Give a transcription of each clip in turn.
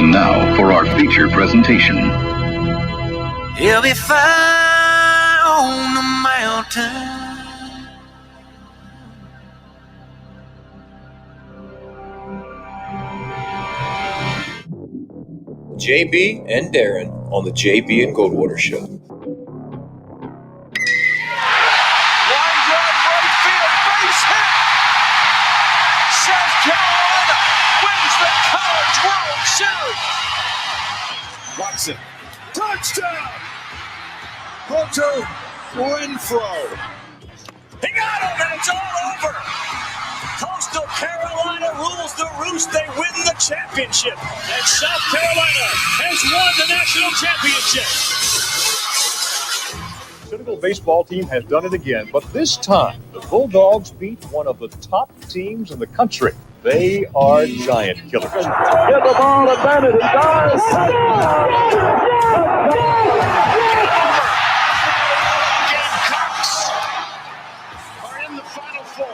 And now for our feature presentation. He'll be fine on the mountain. JB and Darren on the JB and Goldwater Show. Line drive right field, base hit. South Carolina wins the College World Series. Watson, touchdown. Hunter Renfrow. He got him, and it's all over. Coastal Carolina rules the roost. They win the championship. And South Carolina has won the national championship. The Senegal baseball team has done it again, but this time the Bulldogs beat one of the top teams in the country. They are giant killers. Get the ball to Bennett. He does. Gamecocks are in the Final Four.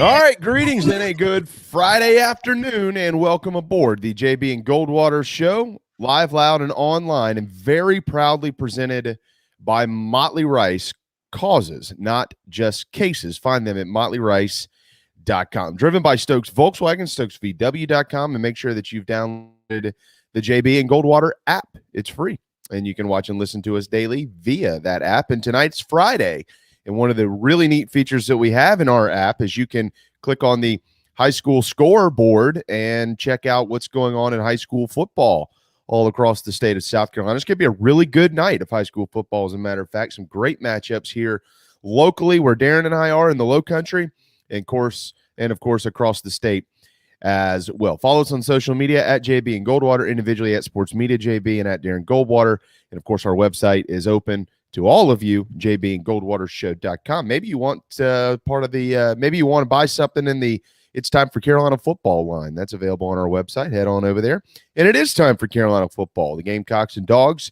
All right, greetings and a good Friday afternoon, and welcome aboard the JB and Goldwater Show, live, loud, and online, and very proudly presented by Motley Rice. Causes, not just cases. Find them at motleyrice.com. Driven by Stokes Volkswagen, stokesvw.com, and make sure that you've downloaded the JB and Goldwater app. It's free, and you can watch and listen to us daily via that app. And tonight's Friday. And one of the really neat features that we have in our app is you can click on the high school scoreboard and check out what's going on in high school football all across the state of South Carolina. It's going to be a really good night of high school football, as a matter of fact. Some great matchups here locally where Darren and I are in the Low Country, and of course across the state as well. Follow us on social media at JB and Goldwater, individually at Sports Media JB and at Darren Goldwater. And of course, our website is open to all of you, jbandgoldwatershow.com. Maybe you want maybe you want to buy something in the It's Time for Carolina Football line. That's available on our website. Head on over there. And it is time for Carolina football. The Gamecocks and Dogs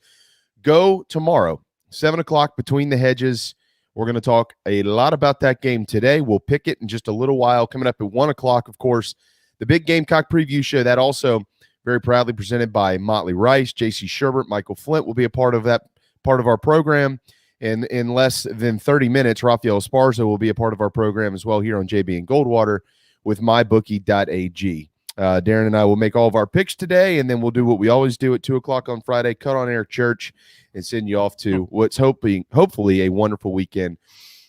go tomorrow, 7 o'clock between the hedges. We're going to talk a lot about that game today. We'll pick it in just a little while. Coming up at 1 o'clock, of course, the Big Gamecock Preview Show. That also very proudly presented by Motley Rice. J.C. Shurburtt, Michael Flint will be a part of that, part of our program. And in less than 30 minutes, Raphael Esparza will be a part of our program as well here on JB and Goldwater with MyBookie.ag. Darren and I will make all of our picks today, and then we'll do what we always do at 2 o'clock on Friday, cut on Eric Church, and send you off to what's hopefully a wonderful weekend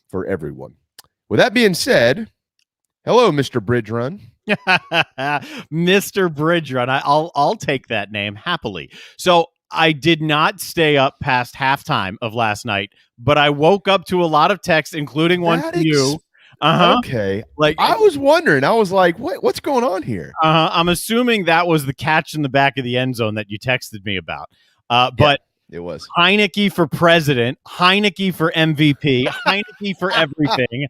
for everyone. With that being said, hello, Mr. Bridge Run. Mr. Bridge Run. I'll take that name happily. So I did not stay up past halftime of last night, but I woke up to a lot of texts, including one from you. Okay. Like, I was wondering. I was like, what's going on here? I'm assuming that was the catch in the back of the end zone that you texted me about. But it was Heineke for president, Heineke for MVP, Heineke for everything.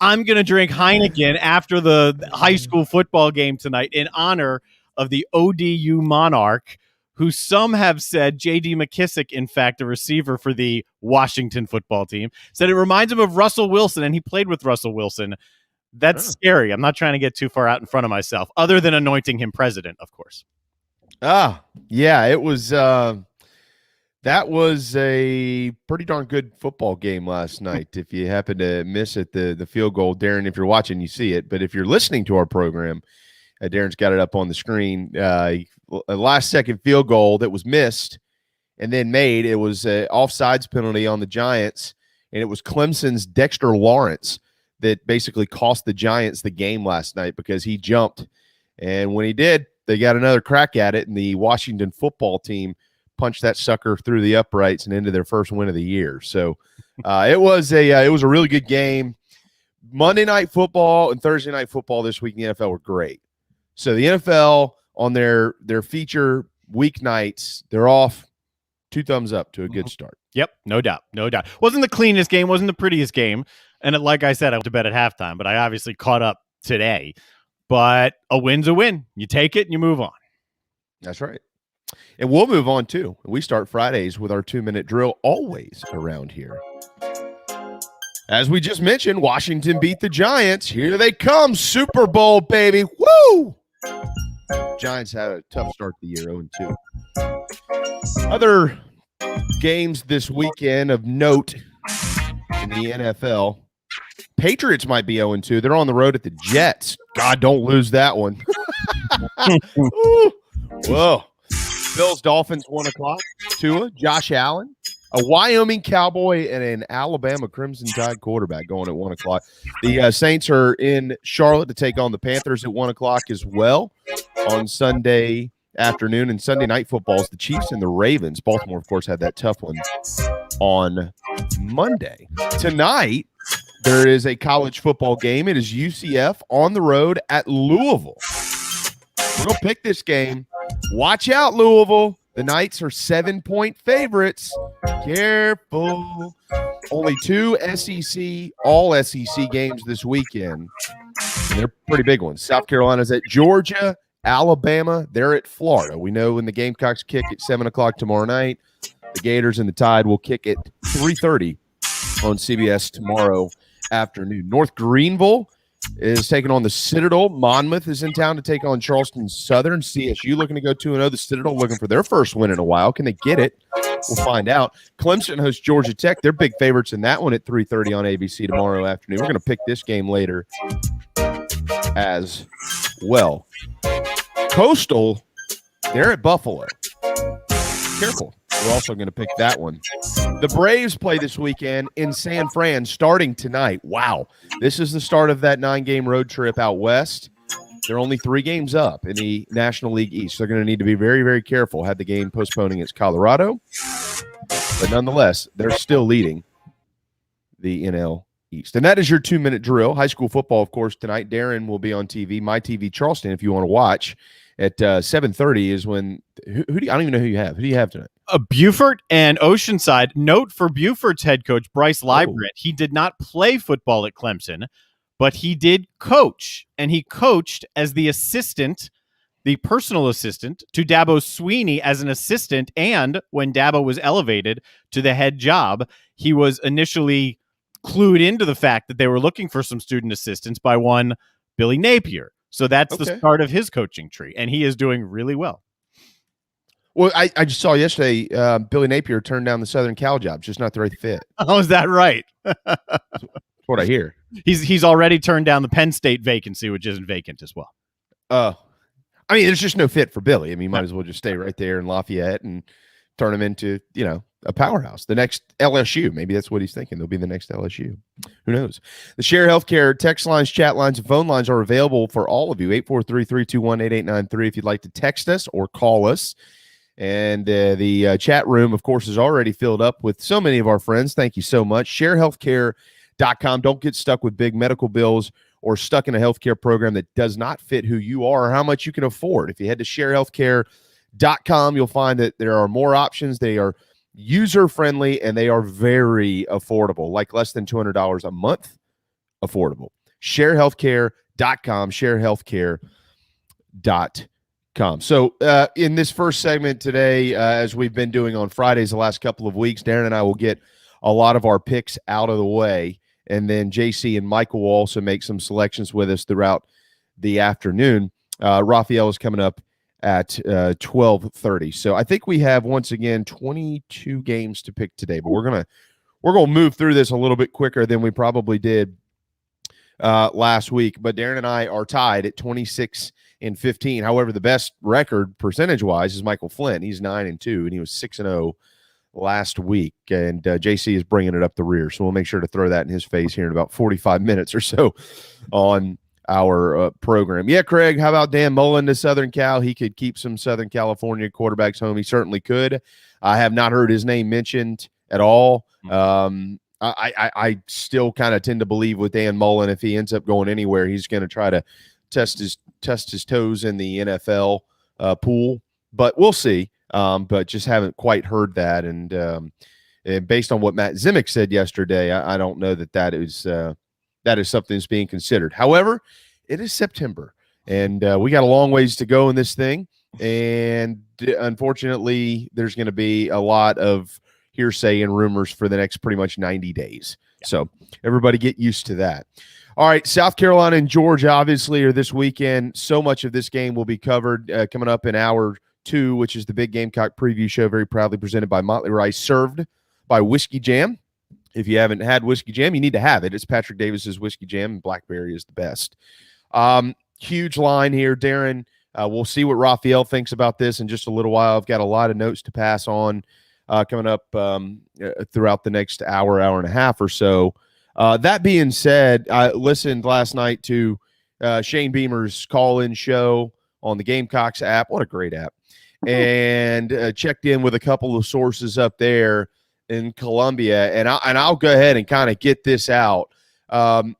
I'm going to drink Heineken after the high school football game tonight in honor of the ODU Monarch, who some have said, J.D. McKissick, in fact, a receiver for the Washington football team, said it reminds him of Russell Wilson, and he played with Russell Wilson. That's scary. I'm not trying to get too far out in front of myself, other than anointing him president, of course. Yeah, it was that was a pretty darn good football game last night. If you happen to miss it, the field goal, Darren, if you're watching, you see it. But if you're listening to our program, Darren's got it up on the screen. A last-second field goal that was missed and then made. It was an offsides penalty on the Giants, and it was Clemson's Dexter Lawrence that basically cost the Giants the game last night because he jumped. And when he did, they got another crack at it, and the Washington football team punched that sucker through the uprights and into their first win of the year. So it was a really good game. Monday Night Football and Thursday Night Football this week in the NFL were great. So the NFL on their feature weeknights, they're off. 2 thumbs up to a good start. Yep, no doubt. Wasn't the cleanest game, wasn't the prettiest game. And like I said, I went to bed at halftime, but I obviously caught up today. But a win's a win. You take it and you move on. That's right. And we'll move on, too. We start Fridays with our 2-minute drill always around here. As we just mentioned, Washington beat the Giants. Here they come, Super Bowl, baby. Woo! Giants had a tough start to the year, 0-2. Other games this weekend of note in the NFL. Patriots might be 0-2. They're on the road at the Jets. God, don't lose that one. Whoa. Bills, Dolphins, 1 o'clock. Tua, Josh Allen. A Wyoming Cowboy and an Alabama Crimson Tide quarterback going at 1 o'clock. The Saints are in Charlotte to take on the Panthers at 1 o'clock as well on Sunday afternoon. And Sunday night football is the Chiefs and the Ravens. Baltimore, of course, had that tough one on Monday. Tonight, there is a college football game. It is UCF on the road at Louisville. We're going to pick this game. Watch out, Louisville. The Knights are 7-point favorites. Careful. Only 2 all SEC games this weekend. And they're pretty big ones. South Carolina's at Georgia. Alabama, they're at Florida. We know when the Gamecocks kick at 7 o'clock tomorrow night, the Gators and the Tide will kick at 3:30 on CBS tomorrow afternoon. North Greenville is taking on the Citadel. Monmouth is in town to take on Charleston Southern. CSU looking to go 2-0. The Citadel looking for their first win in a while. Can they get it? We'll find out. Clemson hosts Georgia Tech. They're big favorites in that one at 3:30 on ABC tomorrow afternoon. We're going to pick this game later as well. Coastal, they're at Buffalo. Careful. We're also going to pick that one. The Braves play this weekend in San Fran starting tonight. Wow. This is the start of that 9-game road trip out west. They're only 3 games up in the National League East. They're going to need to be very, very careful. Had the game postponed against Colorado. But nonetheless, they're still leading the NL East. And that is your 2-minute drill. High school football, of course, tonight. Darren will be on TV. My TV Charleston, if you want to watch. At 7:30 is when I don't even know who you have. Who do you have tonight? Beaufort and Oceanside. Note for Beaufort's head coach, Bryce Librant. He did not play football at Clemson, but he did coach. And he coached as the assistant, the personal assistant to Dabo Sweeney as an assistant. And when Dabo was elevated to the head job, he was initially clued into the fact that they were looking for some student assistants by one Billy Napier. So that's the start of his coaching tree, and he is doing really well. Well, I just saw yesterday Billy Napier turned down the Southern Cal job. It's just not the right fit. Oh, is that right? That's what I hear. He's already turned down the Penn State vacancy, which isn't vacant as well. I mean, there's just no fit for Billy. I mean, you might as well just stay right there in Lafayette and turn him into, a powerhouse. The next LSU. Maybe that's what he's thinking. They'll be the next LSU. Who knows? The Share Healthcare text lines, chat lines, and phone lines are available for all of you. 843-321-8893 if you'd like to text us or call us. And the chat room, of course, is already filled up with so many of our friends. Thank you so much. ShareHealthcare.com. Don't get stuck with big medical bills or stuck in a healthcare program that does not fit who you are or how much you can afford. If you head to ShareHealthcare.com, you'll find that there are more options. They are user-friendly, and they are very affordable, like less than $200 a month affordable. ShareHealthcare.com, ShareHealthcare.com. So in this first segment today, as we've been doing on Fridays the last couple of weeks, Darren and I will get a lot of our picks out of the way, and then JC and Michael will also make some selections with us throughout the afternoon. Raphael is coming up at 12:30. So I think we have once again 22 games to pick today, but we're gonna move through this a little bit quicker than we probably did last week. But Darren and I are tied at 26-15. However, the best record percentage-wise is Michael Flint. He's 9-2, and he was 6-0 last week. And JC is bringing it up the rear, so we'll make sure to throw that in his face here in about 45 minutes or so on our program. Yeah, Craig, how about Dan Mullen to Southern Cal? He could keep some Southern California quarterbacks home. He certainly could. I have not heard his name mentioned at all. I still kind of tend to believe with Dan Mullen, if he ends up going anywhere, he's going to try to test his toes in the NFL pool. But we'll see. But just haven't quite heard that. And based on what Matt Zimick said yesterday, I don't know that is something that's being considered. However, it is September, and we got a long ways to go in this thing. And unfortunately, there's going to be a lot of hearsay and rumors for the next pretty much 90 days. So everybody get used to that. All right, South Carolina and Georgia obviously are this weekend. So much of this game will be covered coming up in hour 2, which is the Big Gamecock Preview Show, very proudly presented by Motley Rice, served by Whiskey Jam. If you haven't had Whiskey Jam, you need to have it. It's Patrick Davis's Whiskey Jam, and Blackberry is the best. Huge line here, Darren. We'll see what Raphael thinks about this in just a little while. I've got a lot of notes to pass on coming up throughout the next hour and a half or so. That being said, I listened last night to Shane Beamer's call-in show on the Gamecocks app. What a great app. And checked in with a couple of sources up there in Columbia. And I'll go ahead and kind of get this out. I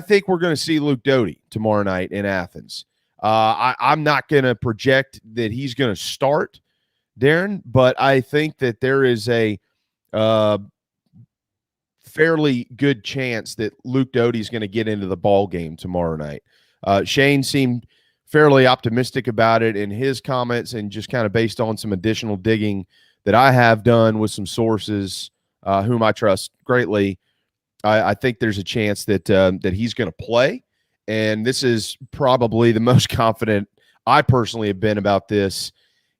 think we're going to see Luke Doty tomorrow night in Athens. I'm not going to project that he's going to start, Darren, but I think that there is a fairly good chance that Luke Doty is going to get into the ball game tomorrow night. Shane seemed fairly optimistic about it in his comments, and just kind of based on some additional digging that I have done with some sources whom I trust greatly, I think there's a chance that that he's going to play. And this is probably the most confident I personally have been about this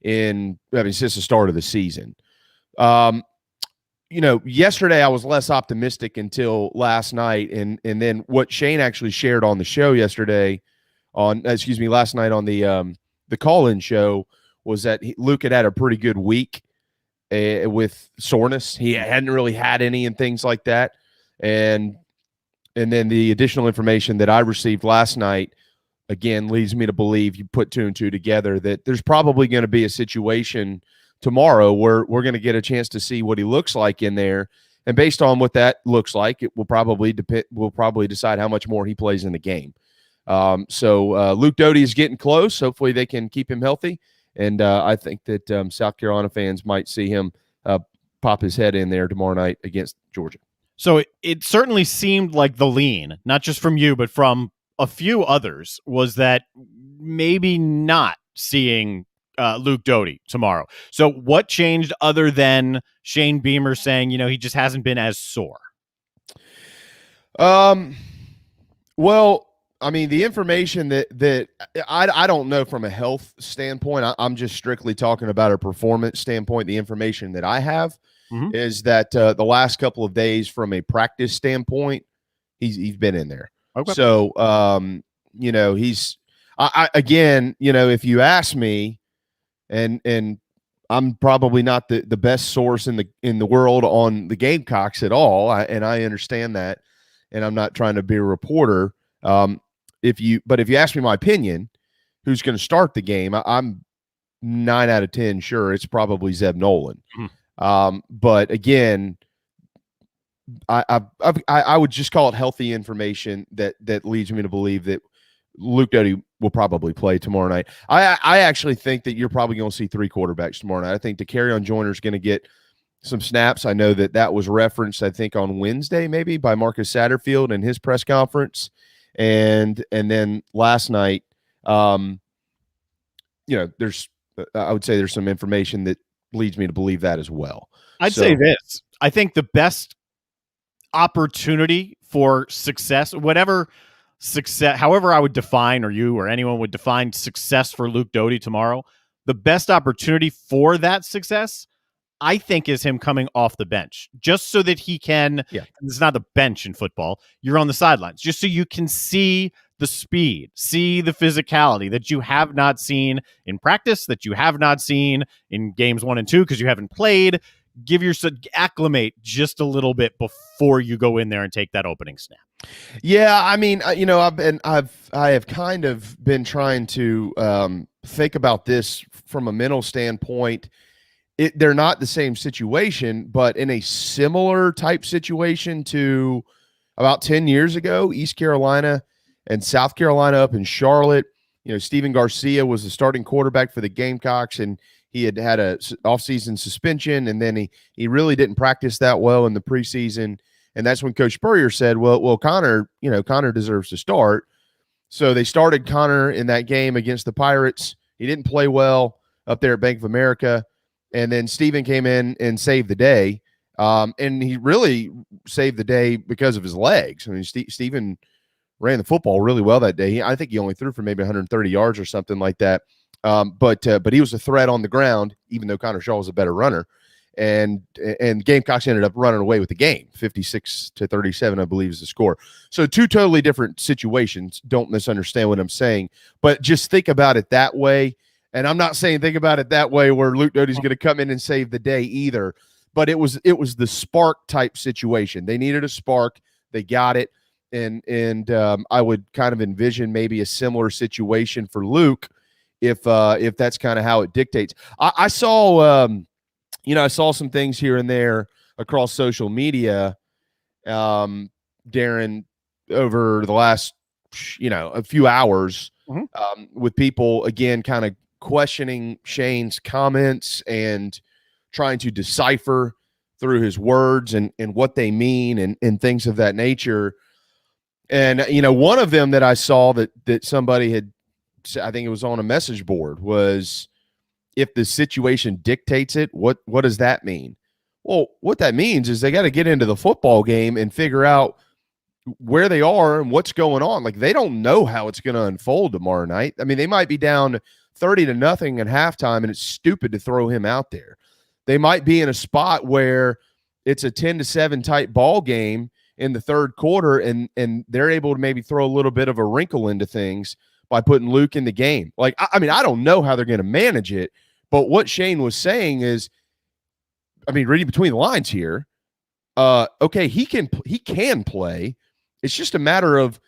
since the start of the season. Yesterday I was less optimistic until last night, and then what Shane actually shared on the show last night on the call-in show was that Luke had a pretty good week with soreness. He hadn't really had any and things like that, and then the additional information that I received last night again leads me to believe, you put 2 and 2 together, that there's probably going to be a situation tomorrow where we're going to get a chance to see what he looks like in there, and based on what that looks like, it will probably decide how much more he plays in the game. So Luke Doty is getting close. Hopefully they can keep him healthy, and I think that South Carolina fans might see him pop his head in there tomorrow night against Georgia. So it certainly seemed like the lean, not just from you, but from a few others, was that maybe not seeing Luke Doty tomorrow. So what changed other than Shane Beamer saying, he just hasn't been as sore? Well, I mean, the information that I don't know from a health standpoint. I'm just strictly talking about a performance standpoint. The information that I have is that the last couple of days from a practice standpoint, he's been in there. Okay. So, he's again, if you ask me, and I'm probably not the best source in the world on the Gamecocks at all, and I understand that, and I'm not trying to be a reporter. If you ask me my opinion, who's going to start the game, I'm 9 out of 10 sure it's probably Zeb Nolan. But again, I would just call it healthy information that leads me to believe that Luke Doty will probably play tomorrow night. I actually think that you're probably going to see 3 quarterbacks tomorrow night. I think DeCarrion Joyner is going to get some snaps. I know that was referenced, I think, on Wednesday maybe by Marcus Satterfield in his press conference. And then last night, I would say there's some information that leads me to believe that as well. I'd say this. I think the best opportunity for success, however I would define, or you or anyone would define success for Luke Doty tomorrow, the best opportunity for that success, I think, is him coming off the bench, just so that he can, it's not the bench in football, you're on the sidelines, just so you can see the speed, see the physicality that you have not seen in practice, that you have not seen in games 1 and 2 because you haven't played. Acclimate just a little bit before you go in there and take that opening snap. Yeah, I mean, I have kind of been trying to think about this from a mental standpoint. They're not the same situation, but in a similar type situation to about 10 years ago, East Carolina and South Carolina up in Charlotte. Steven Garcia was the starting quarterback for the Gamecocks, and he had a offseason suspension, and then he really didn't practice that well in the preseason. And that's when Coach Spurrier said, well, Connor deserves to start. So they started Connor in that game against the Pirates. He didn't play well up there at Bank of America. And then Steven came in and saved the day. And he really saved the day because of his legs. I mean, Steven ran the football really well that day. I think he only threw for maybe 130 yards or something like that. But he was a threat on the ground, even though Connor Shaw was a better runner. And Gamecocks ended up running away with the game, 56-37, I believe is the score. So two totally different situations. Don't misunderstand what I'm saying, but just think about it that way. And I'm not saying think about it that way where Luke Doty's going to come in and save the day either. But it was the spark type situation. They needed a spark. They got it. And I would kind of envision maybe a similar situation for Luke if that's kind of how it dictates. I saw I saw some things here and there across social media, Darren, over the last, a few hours with people, again, kind of questioning Shane's comments and trying to decipher through his words and what they mean and things of that nature. And, one of them that I saw that somebody had, I think it was on a message board, was, if the situation dictates it, what does that mean? Well, what that means is they got to get into the football game and figure out where they are and what's going on. Like, they don't know how it's going to unfold tomorrow night. I mean, they might be down 30-0 at halftime, and it's stupid to throw him out there. They might be in a spot where it's a 10-7 type ball game in the third quarter, and they're able to maybe throw a little bit of a wrinkle into things by putting Luke in the game. Like, I mean, I don't know how they're going to manage it, but what Shane was saying is, I mean, reading between the lines here, okay, he can play. It's just a matter of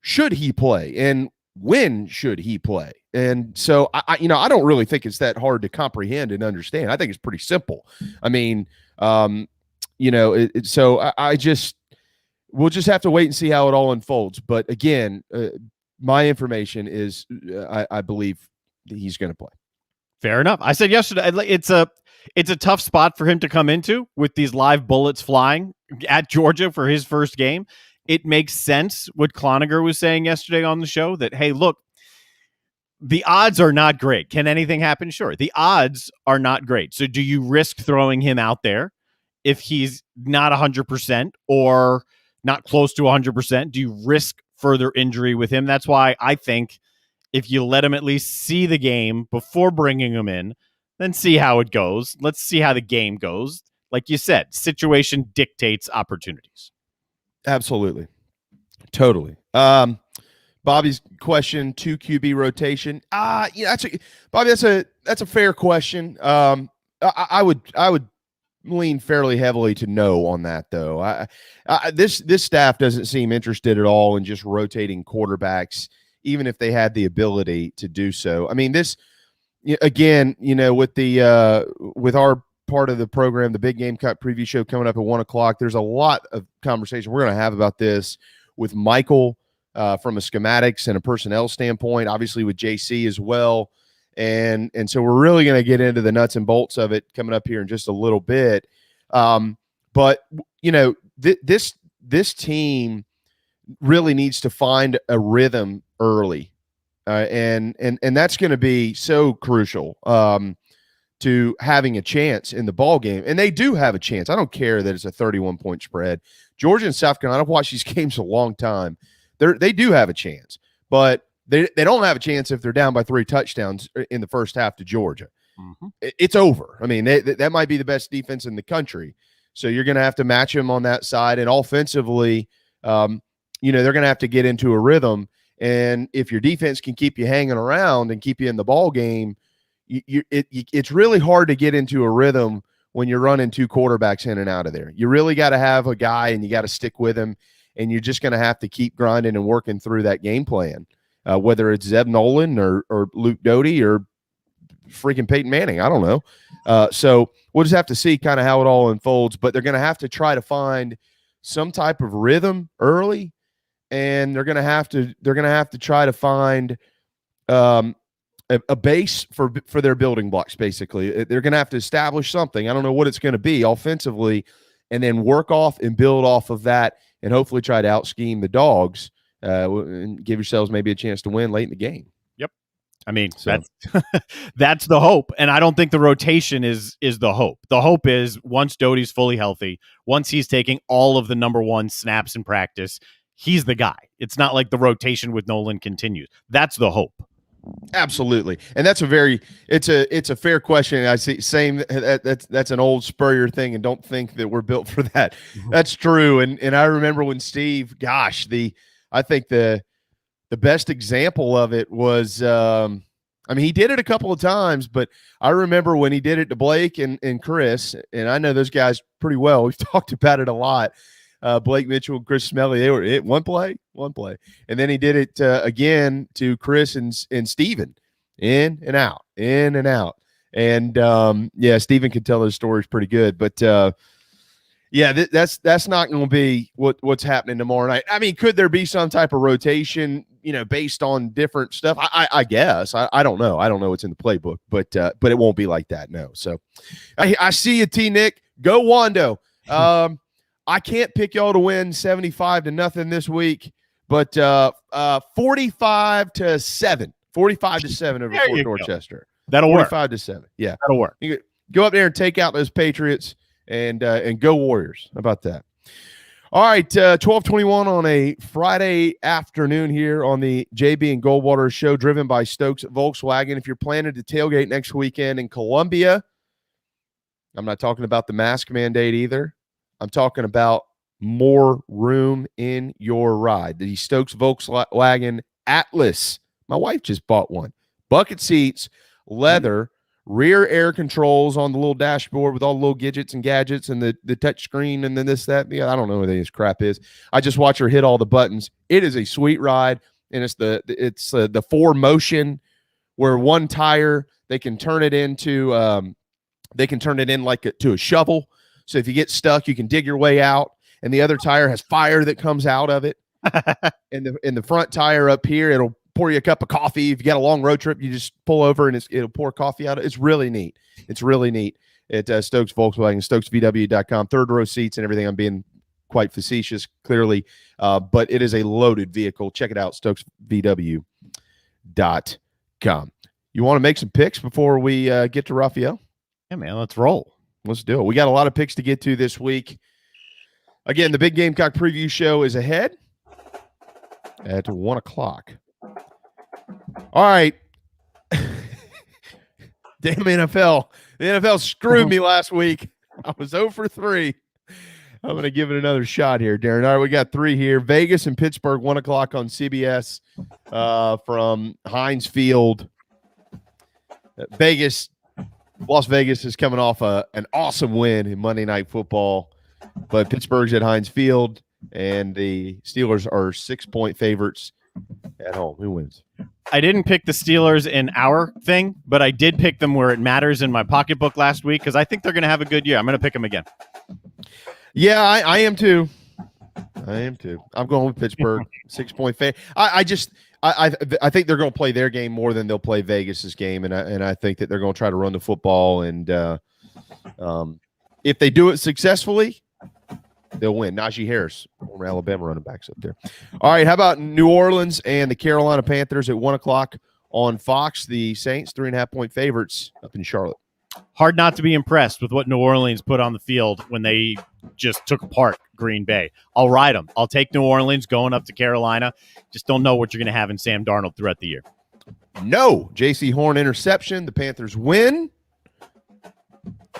should he play and when should he play. And so I don't really think it's that hard to comprehend and understand. I think it's pretty simple. I mean, so we'll just have to wait and see how it all unfolds. But again, my information is I believe that he's going to play. Fair enough. I said yesterday, it's a tough spot for him to come into with these live bullets flying at Georgia for his first game. It makes sense what Cloninger was saying yesterday on the show that, hey, look, the odds are not great. Can anything happen? Sure. The odds are not great. So do you risk throwing him out there if he's not 100% or not close to 100%? Do you risk further injury with him? That's why I think if you let him at least see the game before bringing him in, then see how it goes. Let's see how the game goes. Like you said, situation dictates opportunities. Absolutely. Totally. Bobby's question, 2 QB rotation. Bobby, that's a fair question. I would lean fairly heavily to no on that, though. This staff doesn't seem interested at all in just rotating quarterbacks, even if they had the ability to do so. I mean, this again, with our part of the program, the Big Gamecock Preview Show coming up at 1:00. There's a lot of conversation we're going to have about this with Michael from a schematics and a personnel standpoint, obviously with JC as well. And so we're really going to get into the nuts and bolts of it coming up here in just a little bit. But this team really needs to find a rhythm early. And that's going to be so crucial to having a chance in the ball game. And they do have a chance. I don't care that it's a 31-point spread. Georgia and South Carolina, I've watched these games a long time. They do have a chance, but they don't have a chance if they're down by 3 touchdowns in the first half to Georgia. Mm-hmm. It's over. I mean, that might be the best defense in the country. So you're going to have to match them on that side. And offensively, they're going to have to get into a rhythm. And if your defense can keep you hanging around and keep you in the ball game, it's really hard to get into a rhythm when you're running 2 quarterbacks in and out of there. You really got to have a guy and you got to stick with him, and you're just going to have to keep grinding and working through that game plan, whether it's Zeb Nolan or Luke Doty or freaking Peyton Manning. I don't know. So we'll just have to see kind of how it all unfolds, but they're going to have to try to find some type of rhythm early, and they're going to have to try to find a base for their building blocks. Basically, they're going to have to establish something. I don't know what it's going to be offensively, and then work off and build off of that, and hopefully try to out scheme the Dogs and give yourselves maybe a chance to win late in the game. Yep. I mean, So. that's the hope. And I don't think the rotation is the hope. The hope is once Doty's fully healthy, once he's taking all of the number one snaps in practice, he's the guy. It's not like the rotation with Nolan continues. That's the hope. Absolutely. And that's it's a fair question. I see that's an old Spurrier thing, and don't think that we're built for that. That's true. And I remember when Steve, I think the best example of it was, he did it a couple of times, but I remember when he did it to Blake and Chris, and I know those guys pretty well. We've talked about it a lot. Blake Mitchell and Chris Smelly, they were one play. And then he did it again to Chris and Steven, in and out. And Steven could tell those stories pretty good. But that's not going to be what's happening tomorrow night. I mean, could there be some type of rotation, based on different stuff? I guess. I don't know. I don't know what's in the playbook, but it won't be like that. No. So I see you, T. Nick. Go Wando. I can't pick y'all to win 75-0 this week, but 45-7 over Fort Dorchester. That'll work. 45-7. Yeah, that'll work. You go up there and take out those Patriots and go Warriors. How about that? All right, 12:21 on a Friday afternoon here on the JB and Goldwater show, driven by Stokes Volkswagen. If you're planning to tailgate next weekend in Columbia, I'm not talking about the mask mandate either. I'm talking about more room in your ride. The Stokes Volkswagen Atlas. My wife just bought one. Bucket seats, leather, rear air controls on the little dashboard with all the little gadgets and gadgets and the touch screen and then this, that. Yeah, I don't know what this crap is. I just watch her hit all the buttons. It is a sweet ride, and it's the 4Motion, where one tire they can turn it into to a shovel. So if you get stuck, you can dig your way out. And the other tire has fire that comes out of it. And the front tire up here, it'll pour you a cup of coffee. If you got a long road trip, you just pull over and it'll pour coffee out. It's really neat. It's really neat. At Stokes Volkswagen, StokesVW.com, third row seats and everything. I'm being quite facetious, clearly. But it is a loaded vehicle. Check it out, StokesVW.com. You want to make some picks before we get to Raphael? Yeah, man, let's roll. Let's do it. We got a lot of picks to get to this week. Again, the Big Gamecock Preview Show is ahead at 1 o'clock. All right. Damn NFL. The NFL screwed me last week. I was 0 for 3. I'm going to give it another shot here, Darren. All right, we got 3 here. Vegas and Pittsburgh, 1 o'clock on CBS from Heinz Field. Las Vegas is coming off an awesome win in Monday Night Football, but Pittsburgh's at Heinz Field, and the Steelers are 6-point favorites at home. Who wins? I didn't pick the Steelers in our thing, but I did pick them where it matters in my pocketbook last week because I think they're going to have a good year. I'm going to pick them again. Yeah, I am too. I'm going with Pittsburgh, 6-point favorite. I think they're going to play their game more than they'll play Vegas's game, and I think that they're going to try to run the football. And if they do it successfully, they'll win. Najee Harris, former Alabama running backs up there. All right, how about New Orleans and the Carolina Panthers at 1 o'clock on Fox? The Saints 3.5-point favorites up in Charlotte. Hard not to be impressed with what New Orleans put on the field when they just took apart Green Bay. I'll ride them. I'll take New Orleans going up to Carolina. Just don't know what you're going to have in Sam Darnold throughout the year. No. J.C. Horn interception. The Panthers win.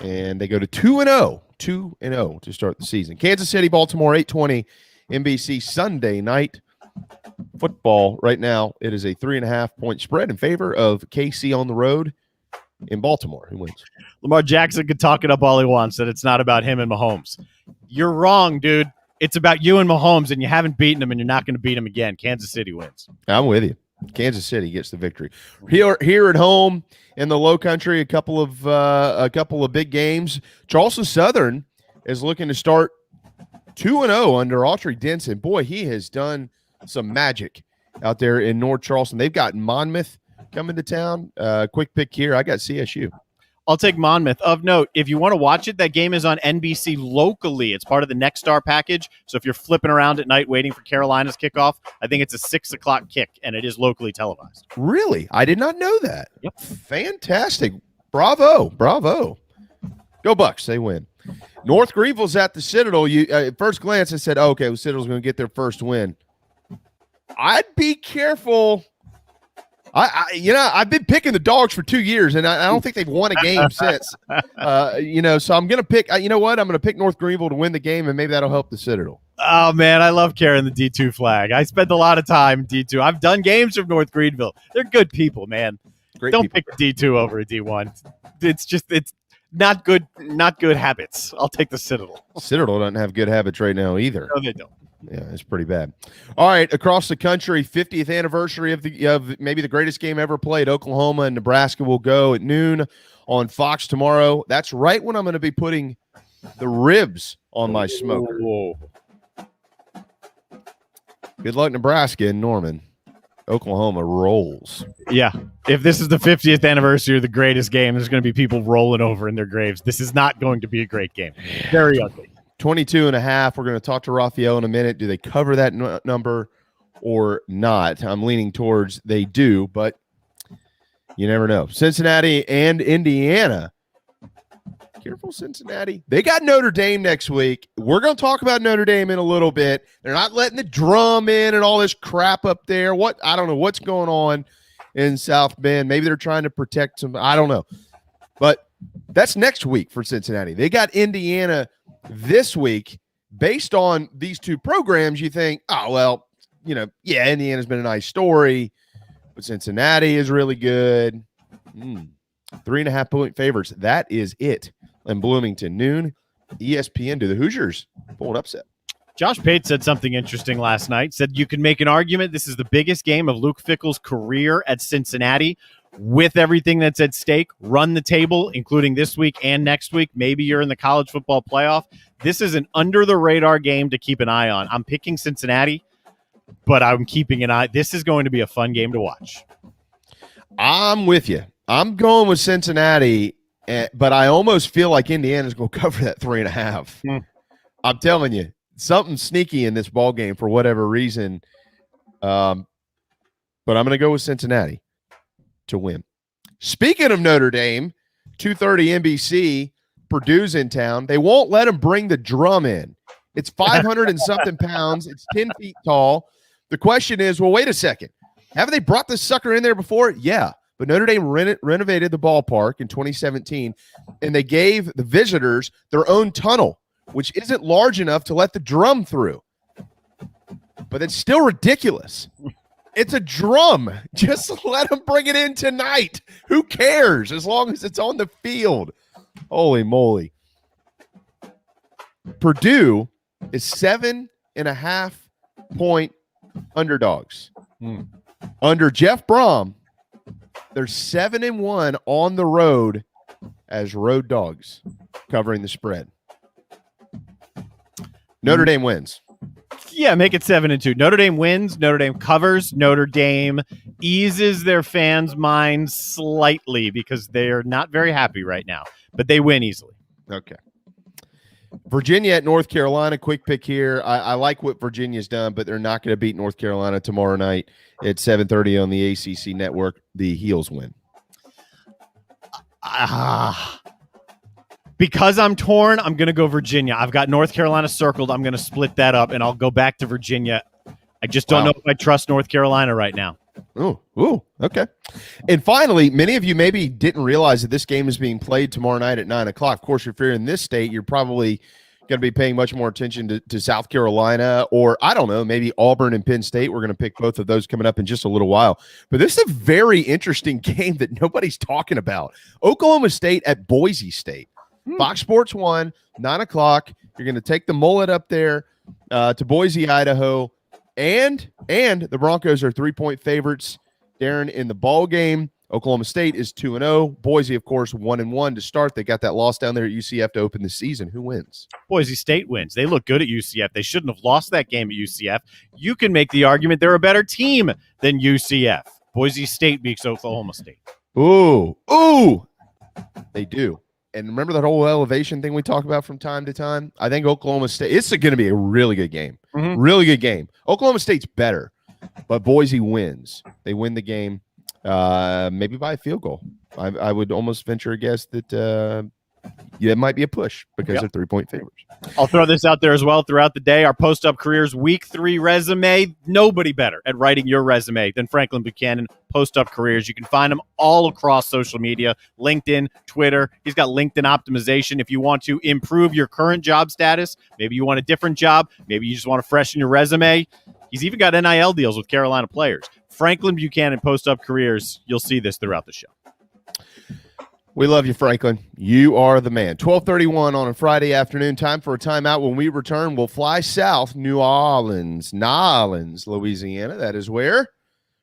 And they go to 2-0. 2-0 to start the season. Kansas City, Baltimore, 8:20 NBC Sunday night football. Right now, it is a 3.5-point spread in favor of KC on the road in Baltimore. Who wins? Lamar Jackson could talk it up all he wants that it's not about him and Mahomes. You're wrong, dude. It's about you and Mahomes, and you haven't beaten him, and you're not going to beat him again. Kansas City wins. I'm with you. Kansas City gets the victory. Here at home in the Low Country, a couple of big games. Charleston Southern is looking to start 2-0 under Autry Denson. Boy, he has done some magic out there in North Charleston. They've got Monmouth coming to town. Quick pick here. I got CSU. I'll take Monmouth. Of note, if you want to watch it, that game is on NBC locally. It's part of the Next Star package. So if you're flipping around at night waiting for Carolina's kickoff, I think it's a 6 o'clock kick, and it is locally televised. Really? I did not know that. Yep. Fantastic. Bravo. Go Bucks. They win. North Greenville's at the Citadel. At first glance, I said, okay, well, Citadel's going to get their first win. I'd be careful. I've been picking the Dogs for 2 years, and I don't think they've won a game since. So I'm going to pick. I'm going to pick North Greenville to win the game, and maybe that'll help the Citadel. Oh man, I love carrying the D2 flag. I spend a lot of time D2. I've done games from North Greenville. They're good people, man. Don't pick D2 over a D1. It's not good habits. I'll take the Citadel. Citadel doesn't have good habits right now either. No, they don't. Yeah, it's pretty bad. All right, across the country, 50th anniversary of maybe the greatest game ever played. Oklahoma and Nebraska will go at noon on Fox tomorrow. That's right when I'm going to be putting the ribs on my smoker. Whoa. Good luck, Nebraska and Norman. Oklahoma rolls. Yeah. If this is the 50th anniversary of the greatest game, there's going to be people rolling over in their graves. This is not going to be a great game. Very ugly. 22.5. We're going to talk to Raphael in a minute. Do they cover that number or not? I'm leaning towards they do, but you never know. Cincinnati and Indiana. Careful, Cincinnati. They got Notre Dame next week. We're going to talk about Notre Dame in a little bit. They're not letting the drum in and all this crap up there. I don't know what's going on in South Bend. Maybe they're trying to protect some. I don't know. But that's next week for Cincinnati. They got Indiana this week. Based on these two programs, you think, oh, well, Indiana's been a nice story, but Cincinnati is really good. 3.5 point favorites. That is it. And Bloomington, noon, ESPN. Do the Hoosiers pull an upset? Josh Pate said something interesting last night. Said you can make an argument this is the biggest game of Luke Fickell's career at Cincinnati. With everything that's at stake, run the table, including this week and next week. Maybe you're in the college football playoff. This is an under-the-radar game to keep an eye on. I'm picking Cincinnati, but I'm keeping an eye. This is going to be a fun game to watch. I'm with you. I'm going with Cincinnati, but I almost feel like Indiana's going to cover that 3.5. I'm telling you, something sneaky in this ball game for whatever reason. But I'm going to go with Cincinnati to win. Speaking of Notre Dame, 2:30 NBC, Purdue's in town. They won't let them bring the drum in. It's 500 and something pounds. It's 10 feet tall. The question is, well, wait a second. Haven't they brought this sucker in there before? Yeah. But Notre Dame renovated the ballpark in 2017, and they gave the visitors their own tunnel, which isn't large enough to let the drum through. But it's still ridiculous. It's a drum. Just let them bring it in tonight. Who cares as long as it's on the field? Holy moly. Purdue is 7.5 point underdogs. Under Jeff Brom, they're 7-1 on the road as road dogs, covering the spread. Notre Dame wins. Yeah, make it 7-2. Notre Dame wins. Notre Dame covers. Notre Dame eases their fans' minds slightly because they're not very happy right now, but they win easily. Okay. Virginia at North Carolina. Quick pick here. I like what Virginia's done, but they're not going to beat North Carolina tomorrow night at 7:30 on the ACC network. The Heels win. Because I'm torn, I'm going to go Virginia. I've got North Carolina circled. I'm going to split that up, and I'll go back to Virginia. I just don't know if I trust North Carolina right now. Ooh, okay. And finally, many of you maybe didn't realize that this game is being played tomorrow night at 9 o'clock. Of course, if you're in this state, you're probably going to be paying much more attention to South Carolina, or I don't know, maybe Auburn and Penn State. We're going to pick both of those coming up in just a little while. But this is a very interesting game that nobody's talking about. Oklahoma State at Boise State. Fox Sports 1, 9 o'clock. You're going to take the mullet up there to Boise, Idaho. And the Broncos are 3-point favorites, Darren, in the ball game. Oklahoma State is 2-0. Boise, of course, 1-1 to start. They got that loss down there at UCF to open the season. Who wins? Boise State wins. They look good at UCF. They shouldn't have lost that game at UCF. You can make the argument they're a better team than UCF. Boise State beats Oklahoma State. Ooh. They do. And remember that whole elevation thing we talk about from time to time? I think Oklahoma State, it's going to be a really good game. Mm-hmm. Really good game. Oklahoma State's better, but Boise wins. They win the game maybe by a field goal. I would almost venture a guess that it might be a push because they're 3-point favorites. I'll throw this out there as well throughout the day. Our Post-Up Careers Week 3 resume. Nobody better at writing your resume than Franklin Buchanan, Post-Up Careers. You can find him all across social media, LinkedIn, Twitter. He's got LinkedIn optimization. If you want to improve your current job status, maybe you want a different job, maybe you just want to freshen your resume. He's even got NIL deals with Carolina players. Franklin Buchanan, Post-Up Careers. You'll see this throughout the show. We love you, Franklin. You are the man. 12:31 on a Friday afternoon. Time for a timeout. When we return, we'll fly south, New Orleans, Louisiana. That is where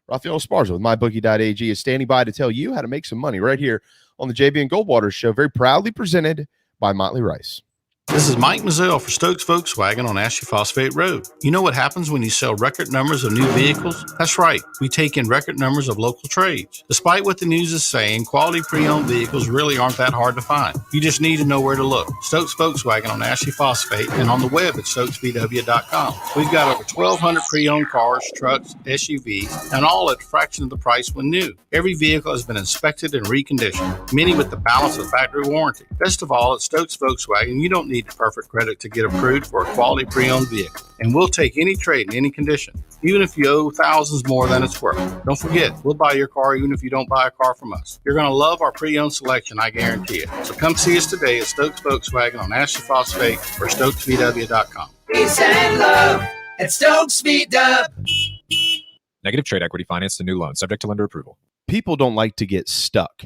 Raphael Esparza with MyBookie.ag is standing by to tell you how to make some money right here on the JB and Goldwater Show, very proudly presented by Motley Rice. This is Mike Mazzell for Stokes Volkswagen on Ashley Phosphate Road. You know what happens when you sell record numbers of new vehicles? That's right. We take in record numbers of local trades. Despite what the news is saying, quality pre-owned vehicles really aren't that hard to find. You just need to know where to look. Stokes Volkswagen on Ashley Phosphate and on the web at stokesvw.com. We've got over 1,200 pre-owned cars, trucks, SUVs, and all at a fraction of the price when new. Every vehicle has been inspected and reconditioned, many with the balance of factory warranty. Best of all, at Stokes Volkswagen, you don't need perfect credit to get approved for a quality pre-owned vehicle. And we'll take any trade in any condition, even if you owe thousands more than it's worth. Don't forget, we'll buy your car even if you don't buy a car from us. You're going to love our pre-owned selection, I guarantee it. So come see us today at Stokes Volkswagen on Ashley Phosphate or stokesvw.com. Peace and love at Stokes VW. Negative trade equity finance to new loan, subject to lender approval. People don't like to get stuck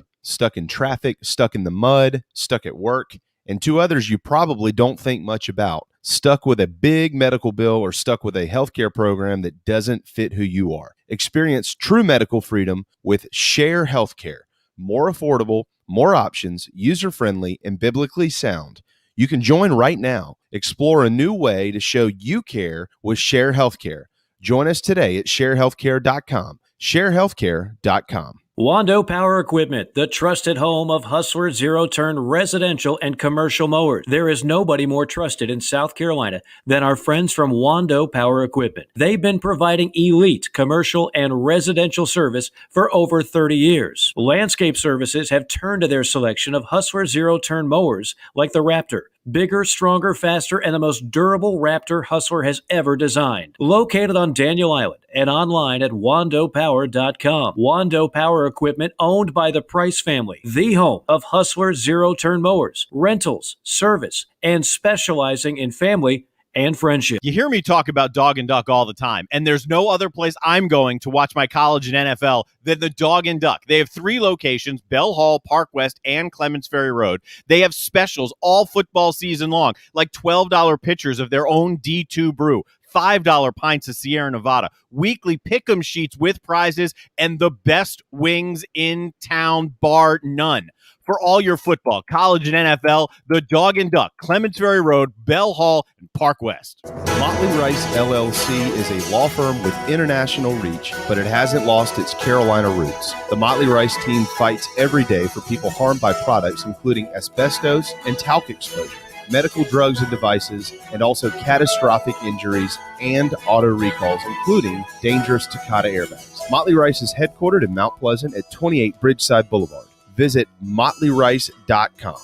in traffic, stuck in the mud, stuck at work. And two others you probably don't think much about, stuck with a big medical bill or stuck with a healthcare program that doesn't fit who you are. Experience true medical freedom with Share Healthcare. More affordable, more options, user-friendly, and biblically sound. You can join right now. Explore a new way to show you care with Share Healthcare. Join us today at sharehealthcare.com. sharehealthcare.com. Wando Power Equipment, the trusted home of Hustler zero-turn residential and commercial mowers. There is nobody more trusted in South Carolina than our friends from Wando Power Equipment. They've been providing elite commercial and residential service for over 30 years. Landscape Services have turned to their selection of Hustler zero-turn mowers like the Raptor. Bigger, stronger, faster, and the most durable Raptor Hustler has ever designed. Located on Daniel Island and online at wandopower.com. Wando Power Equipment, owned by the Price family, the home of Hustler zero-turn mowers, rentals, service, and specializing in family and friendship. You hear me talk about Dog and Duck all the time, and there's no other place I'm going to watch my college and NFL than the Dog and Duck. They have 3 locations, Bell Hall, Park West, and Clements Ferry Road. They have specials all football season long, like $12 pitchers of their own D2 brew, $5 pints of Sierra Nevada, weekly pick'em sheets with prizes, and the best wings in town, bar none. For all your football, college, and NFL, the Dog and Duck, Clements Ferry Road, Bell Hall, and Park West. Motley Rice LLC is a law firm with international reach, but it hasn't lost its Carolina roots. The Motley Rice team fights every day for people harmed by products including asbestos and talc exposure, medical drugs and devices, and also catastrophic injuries and auto recalls, including dangerous Takata airbags. Motley Rice is headquartered in Mount Pleasant at 28 Bridgeside Boulevard. Visit motleyrice.com.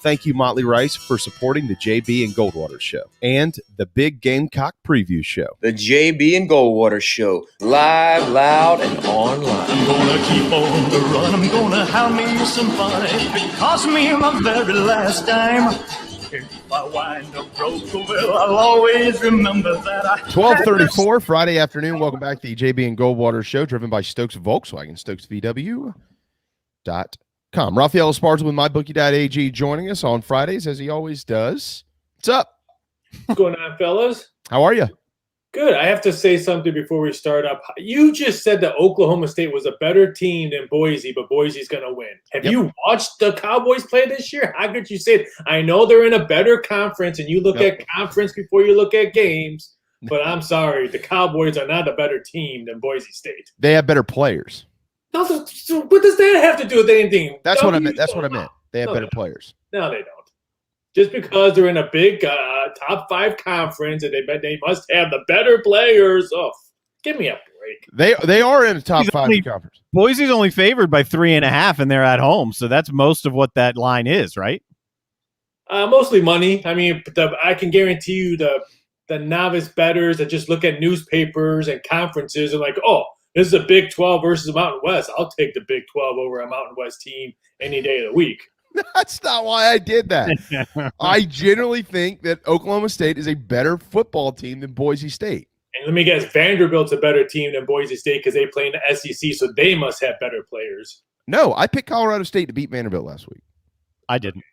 Thank you, Motley Rice, for supporting the JB and Goldwater Show and the Big Gamecock Preview Show. The JB and Goldwater Show, live, loud, and online. I'm gonna keep on the run. I'm gonna have me some fun. It cost me my very last dime. If I wind up broke, well, I'll always remember that. 12:34 Friday afternoon. Welcome back to the JB and Goldwater Show, driven by Stokes Volkswagen, stokesvw.com. Raphael Esparza with MyBookie.ag joining us on Fridays, as he always does. What's up? What's going on, fellas? How are you? Good. I have to say something before we start up. You just said that Oklahoma State was a better team than Boise, but Boise's going to win. Have you watched the Cowboys play this year? How could you say it? I know they're in a better conference, and you look at conference before you look at games, but I'm sorry. The Cowboys are not a better team than Boise State. They have better players. So what does that have to do with anything? That's what I meant. That's what I meant. They have better players. No, they don't. Just because they're in a big top 5 conference and they must have the better players. Oh, give me a break. They are in a top 5 conference. Boise's only favored by 3.5, and they're at home, so that's most of what that line is, right? Mostly money. I mean, I can guarantee you the novice bettors that just look at newspapers and conferences and like, oh, this is a Big 12 versus a Mountain West. I'll take the Big 12 over a Mountain West team any day of the week. That's not why I did that. I generally think that Oklahoma State is a better football team than Boise State. And let me guess, Vanderbilt's a better team than Boise State because they play in the SEC, so they must have better players. No, I picked Colorado State to beat Vanderbilt last week. I didn't.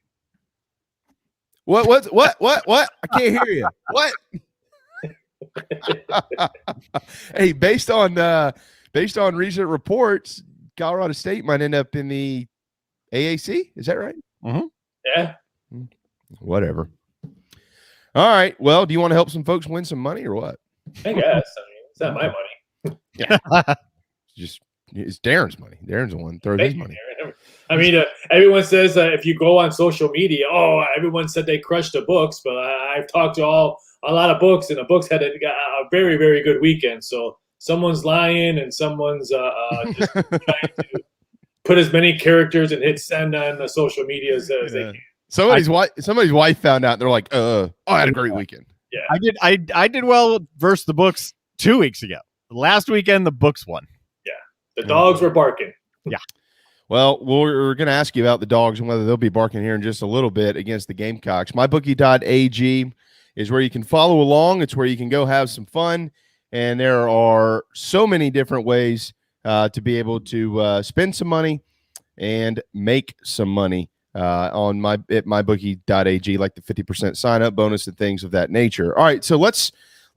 What? I can't hear you. What? Hey, based on recent reports, Colorado State might end up in the AAC. Is that right? Mm-hmm. Yeah. Whatever. All right. Well, do you want to help some folks win some money or what? I guess. I mean, it's not my money. Yeah. It's Darren's money. Darren's the one throwing his money. I mean, everyone says if you go on social media, everyone said they crushed the books, but I've talked to a lot of books, and the books had a very, very good weekend. So someone's lying, and someone's just trying to put as many characters and hit send on the social media as they can. Somebody's wife found out. And they're like, I had a great weekend. Yeah, I did well versus the books 2 weeks ago. Last weekend, the books won. Yeah, the dogs were barking. Yeah. Well, we're going to ask you about the dogs and whether they'll be barking here in just a little bit against the Gamecocks. MyBookie.ag is where you can follow along. It's where you can go have some fun. And there are so many different ways to be able to spend some money and make some money at MyBookie.ag, like the 50% sign-up bonus and things of that nature. All right, so let's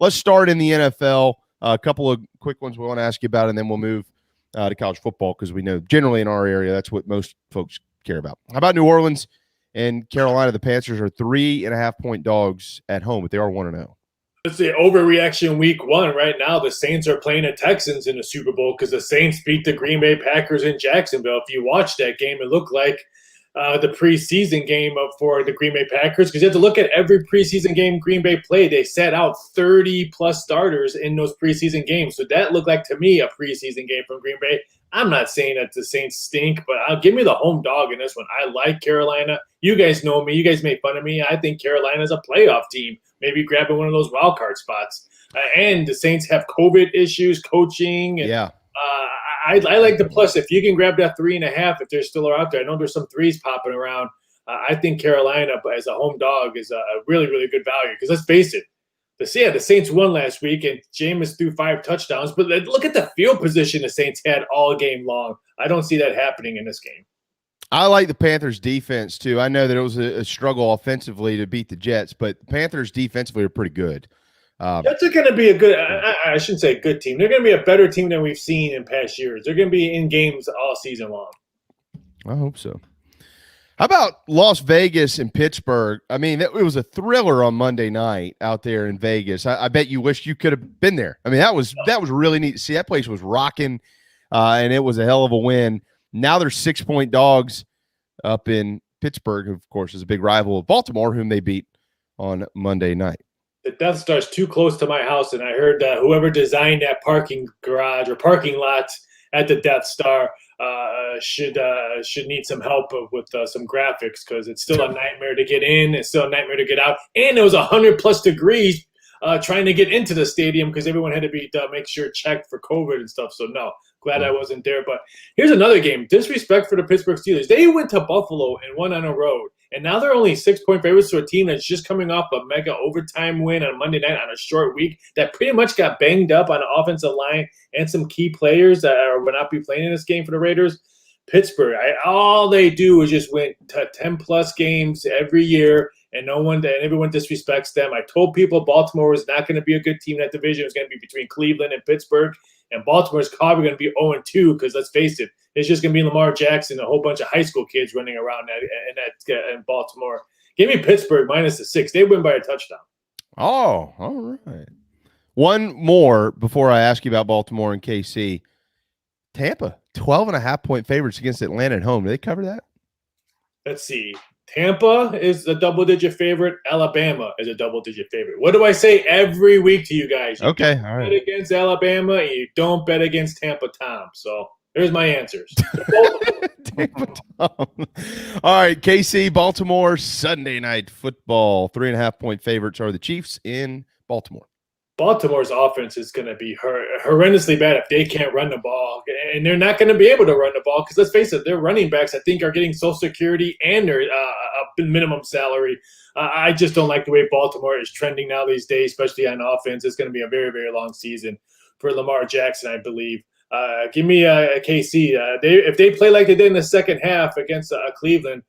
start in the NFL. A couple of quick ones we want to ask you about, and then we'll move to college football because we know generally in our area that's what most folks care about. How about New Orleans and Carolina? The Panthers are 3.5-point dogs at home, but they are 1-0. It's the overreaction week 1 right now. The Saints are playing the Texans in the Super Bowl because the Saints beat the Green Bay Packers in Jacksonville. If you watch that game, it looked like the preseason game for the Green Bay Packers because you have to look at every preseason game Green Bay played. They sat out 30-plus starters in those preseason games. So that looked like, to me, a preseason game from Green Bay. I'm not saying that the Saints stink, but I'll give me the home dog in this one. I like Carolina. You guys know me. You guys made fun of me. I think Carolina's a playoff team, maybe grabbing one of those wild card spots. And the Saints have COVID issues, coaching. And, yeah. I like the plus. If you can grab that 3.5, if they're still out there, I know there's some threes popping around. I think Carolina, as a home dog, is a really, really good value. Because let's face it, the Saints won last week, and Jameis threw 5 touchdowns. But look at the field position the Saints had all game long. I don't see that happening in this game. I like the Panthers' defense, too. I know that it was a struggle offensively to beat the Jets, but the Panthers defensively are pretty good. Jets are going to be a good – I shouldn't say a good team. They're going to be a better team than we've seen in past years. They're going to be in games all season long. I hope so. How about Las Vegas and Pittsburgh? I mean, it was a thriller on Monday night out there in Vegas. I bet you wish you could have been there. I mean, that was really neat to see. That place was rocking, and it was a hell of a win. Now they're 6-point dogs up in Pittsburgh, who, of course, is a big rival of Baltimore, whom they beat on Monday night. The Death Star's too close to my house, and I heard that whoever designed that parking garage or parking lot at the Death Star should need some help with some graphics because it's still a nightmare to get in. It's still a nightmare to get out. And it was 100+ degrees trying to get into the stadium because everyone had to be make sure checked for COVID and stuff. So, no, glad I wasn't there. But here's another game. Disrespect for the Pittsburgh Steelers. They went to Buffalo and won on a road. And now they're only 6-point favorites to a team that's just coming off a mega overtime win on Monday night on a short week that pretty much got banged up on the offensive line and some key players that will not be playing in this game for the Raiders. Pittsburgh, all they do is just win 10+ games every year, and everyone disrespects them. I told people Baltimore was not going to be a good team in that division. It was going to be between Cleveland and Pittsburgh, and Baltimore's probably going to be 0-2 because, let's face it, it's just going to be Lamar Jackson, a whole bunch of high school kids running around in Baltimore. Give me Pittsburgh -6. They win by a touchdown. Oh, all right. One more before I ask you about Baltimore and KC. Tampa, 12.5-point favorites against Atlanta at home. Do they cover that? let's see. Tampa is a double-digit favorite. Alabama is a double-digit favorite. What do I say every week to you guys? You Okay, don't all right. bet against Alabama, and you don't bet against Tampa Tom. So there's my answers. Tampa Tom. All right, KC, Baltimore, Sunday night football. 3.5-point favorites are the Chiefs in Baltimore. Baltimore's offense is going to be horrendously bad if they can't run the ball. And they're not going to be able to run the ball because, let's face it, their running backs, I think, are getting Social Security and their minimum salary. I just don't like the way Baltimore is trending now these days, especially on offense. It's going to be a very, very long season for Lamar Jackson, I believe. Give me a KC. If they play like they did in the second half against Cleveland,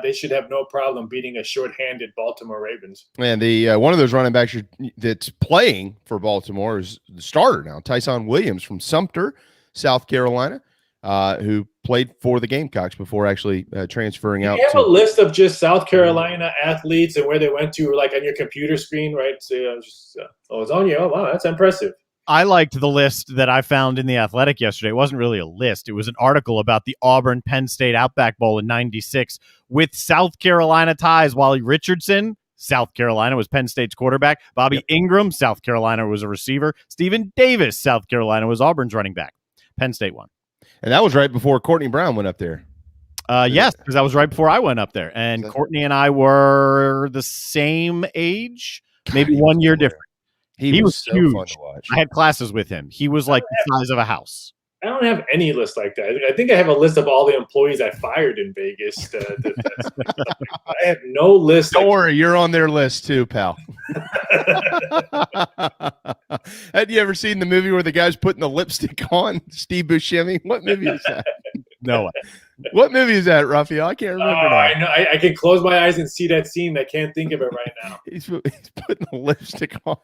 they should have no problem beating a shorthanded Baltimore Ravens. And the one of those running backs that's playing for Baltimore is the starter now, Tyson Williams from Sumter, South Carolina, who played for the Gamecocks before actually transferring out. You have a list of just South Carolina athletes and where they went to, like on your computer screen, right? So it's on you. Oh, wow, that's impressive. I liked the list that I found in The Athletic yesterday. It wasn't really a list. It was an article about the Auburn-Penn State Outback Bowl in '96 with South Carolina ties. Wally Richardson, South Carolina, was Penn State's quarterback. Bobby Ingram, South Carolina, was a receiver. Stephen Davis, South Carolina, was Auburn's running back. Penn State won. And that was right before Courtney Brown went up there. Yes, because that was right before I went up there. And Courtney and I were the same age, maybe 1 year different. He was so huge. Fun to watch. I had classes with him. He was like the size of a house. I don't have any list like that. I think I have a list of all the employees I fired in Vegas. I have no list. Don't worry, you're on their list too, pal. Had you ever seen the movie where the guy's putting the lipstick on? Steve Buscemi? What movie is that? No. What movie is that, Raphael? I can't remember. I know. I can close my eyes and see that scene. I can't think of it right now. He's putting the lipstick on.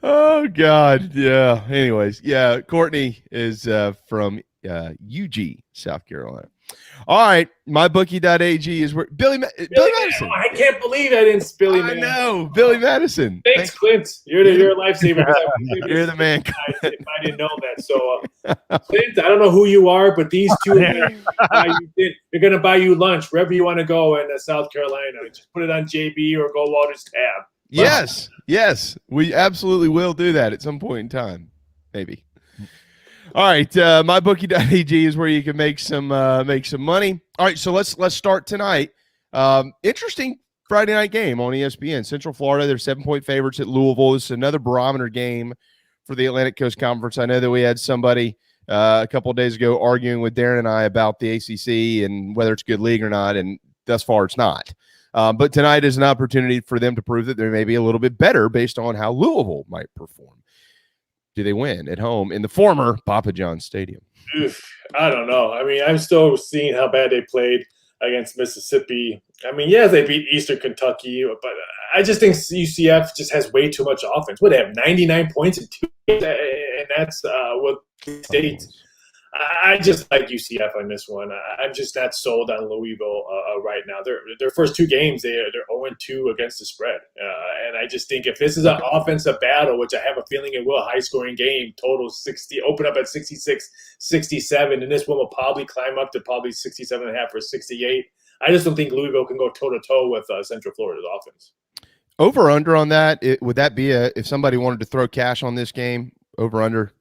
Oh God, yeah. Anyways, yeah. Courtney is from UG, South Carolina. All right, MyBookie.ag is where Billy Madison. I can't believe I didn't Billy. I know Billy Madison. Thanks, Clint. You're a lifesaver. You're the man. I didn't know that. So, Clint, I don't know who you are, but these two, they're going to buy you lunch wherever you want to go in South Carolina. Just put it on JB or Goldwater's tab. Yes, we absolutely will do that at some point in time, maybe. All right, MyBookie.ag is where you can make some money. All right, so let's start tonight. Interesting Friday night game on ESPN. Central Florida, they're 7-point favorites at Louisville. This is another barometer game for the Atlantic Coast Conference. I know that we had somebody a couple of days ago arguing with Darren and I about the ACC and whether it's a good league or not, and thus far it's not. But tonight is an opportunity for them to prove that they may be a little bit better based on how Louisville might perform. Do they win at home in the former Papa John's Stadium? I don't know. I mean, I'm still seeing how bad they played against Mississippi. I mean, yes, they beat Eastern Kentucky, but I just think UCF just has way too much offense. What, they have 99 points in 2 games, and that's what State. I just like UCF on this one. I'm just not sold on Louisville right now. Their first 2 games, they're 0-2 against the spread. And I just think if this is an offensive battle, which I have a feeling it will, high-scoring game, total 60, open up at 66, 67, and this one will probably climb up to probably 67.5 or 68. I just don't think Louisville can go toe-to-toe with Central Florida's offense. Over-under on that, would that be if somebody wanted to throw cash on this game, over-under?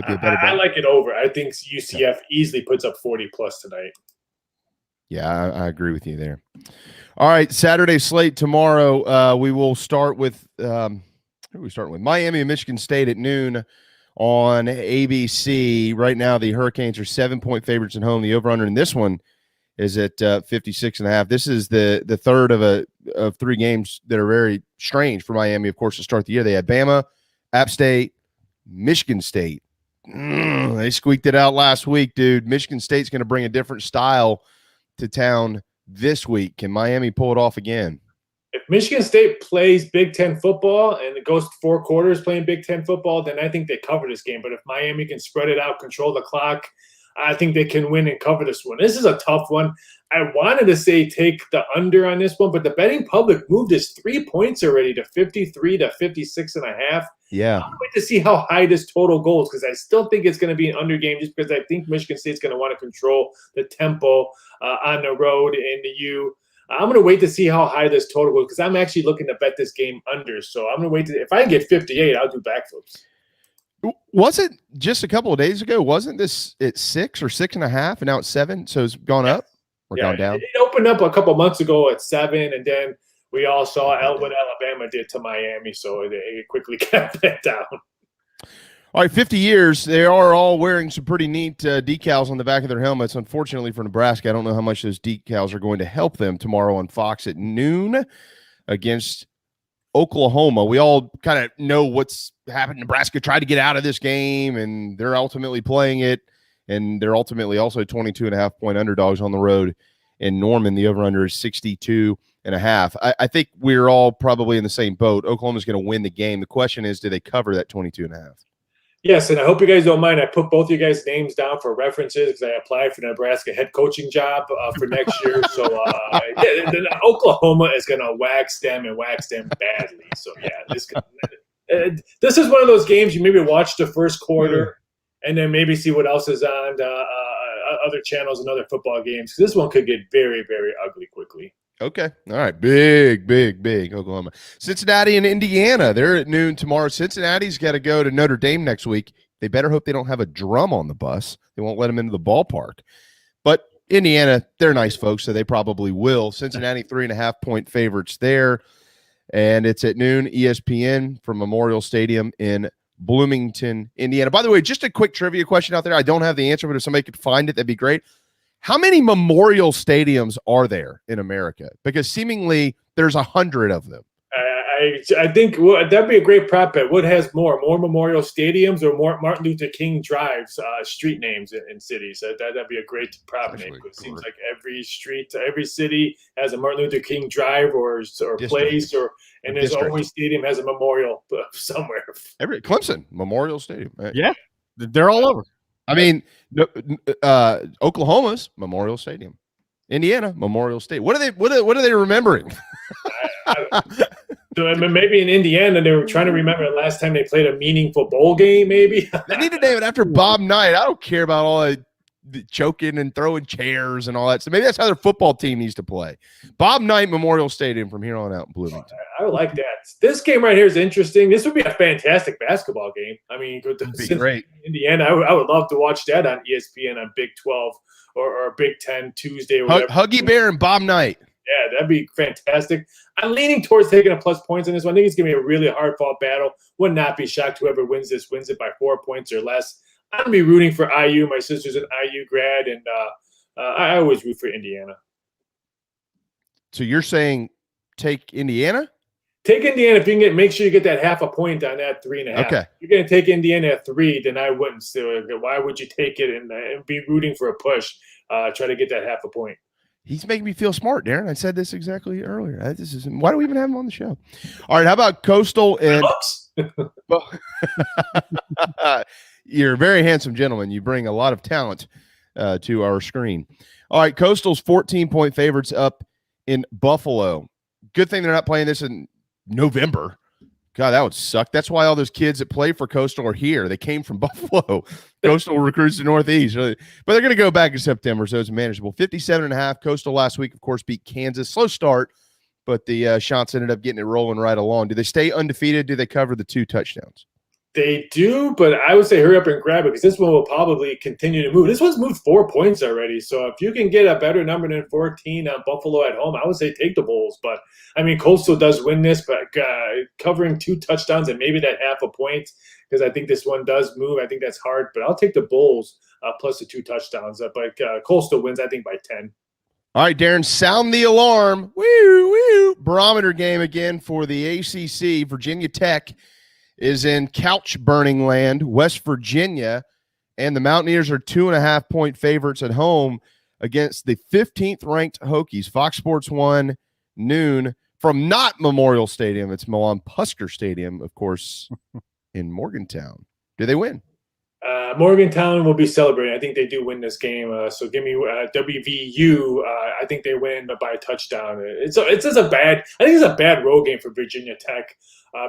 I like it over. I think UCF easily puts up 40+ tonight. Yeah, I agree with you there. All right, Saturday slate tomorrow. We will start with who are we starting with? Miami and Michigan State at noon on ABC. Right now, the Hurricanes are 7-point favorites at home. The over/under in this one is at 56.5. This is the third of 3 games that are very strange for Miami. Of course, to start the year, they had Bama, App State, Michigan State. They squeaked it out last week, dude. Michigan State's going to bring a different style to town this week. Can Miami pull it off again? If Michigan State plays Big Ten football and it goes 4 quarters playing Big Ten football, then I think they cover this game. But if Miami can spread it out, control the clock, I think they can win and cover this one. This is a tough one. I wanted to say take the under on this one, but the betting public moved his 3 points already to 53 to 56.5. Yeah. I'll wait to see how high this total goes because I still think it's going to be an under game just because I think Michigan State's going to want to control the tempo on the road in the U. I'm going to wait to see how high this total goes because I'm actually looking to bet this game under. So I'm going to wait if I get 58, I'll do backflips. Was it just a couple of days ago? Wasn't this at 6 or 6.5 and now it's 7? So it's gone up or gone down? It opened up a couple months ago at 7, and then we all saw what Alabama did to Miami, so they quickly kept that down. All right, 50 years. They are all wearing some pretty neat decals on the back of their helmets. Unfortunately for Nebraska, I don't know how much those decals are going to help them tomorrow on Fox at noon against Oklahoma. We all kind of know what's happened. Nebraska tried to get out of this game, and they're ultimately playing it, and they're ultimately also 22.5-point underdogs on the road in Norman. The over-under is 62.5. I think we're all probably in the same boat. Oklahoma's going to win the game. The question is, do they cover that 22.5? Yes, and I hope you guys don't mind. I put both of you guys' names down for references because I applied for the Nebraska head coaching job for next year. So Oklahoma is going to wax them badly. So, yeah, this is one of those games you maybe watch the first quarter and then maybe see what else is on other channels and other football games. This one could get very, very ugly quickly. Okay. All right. Big Oklahoma. Cincinnati and Indiana. They're at noon tomorrow. Cincinnati's got to go to Notre Dame next week. They better hope they don't have a drum on the bus. They won't let them into the ballpark. But Indiana, they're nice folks, so they probably will. Cincinnati, 3.5-point favorites there. And it's at noon, ESPN from Memorial Stadium in Bloomington, Indiana. By the way, just a quick trivia question out there. I don't have the answer, but if somebody could find it, that'd be great. How many memorial stadiums are there in America? Because seemingly there's 100 of them. I think that'd be a great prop bet. What has more memorial stadiums or more Martin Luther King drives, street names in cities? That'd be a great prop name. It seems like every street, every city has a Martin Luther King drive or place, and there's always stadium has a memorial somewhere. Every Clemson Memorial Stadium. Yeah, they're all over. I mean, Oklahoma's Memorial Stadium, Indiana Memorial Stadium. What are they remembering? So maybe in Indiana they were trying to remember the last time they played a meaningful bowl game. Maybe they need to name it after Bob Knight. I don't care about all the choking and throwing chairs and all that. So maybe that's how their football team needs to play. Bob Knight Memorial Stadium from here on out in Bloomington. I like that. This game right here is interesting. This would be a fantastic basketball game. I mean, great. Indiana, I would love to watch that on ESPN on Big 12 or Big 10 Tuesday. Or whatever. Huggy Bear and Bob Knight. Yeah, that'd be fantastic. I'm leaning towards taking a plus points in this one. I think it's going to be a really hard-fought battle. Would not be shocked whoever wins this wins it by 4 points or less. I'm going to be rooting for IU. My sister's an IU grad, and I always root for Indiana. So you're saying take Indiana? Take Indiana if you can make sure you get that half a point on that 3.5. Okay. If you're going to take Indiana at 3, then I wouldn't. So why would you take it and be rooting for a push? Try to get that half a point. He's making me feel smart, Darren. I said this exactly earlier. Why do we even have him on the show? All right, how about Coastal and you're a very handsome gentleman. You bring a lot of talent to our screen. All right, Coastal's 14-point favorites up in Buffalo. Good thing they're not playing this in November. God, that would suck. That's why all those kids that play for Coastal are here. They came from Buffalo. Coastal recruits the Northeast. But they're going to go back in September, so it's manageable. 57.5. Coastal last week, of course, beat Kansas. Slow start, but the Shots ended up getting it rolling right along. Do they stay undefeated? Do they cover the 2 touchdowns? They do, but I would say hurry up and grab it because this one will probably continue to move. This one's moved 4 points already. So if you can get a better number than 14 on Buffalo at home, I would say take the Bulls. But, I mean, Coastal does win this, but covering 2 touchdowns and maybe that half a point because I think this one does move. I think that's hard. But I'll take the Bulls plus the 2 touchdowns. But Coastal wins, I think, by 10. All right, Darren, sound the alarm. Woo, woo. Barometer game again for the ACC. Virginia Tech is in couch-burning land, West Virginia, and the Mountaineers are 2.5-point favorites at home against the 15th-ranked Hokies. Fox Sports 1, noon, from not Memorial Stadium. It's Milan Pusker Stadium, of course, in Morgantown. Do they win? Morgantown will be celebrating. I think they do win this game. So give me WVU. I think they win by a touchdown. It's just a bad. I think it's a bad road game for Virginia Tech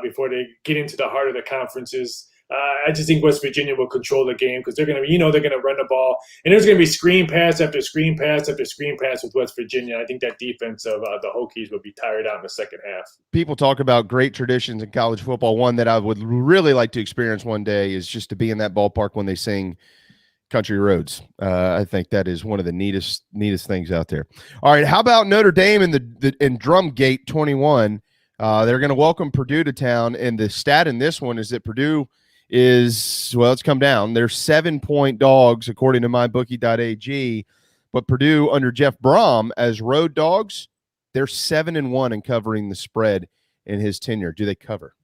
before they get into the heart of the conferences. I just think West Virginia will control the game because they're going to run the ball, and there's going to be screen pass after screen pass after screen pass with West Virginia. I think that defense of the Hokies will be tired out in the second half. People talk about great traditions in college football. One that I would really like to experience one day is just to be in that ballpark when they sing Country Roads. I think that is one of the neatest things out there. All right, how about Notre Dame in in Drumgate 21? They're going to welcome Purdue to town, and the stat in this one is that Purdue is, well, it's come down. They're 7-point dogs according to MyBookie.ag, but Purdue under Jeff Brom as road dogs, they're 7-1 in covering the spread in his tenure. Do they cover?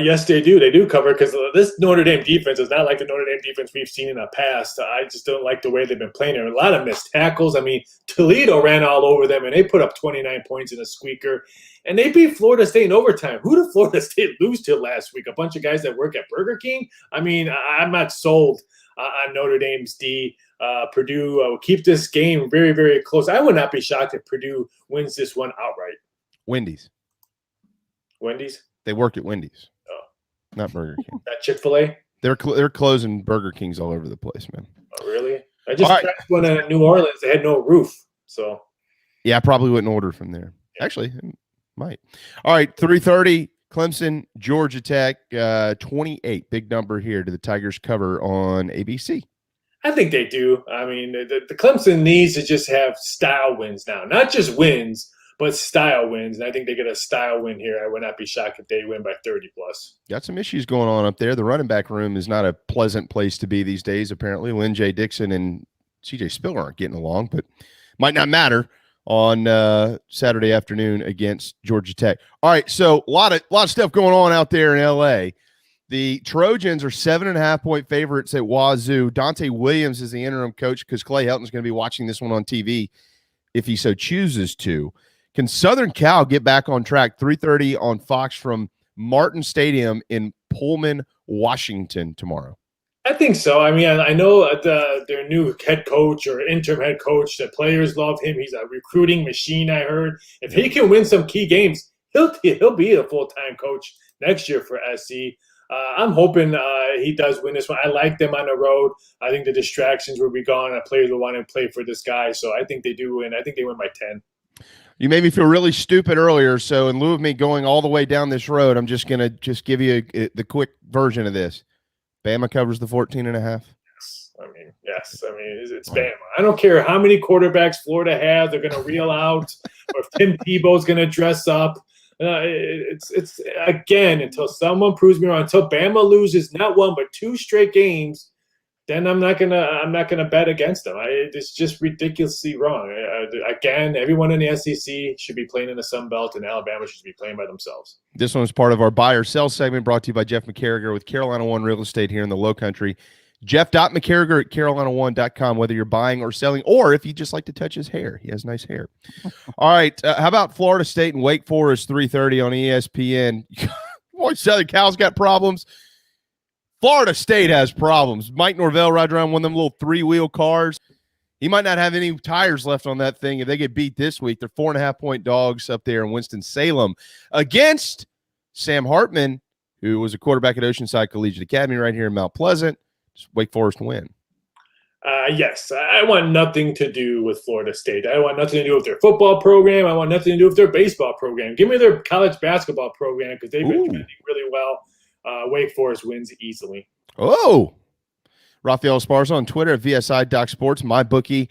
Yes, they do. They do cover because this Notre Dame defense is not like the Notre Dame defense we've seen in the past. I just don't like the way they've been playing. There are a lot of missed tackles. I mean, Toledo ran all over them, and they put up 29 points in a squeaker. And they beat Florida State in overtime. Who did Florida State lose to last week? A bunch of guys that work at Burger King? I mean, I'm not sold on Notre Dame's D. Purdue will keep this game very, very close. I would not be shocked if Purdue wins this one outright. Wendy's. They work at Wendy's. Oh. Not Burger King. That Chick-fil-A? They're closing Burger Kings all over the place, man. Oh, really? I just checked one in New Orleans. They had no roof. So, yeah, I probably wouldn't order from there. Yeah. Actually, might. All right, 3:30, Clemson, Georgia Tech, 28. Big number here. Do the Tigers cover on ABC? I think they do. I mean, the Clemson needs to just have style wins now. Not just wins, but style wins. And I think they get a style win here. I would not be shocked if they win by 30+. Got some issues going on up there. The running back room is not a pleasant place to be these days, apparently. Lynn J. Dixon and C.J. Spiller aren't getting along, but might not matter on Saturday afternoon against Georgia Tech. All right, so a lot of stuff going on out there in L.A. The Trojans are 7.5-point favorites at Wazoo. Dante Williams is the interim coach because Clay Helton's going to be watching this one on TV if he so chooses to. Can Southern Cal get back on track? 3:30 on Fox from Martin Stadium in Pullman, Washington tomorrow. I think so. I mean, I know their new head coach or interim head coach, the players love him. He's a recruiting machine, I heard. If he can win some key games, he'll be a full-time coach next year for SC. I'm hoping he does win this one. I like them on the road. I think the distractions will be gone and players will want to play for this guy. So I think they do win. I think they win by 10. You made me feel really stupid earlier, so in lieu of me going all the way down this road, I'm just going to give you the quick version of this. Bama covers the 14.5. Yes. I mean, it's Bama. I don't care how many quarterbacks Florida has. They're going to reel out, or if Tim Tebow's going to dress up. It's again, until someone proves me wrong, until Bama loses not one but 2 straight games, then I'm not gonna bet against them. It's just ridiculously wrong. Again, everyone in the SEC should be playing in the Sun Belt, and Alabama should be playing by themselves. This one is part of our buy or sell segment brought to you by Jeff McCarriger with Carolina One Real Estate here in the Low Country. Jeff.McCarriger at carolina1.com, whether you're buying or selling, or if you just like to touch his hair. He has nice hair. All right, how about Florida State and Wake Forest, 3:30 on ESPN? Boy, Southern Cal's got problems. Florida State has problems. Mike Norvell rides around one of them little 3-wheel cars. He might not have any tires left on that thing if they get beat this week. They're 4.5-point dogs up there in Winston-Salem against Sam Hartman, who was a quarterback at Oceanside Collegiate Academy right here in Mount Pleasant. Just Wake Forest win. Yes, I want nothing to do with Florida State. I want nothing to do with their football program. I want nothing to do with their baseball program. Give me their college basketball program because they've been trending really well. Wake Forest wins easily. Oh, Raphael Esparza on Twitter at VSI.Sports, MyBookie.ag.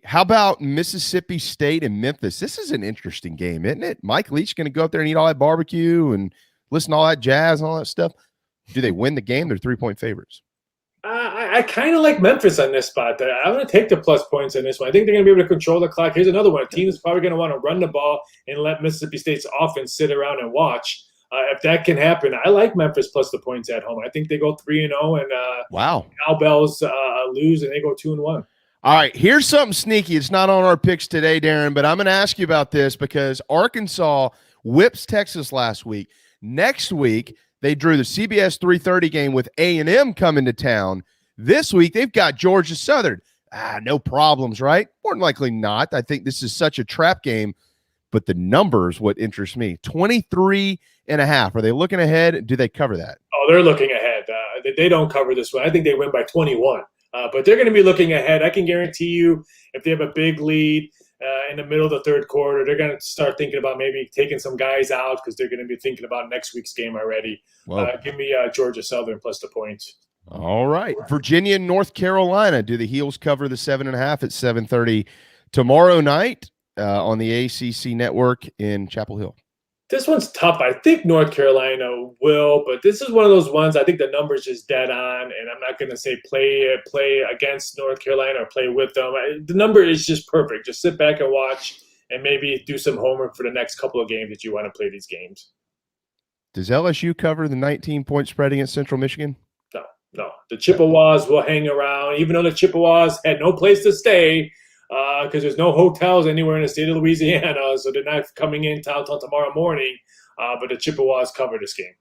How about Mississippi State and Memphis? This is an interesting game, isn't it? Mike Leach going to go up there and eat all that barbecue and listen to all that jazz and all that stuff. Do they win the game? They're 3-point favorites. I kind of like Memphis on this spot. I'm going to take the plus points on this one. I think they're going to be able to control the clock. Here's another one. A team is probably going to want to run the ball and let Mississippi State's offense sit around and watch. If that can happen, I like Memphis plus the points at home. I think they go 3-0, and wow, Cowbells lose and they go 2-1. All right, here's something sneaky. It's not on our picks today, Darren, but I'm going to ask you about this because Arkansas whips Texas last week. Next week, they drew the CBS 3:30 game with A&M coming to town. This week, they've got Georgia Southern. No problems, right? More than likely not. I think this is such a trap game, but the numbers, what interests me, 23.5. Are they looking ahead? Do they cover that? Oh, they're looking ahead. They don't cover this one. I think they win by 21, but they're going to be looking ahead. I can guarantee you if they have a big lead in the middle of the third quarter, they're going to start thinking about maybe taking some guys out because they're going to be thinking about next week's game already. Give me Georgia Southern plus the points. All right. Virginia and North Carolina. Do the Heels cover the 7.5 at 7:30 tomorrow night on the ACC network in Chapel Hill? This one's tough. I think North Carolina will, but this is one of those ones I think the number's just dead on, and I'm not going to say play against North Carolina or play with them. The number is just perfect. Just sit back and watch and maybe do some homework for the next couple of games that you want to play these games. Does LSU cover the 19-point spread against Central Michigan? No. The Chippewas will hang around, even though the Chippewas had no place to stay because there's no hotels anywhere in the state of Louisiana, so they're not coming in town until tomorrow morning. But the Chippewas cover this game.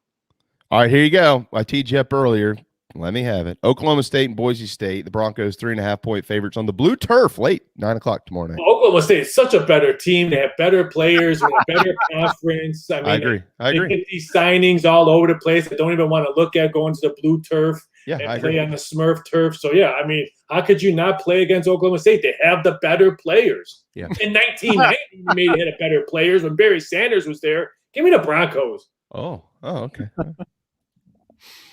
All right, here you go. I teed you up earlier. Let me have it. Oklahoma State and Boise State. The Broncos 3.5-point favorites on the blue turf late 9 o'clock tomorrow night. Oklahoma State is such a better team. They have better players, a better conference. I agree. They get these signings all over the place. I don't even want to look at going to the blue turf and play on the Smurf turf. So, how could you not play against Oklahoma State? They have the better players. Yeah. In 1990, you made it a better players when Barry Sanders was there. Give me the Broncos. Oh, okay.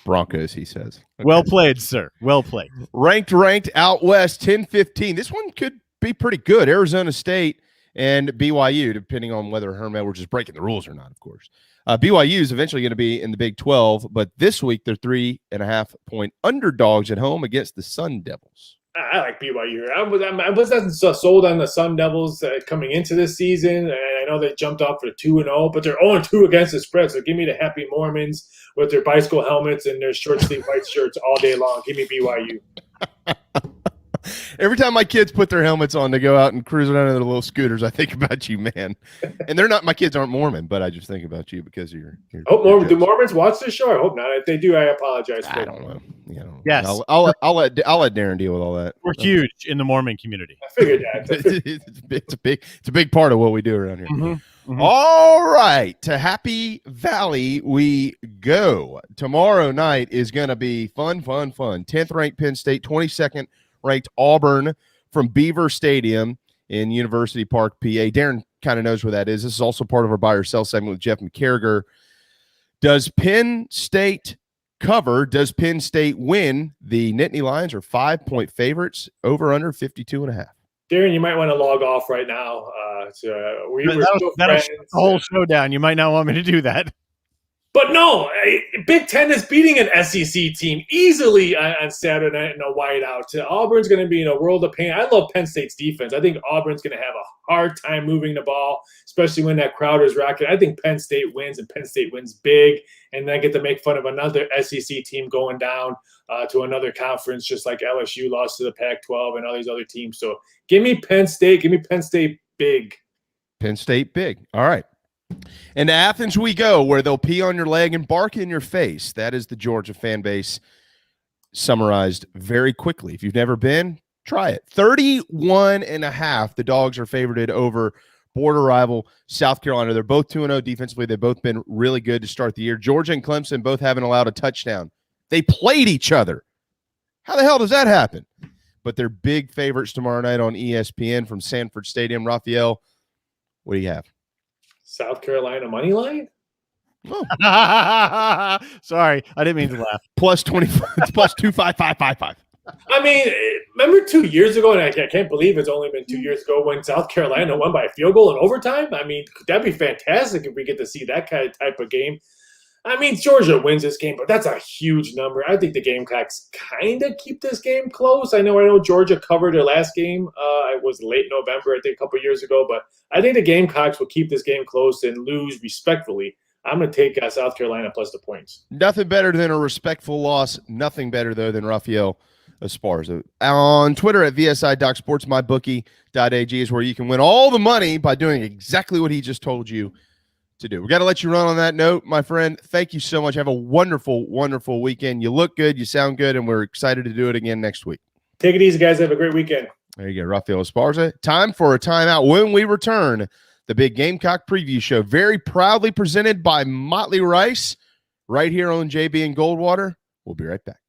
Broncos, he says. Okay. Well played, sir. Well played. Ranked out west, 10-15. This one could be pretty good. Arizona State and BYU, depending on whether Herm Edwards is breaking the rules or not, of course. BYU is eventually going to be in the Big 12, but this week they're 3.5-point underdogs at home against the Sun Devils. I like BYU. I wasn't so sold on the Sun Devils coming into this season, and I know they jumped off for 2-0, but they're 0-2 against the spread. So give me the Happy Mormons with their bicycle helmets and their short sleeve white shirts all day long. Give me BYU. Every time my kids put their helmets on to go out and cruise around in their little scooters, I think about you, man. And they're not, my kids aren't Mormon, but I just think about you because of your do Mormons watch this show? I hope not. If they do, I apologize for I don't know. Yes. I'll let Darren deal with all that. We're huge in the Mormon community. I figured that. it's a big part of what we do around here. Mm-hmm. All right, to Happy Valley we go. Tomorrow night is going to be fun. 10th ranked Penn State, 22nd ranked Auburn from Beaver Stadium in University Park, PA. Darren kind of knows where that is. This is also part of our buy or sell segment with Jeff McCarriger. Does Penn State cover? Does Penn State win? The Nittany Lions are 5-point favorites, over under 52.5. Darren, you might want to log off right now. That'll shut the whole show down. You might not want me to do that. But no, Big Ten is beating an SEC team easily on Saturday night in a whiteout. Auburn's going to be in a world of pain. I love Penn State's defense. I think Auburn's going to have a hard time moving the ball, especially when that crowd is rocking. I think Penn State wins, and Penn State wins big, and then get to make fun of another SEC team going down to another conference, just like LSU lost to the Pac-12 and all these other teams. So give me Penn State. Give me Penn State big. Penn State big. All right. And to Athens we go, where they'll pee on your leg and bark in your face. That is the Georgia fan base summarized very quickly. If you've never been, try it. 31.5. The Dogs are favorited over border rival South Carolina. They're both 2-0 defensively. They've both been really good to start the year. Georgia and Clemson both haven't allowed a touchdown. They played each other. How the hell does that happen? But they're big favorites tomorrow night on ESPN from Sanford Stadium. Raphael, what do you have? South Carolina money line? Oh. Sorry, I didn't mean to laugh. Plus 25, plus 25555. I mean, remember 2 years ago, and I can't believe it's only been 2 years ago when South Carolina won by a field goal in overtime? I mean, that'd be fantastic if we get to see that kind of type of game. I mean, Georgia wins this game, but that's a huge number. I think the Gamecocks kind of keep this game close. I know Georgia covered their last game. It was late November, I think, a couple years ago. But I think the Gamecocks will keep this game close and lose respectfully. I'm going to take South Carolina plus the points. Nothing better than a respectful loss. Nothing better, though, than Raphael Esparza. On Twitter at VSI.Sports, MyBookie.ag is where you can win all the money by doing exactly what he just told you to do. We got to let you run on that note, my friend. Thank you so much. Have a wonderful, wonderful weekend. You look good. You sound good, and we're excited to do it again next week. Take it easy, guys. Have a great weekend. There you go, Raphael Esparza. Time for a timeout. When we return, the Big Gamecock Preview Show, very proudly presented by Motley Rice, right here on JB and Goldwater. We'll be right back.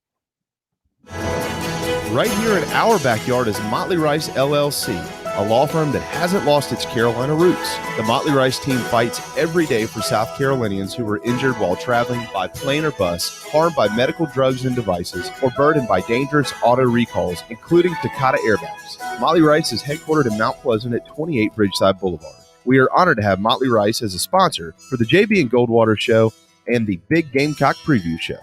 Right here in our backyard is Motley Rice LLC, a law firm that hasn't lost its Carolina roots. The Motley Rice team fights every day for South Carolinians who were injured while traveling by plane or bus, harmed by medical drugs and devices, or burdened by dangerous auto recalls, including Takata airbags. Motley Rice is headquartered in Mount Pleasant at 28 Bridgeside Boulevard. We are honored to have Motley Rice as a sponsor for the JB and Goldwater Show and the Big Gamecock Preview Show.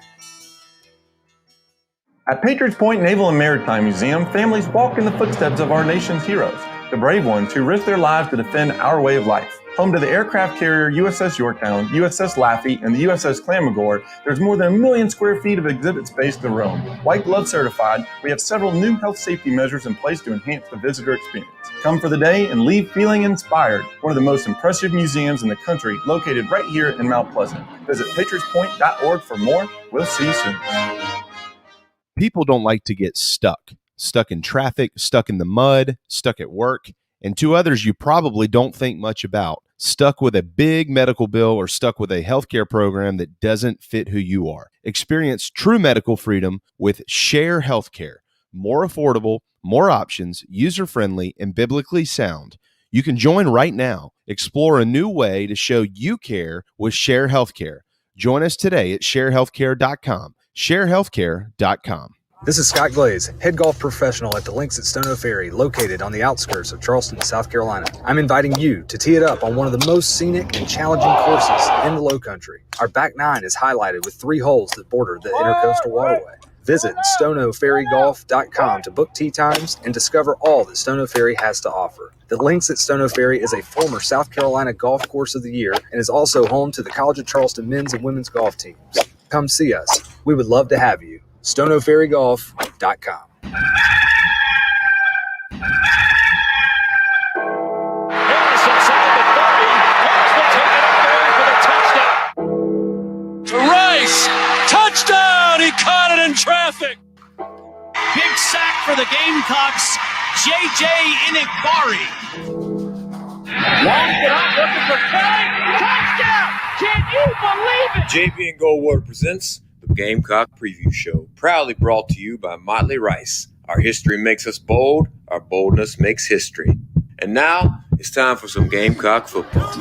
At Patriots Point Naval and Maritime Museum, families walk in the footsteps of our nation's heroes, the brave ones who risked their lives to defend our way of life. Home to the aircraft carrier USS Yorktown, USS Laffey, and the USS Clamagore, there's more than 1 million square feet of exhibit space to roam. White Glove certified, we have several new health safety measures in place to enhance the visitor experience. Come for the day and leave feeling inspired. One of the most impressive museums in the country, located right here in Mount Pleasant. Visit patriotspoint.org for more. We'll see you soon. People don't like to get stuck in traffic, stuck in the mud, stuck at work, and two others you probably don't think much about, stuck with a big medical bill or stuck with a healthcare program that doesn't fit who you are. Experience true medical freedom with Share Healthcare. More affordable, more options, user-friendly, and biblically sound. You can join right now. Explore a new way to show you care with Share Healthcare. Join us today at sharehealthcare.com. sharehealthcare.com. This is Scott Glaze, head golf professional at the Links at Stono Ferry, located on the outskirts of Charleston, South Carolina. I'm inviting you to tee it up on one of the most scenic and challenging courses in the Lowcountry. Our back nine is highlighted with 3 holes that border the Intercoastal Waterway. Visit stonoferrygolf.com to book tee times and discover all that Stono Ferry has to offer. The Links at Stono Ferry is a former South Carolina Golf Course of the Year and is also home to the College of Charleston men's and women's golf teams. Come see us. We would love to have you. stonoferrygolf.com. Rice, touchdown! He caught it in traffic. Big sack for the Gamecocks. J.J. Inekbari. Long shot, looking for Kelly. Touchdown! Can you believe it? JB and Goldwater presents the Gamecock Preview Show, proudly brought to you by Motley Rice. Our history makes us bold. Our boldness makes history. And now it's time for some Gamecock football.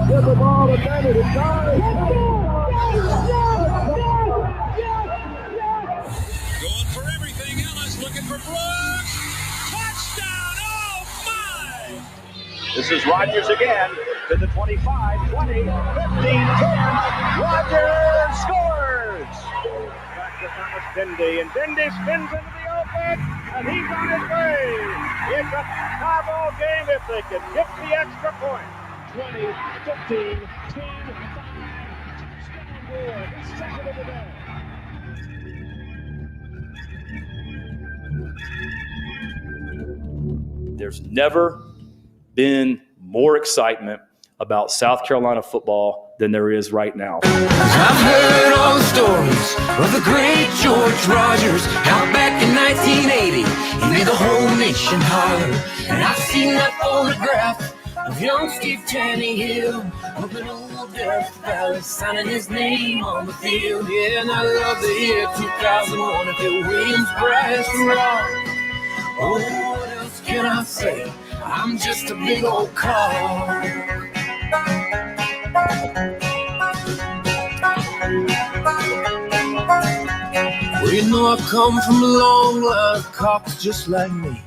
Get the ball to Bennett. It's going for everything. Ellis looking for blood. Touchdown! Oh my! This is Rodgers again to the 25, 20, 15, 10. Rodgers scores! Back to Thomas Dendy, and Dendy spins into the open, and he's on his way. It's a tie-ball game if they can get the extra point. 20, 15, 10, 5. Touchdown board. The second of the day. There's never been more excitement about South Carolina football than there is right now. I've heard all the stories of the great George Rogers out back in 1980. He made the whole nation holler. And I've seen that photograph of young Steve Tannehill up in old Death Valley signing his name on the field. Yeah, and I love the year 2001 at the Williams Brass Rock. Oh, what else can I say? I'm just a big old car. Well, you know I come from a long line of cops just like me.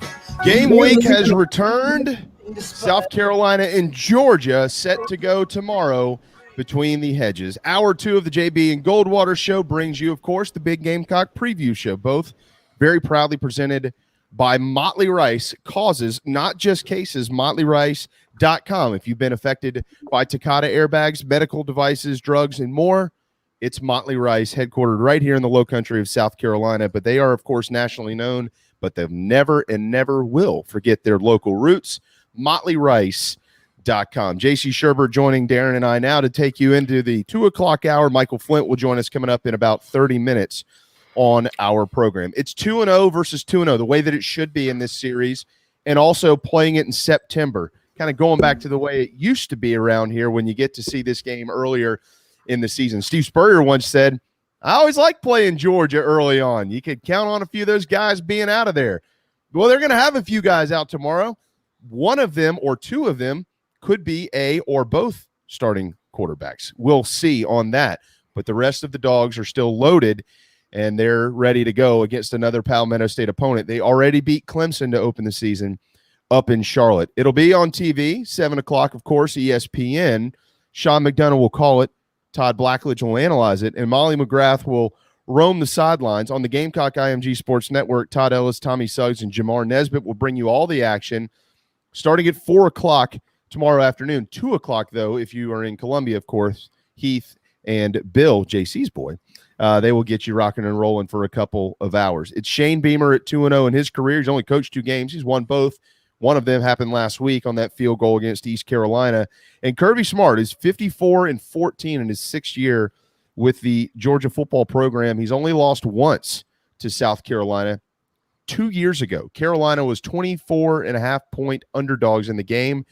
Game week has returned. South Carolina and Georgia set to go tomorrow between the hedges. Hour 2 of the JB and Goldwater Show brings you, of course, the Big Gamecock Preview Show, both very proudly presented by Motley Rice causes, not just cases. MotleyRice.com. If you've been affected by Takata airbags, medical devices, drugs, and more, it's Motley Rice, headquartered right here in the low country of South Carolina. But they are, of course, nationally known, but they've never and never will forget their local roots. MotleyRice.com. JC Shurburtt joining Darren and I now to take you into the 2 o'clock hour. Michael Flint will join us coming up in about 30 minutes on our program. It's 2-0 versus 2-0, the way that it should be in this series, and also playing it in September, kind of going back to the way it used to be around here when you get to see this game earlier in the season. Steve Spurrier once said, I always like playing Georgia early on. You could count on a few of those guys being out of there. Well, they're going to have a few guys out tomorrow. One of them or two of them could be a or both starting quarterbacks. We'll see on that. But the rest of the dogs are still loaded, and they're ready to go against another Palmetto State opponent. They already beat Clemson to open the season up in Charlotte. It'll be on TV, 7 o'clock, of course, ESPN. Sean McDonough will call it. Todd Blackledge will analyze it, and Molly McGrath will roam the sidelines. On the Gamecock IMG Sports Network, Todd Ellis, Tommy Suggs, and Jamar Nesbitt will bring you all the action starting at 4 o'clock tomorrow afternoon. 2 o'clock, though, if you are in Columbia, of course, Heath and Bill, JC's boy, they will get you rocking and rolling for a couple of hours. It's Shane Beamer at 2-0 in his career. He's only coached 2 games. He's won both. One of them happened last week on that field goal against East Carolina. And Kirby Smart is 54-14 in his 6th year with the Georgia football program. He's only lost once to South Carolina 2 years ago. Carolina was 24.5-point underdogs in the game,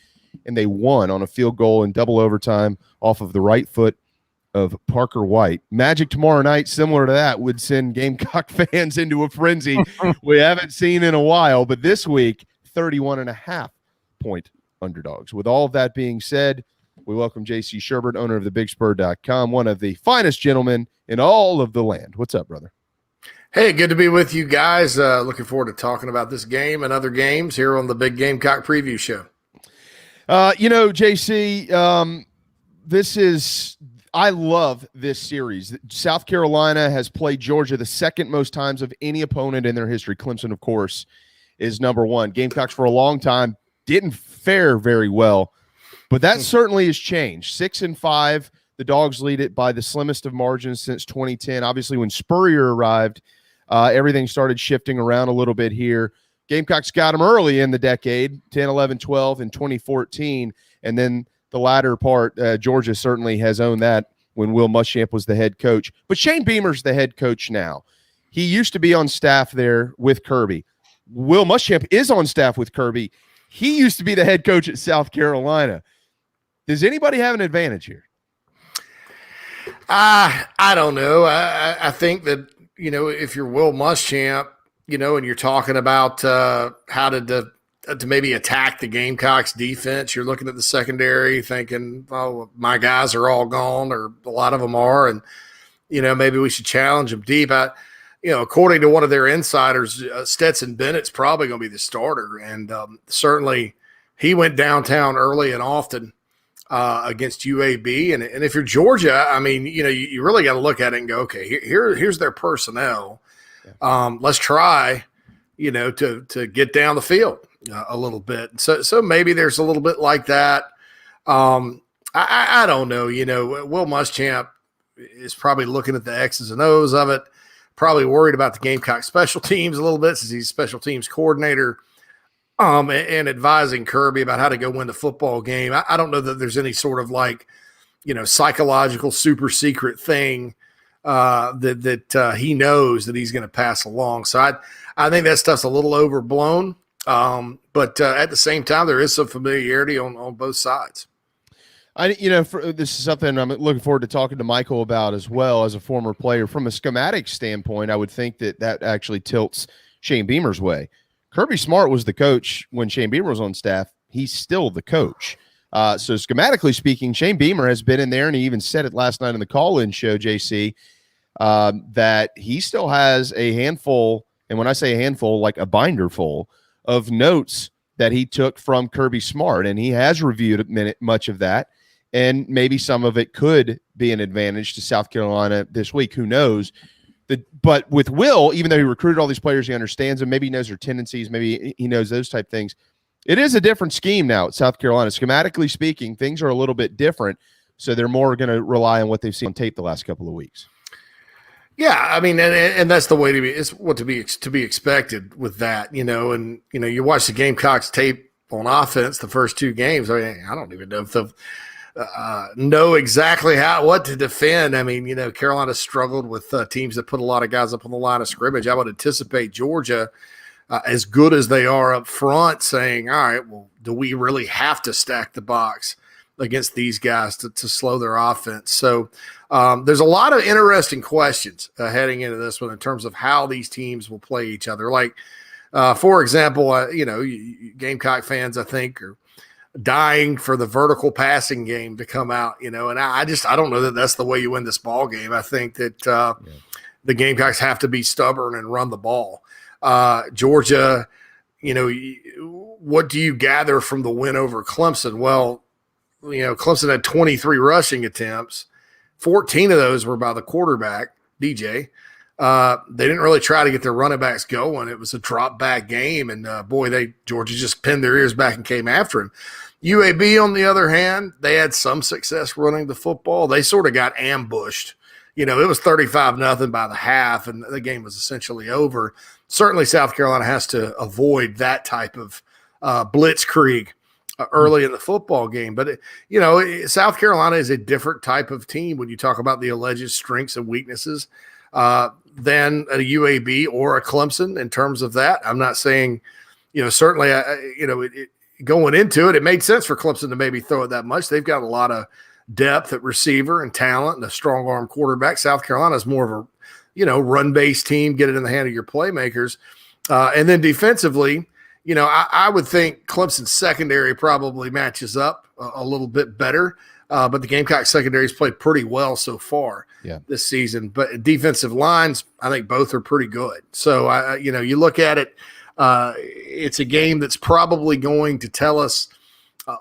and they won on a field goal in double overtime off of the right foot of Parker White. Magic tomorrow night, similar to that, would send Gamecock fans into a frenzy we haven't seen in a while. But this week, 31.5-point underdogs. With all of that being said, we welcome JC Shurburtt, owner of thebigspur.com, one of the finest gentlemen in all of the land. What's up, brother? Hey, good to be with you guys. Looking forward to talking about this game and other games here on the Big Gamecock Preview Show. JC, I love this series. South Carolina has played Georgia the second most times of any opponent in their history. Clemson, of course, is number one. Gamecocks for a long time didn't fare very well, but that certainly has changed. 6-5, the Dogs lead it by the slimmest of margins since 2010. Obviously, when Spurrier arrived, everything started shifting around a little bit here. Gamecocks got them early in the decade, 10, 11, 12 in 2014, and then the latter part, Georgia certainly has owned that when Will Muschamp was the head coach. But Shane Beamer's the head coach now. He used to be on staff there with Kirby. Will Muschamp is on staff with Kirby. He used to be the head coach at South Carolina. Does anybody have an advantage here? I don't know. I think that, if you're Will Muschamp, and you're talking about how to maybe attack the Gamecocks defense, you're looking at the secondary thinking, oh, my guys are all gone, or a lot of them are, and, maybe we should challenge them deep. According to one of their insiders, Stetson Bennett's probably going to be the starter, and certainly he went downtown early and often against UAB. And if you're Georgia, you really got to look at it and go, okay, here's their personnel. Let's try, to get down the field a little bit. So maybe there's a little bit like that. I don't know. Will Muschamp is probably looking at the X's and O's of it, probably worried about the Gamecock special teams a little bit since he's special teams coordinator, and advising Kirby about how to go win the football game. I don't know that there's any sort of psychological super secret thing that he knows that he's going to pass along. So I think that stuff's a little overblown. But at the same time, there is some familiarity on both sides. This is something I'm looking forward to talking to Michael about as well as a former player. From a schematic standpoint, I would think that actually tilts Shane Beamer's way. Kirby Smart was the coach when Shane Beamer was on staff. He's still the coach. So schematically speaking, Shane Beamer has been in there, and he even said it last night in the call-in show, JC, that he still has a handful, and when I say a handful, like a binder full of notes that he took from Kirby Smart, and he has reviewed much of that, and maybe some of it could be an advantage to South Carolina this week. Who knows? But with Will, even though he recruited all these players, he understands them. Maybe he knows their tendencies. Maybe he knows those type things. It is a different scheme now at South Carolina. Schematically speaking, things are a little bit different. So they're more going to rely on what they've seen on tape the last couple of weeks. Yeah, I mean, and that's the way to be. It's what to be expected with that, And you watch the Gamecocks tape on offense the first two games. I mean, I don't even know if they'll know exactly what to defend. I mean, Carolina struggled with teams that put a lot of guys up on the line of scrimmage. I would anticipate Georgia, as good as they are up front, saying, all right, well, do we really have to stack the box against these guys to slow their offense? So there's a lot of interesting questions heading into this one in terms of how these teams will play each other. Like, for example, Gamecock fans, I think, are dying for the vertical passing game to come out, and I don't know that that's the way you win this ball game. I think that the Gamecocks have to be stubborn and run the ball. Georgia, what do you gather from the win over Clemson? Well, Clemson had 23 rushing attempts. 14 of those were by the quarterback, DJ. They didn't really try to get their running backs going. It was a drop back game, and Georgia just pinned their ears back and came after him. UAB, on the other hand, they had some success running the football. They sort of got ambushed. It was 35-0 by the half, and the game was essentially over. Certainly South Carolina has to avoid that type of blitzkrieg early in the football game. But, South Carolina is a different type of team when you talk about the alleged strengths and weaknesses than a UAB or a Clemson in terms of that. I'm not saying, certainly, going into it, it made sense for Clemson to maybe throw it that much. They've got a lot of depth at receiver and talent and a strong arm quarterback. South Carolina is more of a, run-based team, get it in the hand of your playmakers. And then defensively, I would think Clemson's secondary probably matches up a little bit better, but the Gamecock secondary has played pretty well so far this season. But defensive lines, I think both are pretty good. So, you look at it, it's a game that's probably going to tell us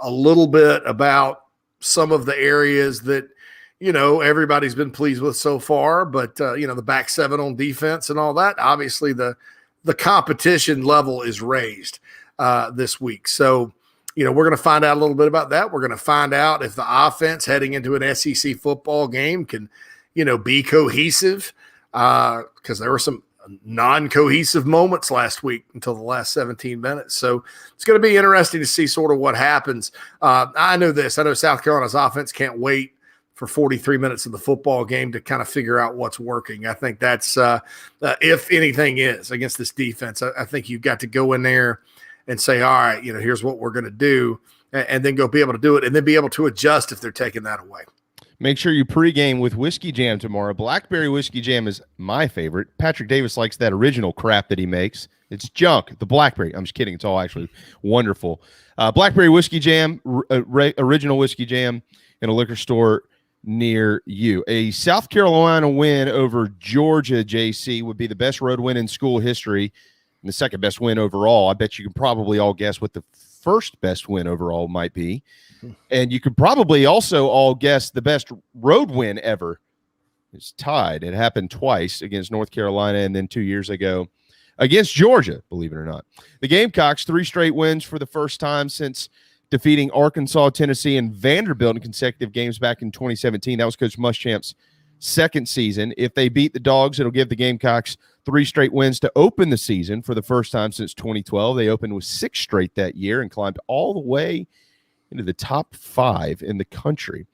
a little bit about some of the areas that, everybody's been pleased with so far, but, the back seven on defense and all that, obviously the competition level is raised this week. So, we're going to find out a little bit about that. We're going to find out if the offense heading into an SEC football game can, be cohesive, because there were some non-cohesive moments last week until the last 17 minutes. So it's going to be interesting to see sort of what happens. I know South Carolina's offense can't wait for 43 minutes of the football game to kind of figure out what's working. I think that's, if anything is against this defense, I think you've got to go in there and say, all right, here's what we're going to do, and then go be able to do it, and then be able to adjust if they're taking that away. Make sure you pregame with Whiskey Jam tomorrow. Blackberry Whiskey Jam is my favorite. Patrick Davis likes that original crap that he makes. It's junk. The Blackberry. I'm just kidding. It's all actually wonderful. Blackberry Whiskey Jam, original Whiskey Jam in a liquor store near you. A South Carolina win over Georgia, JC, would be the best road win in school history and the second best win overall. I bet you can probably all guess what the first best win overall might be. And you could probably also all guess the best road win ever. It's tied. It happened twice against North Carolina and then 2 years ago against Georgia, believe it or not. The Gamecocks, 3 straight wins for the first time since defeating Arkansas, Tennessee, and Vanderbilt in consecutive games back in 2017. That was Coach Muschamp's second season. If they beat the Dogs, it'll give the Gamecocks 3 straight wins to open the season for the first time since 2012. They opened with 6 straight that year and climbed all the way into the top 5 in the country.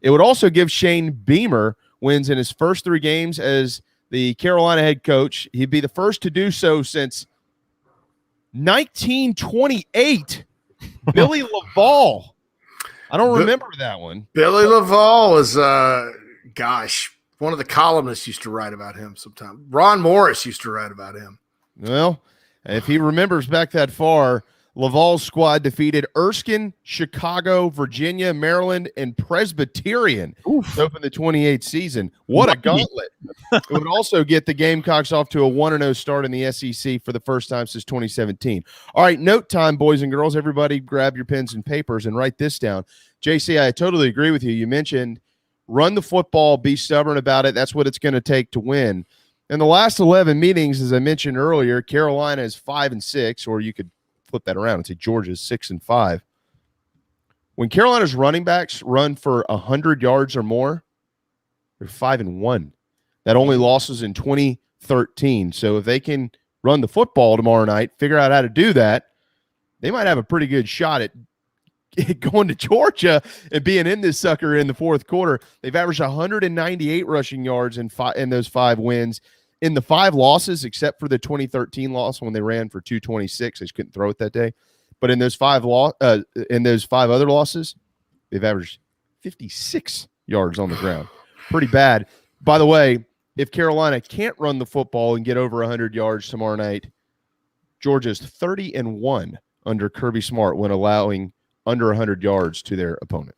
It would also give Shane Beamer wins in his first 3 games as the Carolina head coach. He'd be the first to do so since 1928. Billy Laval. I don't remember that one. Billy Laval is, one of the columnists used to write about him sometime. Ron Morris used to write about him. Well, if he remembers back that far, Laval's squad defeated Erskine, Chicago, Virginia, Maryland, and Presbyterian to open the 28th season. What a gauntlet. It would also get the Gamecocks off to a 1-0 start in the SEC for the first time since 2017. All right, note time, boys and girls. Everybody grab your pens and papers and write this down. JC, I totally agree with you. You mentioned run the football, be stubborn about it. That's what it's going to take to win. In the last 11 meetings, as I mentioned earlier, Carolina is 5-6, or you could flip that around and say Georgia's 6-5. When Carolina's running backs run for 100 yards or more, they're 5-1. That only losses in 2013. So if they can run the football tomorrow night, figure out how to do that, they might have a pretty good shot at going to Georgia and being in this sucker in the fourth quarter. They've averaged 198 rushing yards in those 5 wins. In the 5 losses, except for the 2013 loss when they ran for 226, they just couldn't throw it that day. But in those 5 other losses, they've averaged 56 yards on the ground. Pretty bad. By the way, if Carolina can't run the football and get over 100 yards tomorrow night, Georgia's 30-1 under Kirby Smart when allowing under 100 yards to their opponent.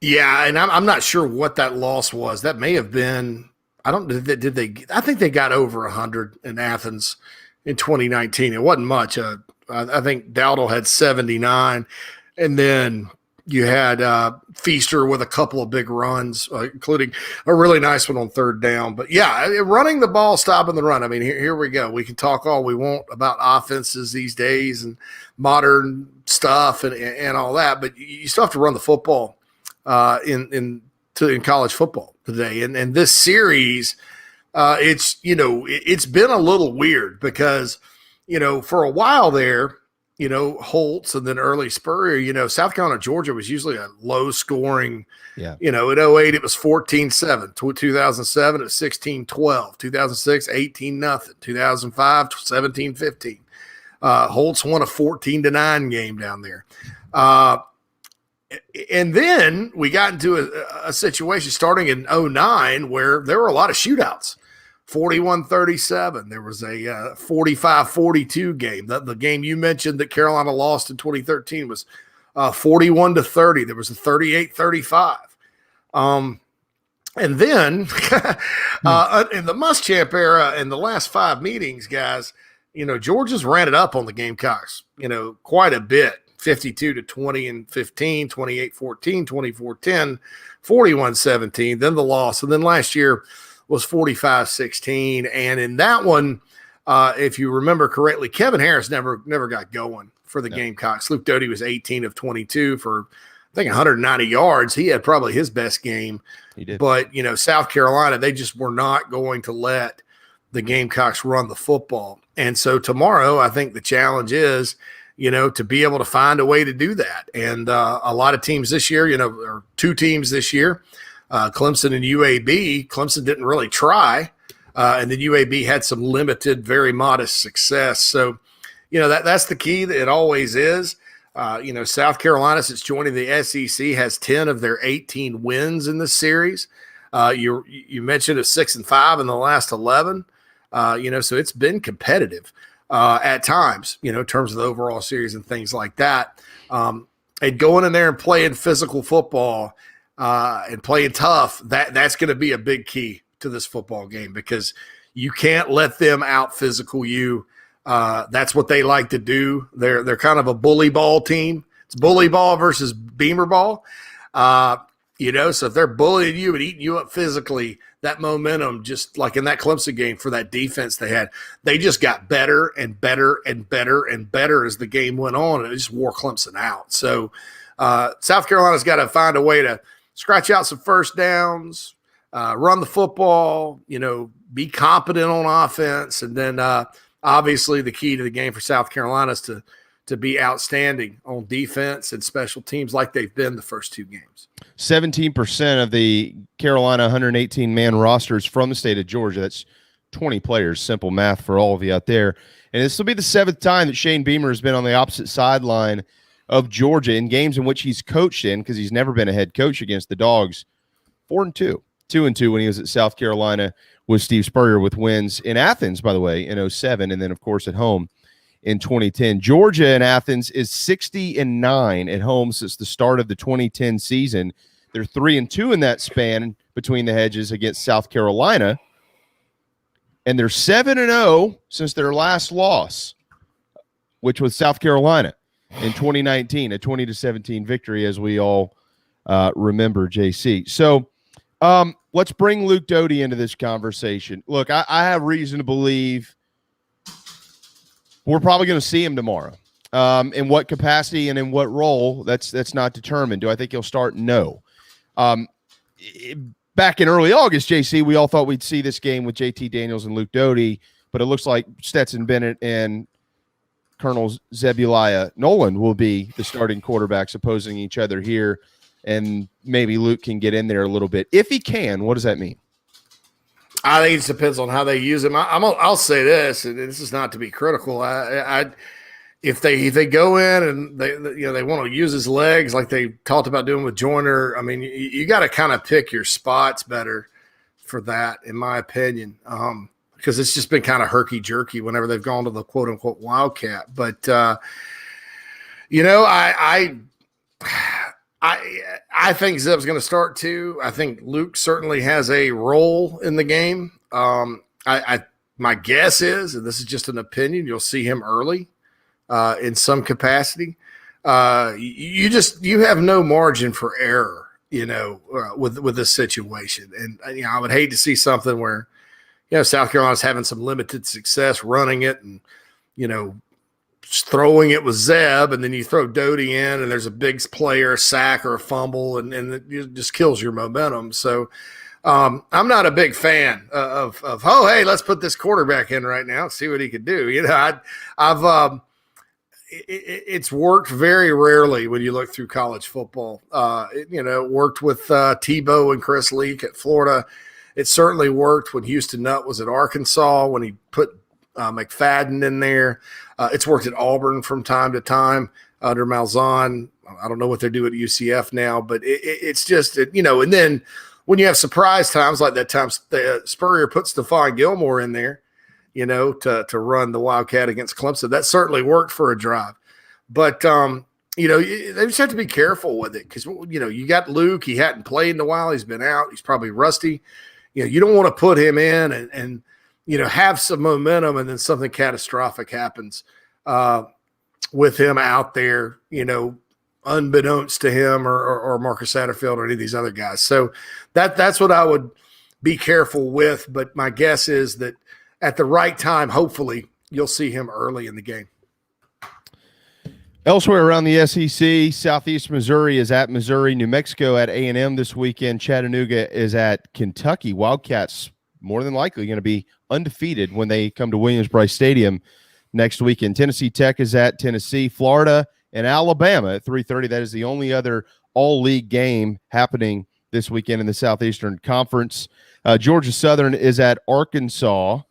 Yeah, and I'm not sure what that loss was. That may have been. I think they got over 100 in Athens in 2019. It wasn't much. I think Dowdle had 79, and then you had Feaster with a couple of big runs, including a really nice one on 3rd down. But yeah, running the ball, stopping the run. I mean, here we go. We can talk all we want about offenses these days and modern stuff and all that, but you still have to run the football in college football today. And this series, it's been a little weird because, for a while there, Holtz and then early Spur, South Carolina, Georgia was usually a low scoring, in 08, it was 14-7, 2007, it was 16-12, 2006, 18-0, 2005, 17-15. Holtz won a 14-9 game down there. And then we got into a situation starting in 09 where there were a lot of shootouts. 41-37. There was a 45-42 game. The game you mentioned that Carolina lost in 2013 was 41-30. There was a 38-35. And then in the Muschamp era, in the last 5 meetings, guys, Georgia's ran it up on the Gamecocks, quite a bit. 52-20 and 15, 28-14, 24-10, 41-17, then the loss. And then last year was 45-16. And in that one, if you remember correctly, Kevin Harris never got going for the Gamecocks. Luke Doty was 18 of 22 for, I think, 190 yards. He had probably his best game. He did. But, South Carolina, they just were not going to let the Gamecocks run the football. And so tomorrow, I think the challenge is, to be able to find a way to do that. And a lot of teams this year, or 2 teams this year, Clemson and UAB. Clemson didn't really try, and then UAB had some limited, very modest success. So, that's the key. That it always is. South Carolina, since joining the SEC, has 10 of their 18 wins in this series. You mentioned a 6-5 in the last 11. So it's been competitive. At times, in terms of the overall series and things like that. And going in there and playing physical football and playing tough, that's going to be a big key to this football game because you can't let them out physical you. That's what they like to do. They're kind of a bully ball team. It's bully ball versus beamer ball. So if they're bullying you and eating you up physically, that momentum, just like in that Clemson game for that defense they just got better and better and better and better as the game went on, and it just wore Clemson out. So South Carolina's got to find a way to scratch out some first downs, run the football, be competent on offense, and then obviously the key to the game for South Carolina is to be outstanding on defense and special teams like they've been the first 2 games. 17% of the Carolina 118-man roster is from the state of Georgia. That's 20 players. Simple math for all of you out there. And this will be the 7th time that Shane Beamer has been on the opposite sideline of Georgia in games in which he's coached in, because he's never been a head coach against the Dogs. 4-2. 2-2 when he was at South Carolina with Steve Spurrier, with wins in Athens, by the way, in 07, and then, of course, at home in 2010. Georgia in Athens is 60-9 at home since the start of the 2010 season. They're 3-2 in that span between the hedges against South Carolina, and they're 7-0 since their last loss, which was South Carolina in 2019, a 20-17 victory, as we all remember, JC. So Let's bring Luke Doty into this conversation. Look, I have reason to believe we're probably going to see him tomorrow. In what capacity and in what role, that's not determined. Do I think he'll start? No. Back in early August, JC, we all thought we'd see this game with JT Daniels and Luke Doty, but it looks like Stetson Bennett and Colonel Zebulaya Nolan will be the starting quarterbacks opposing each other here, and maybe Luke can get in there a little bit. If he can, what does that mean? I think it just depends on how they use him. I'll say this, and this is not to be critical. If they go in and they want to use his legs like they talked about doing with Joyner, I mean, you got to kind of pick your spots better for that, in my opinion, because it's just been kind of herky-jerky whenever they've gone to the quote-unquote Wildcat. But, I think Zeb's going to start too. I think Luke certainly has a role in the game. My guess is, and this is just an opinion, you'll see him early. In some capacity, you have no margin for error, with this situation. And, I would hate to see something where, South Carolina's having some limited success running it and, just throwing it with Zeb, and then you throw Doty in and there's a big play or a sack or a fumble and it just kills your momentum. So I'm not a big fan of hey, let's put this quarterback in right now and see what he could do. It's worked very rarely when you look through college football. It worked with Tebow and Chris Leak at Florida. It certainly worked when Houston Nutt was at Arkansas, when he put McFadden in there. It's worked at Auburn from time to time under Malzahn. I don't know what they do at UCF now, but it's just, and then when you have surprise times like that time, Spurrier puts Stephon Gilmore in there, to run the Wildcat against Clemson. That certainly worked for a drive. But, they just have to be careful with it because, you got Luke. He hadn't played in a while. He's been out. He's probably rusty. You don't want to put him in and have some momentum and then something catastrophic happens with him out there, unbeknownst to him or Marcus Satterfield or any of these other guys. So that's what I would be careful with. But my guess is that at the right time, hopefully, you'll see him early in the game. Elsewhere around the SEC, Southeast Missouri is at Missouri, New Mexico at A&M this weekend, Chattanooga is at Kentucky. Wildcats more than likely going to be undefeated when they come to Williams-Brice Stadium next weekend. Tennessee Tech is at Tennessee, Florida, and Alabama at 3:30. That is the only other all-league game happening this weekend in the Southeastern Conference. Georgia Southern is at Arkansas.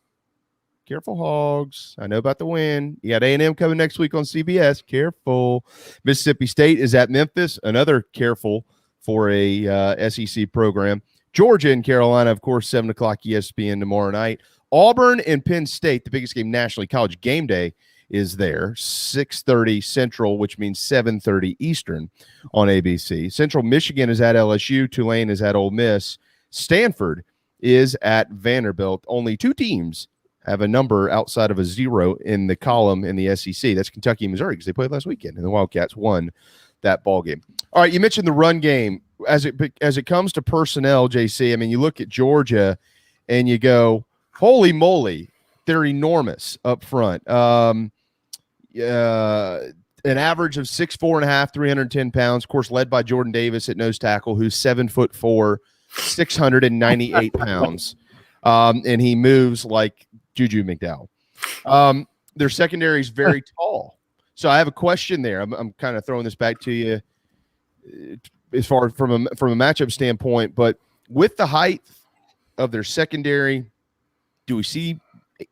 Careful, Hogs. I know about the win. You got A&M coming next week on CBS. Careful. Mississippi State is at Memphis. Another careful for a SEC program. Georgia and Carolina, of course, 7 o'clock ESPN tomorrow night. Auburn and Penn State, the biggest game nationally, College Game Day, is there. 6:30 Central, which means 7:30 Eastern on ABC. Central Michigan is at LSU. Tulane is at Ole Miss. Stanford is at Vanderbilt. Only two teams have a number outside of a 0 in the column in the SEC. That's Kentucky and Missouri because they played last weekend, and the Wildcats won that ball game. All right, you mentioned the run game. As it comes to personnel, JC, I mean, you look at Georgia and you go, holy moly, they're enormous up front. An average of 6'4.5", 310 pounds, of course, led by Jordan Davis at nose tackle, who's 7'4", 698 pounds. And he moves like Juju McDowell. Their secondary is very tall. So I have a question there. I'm kind of throwing this back to you as far as from a matchup standpoint, but with the height of their secondary, do we see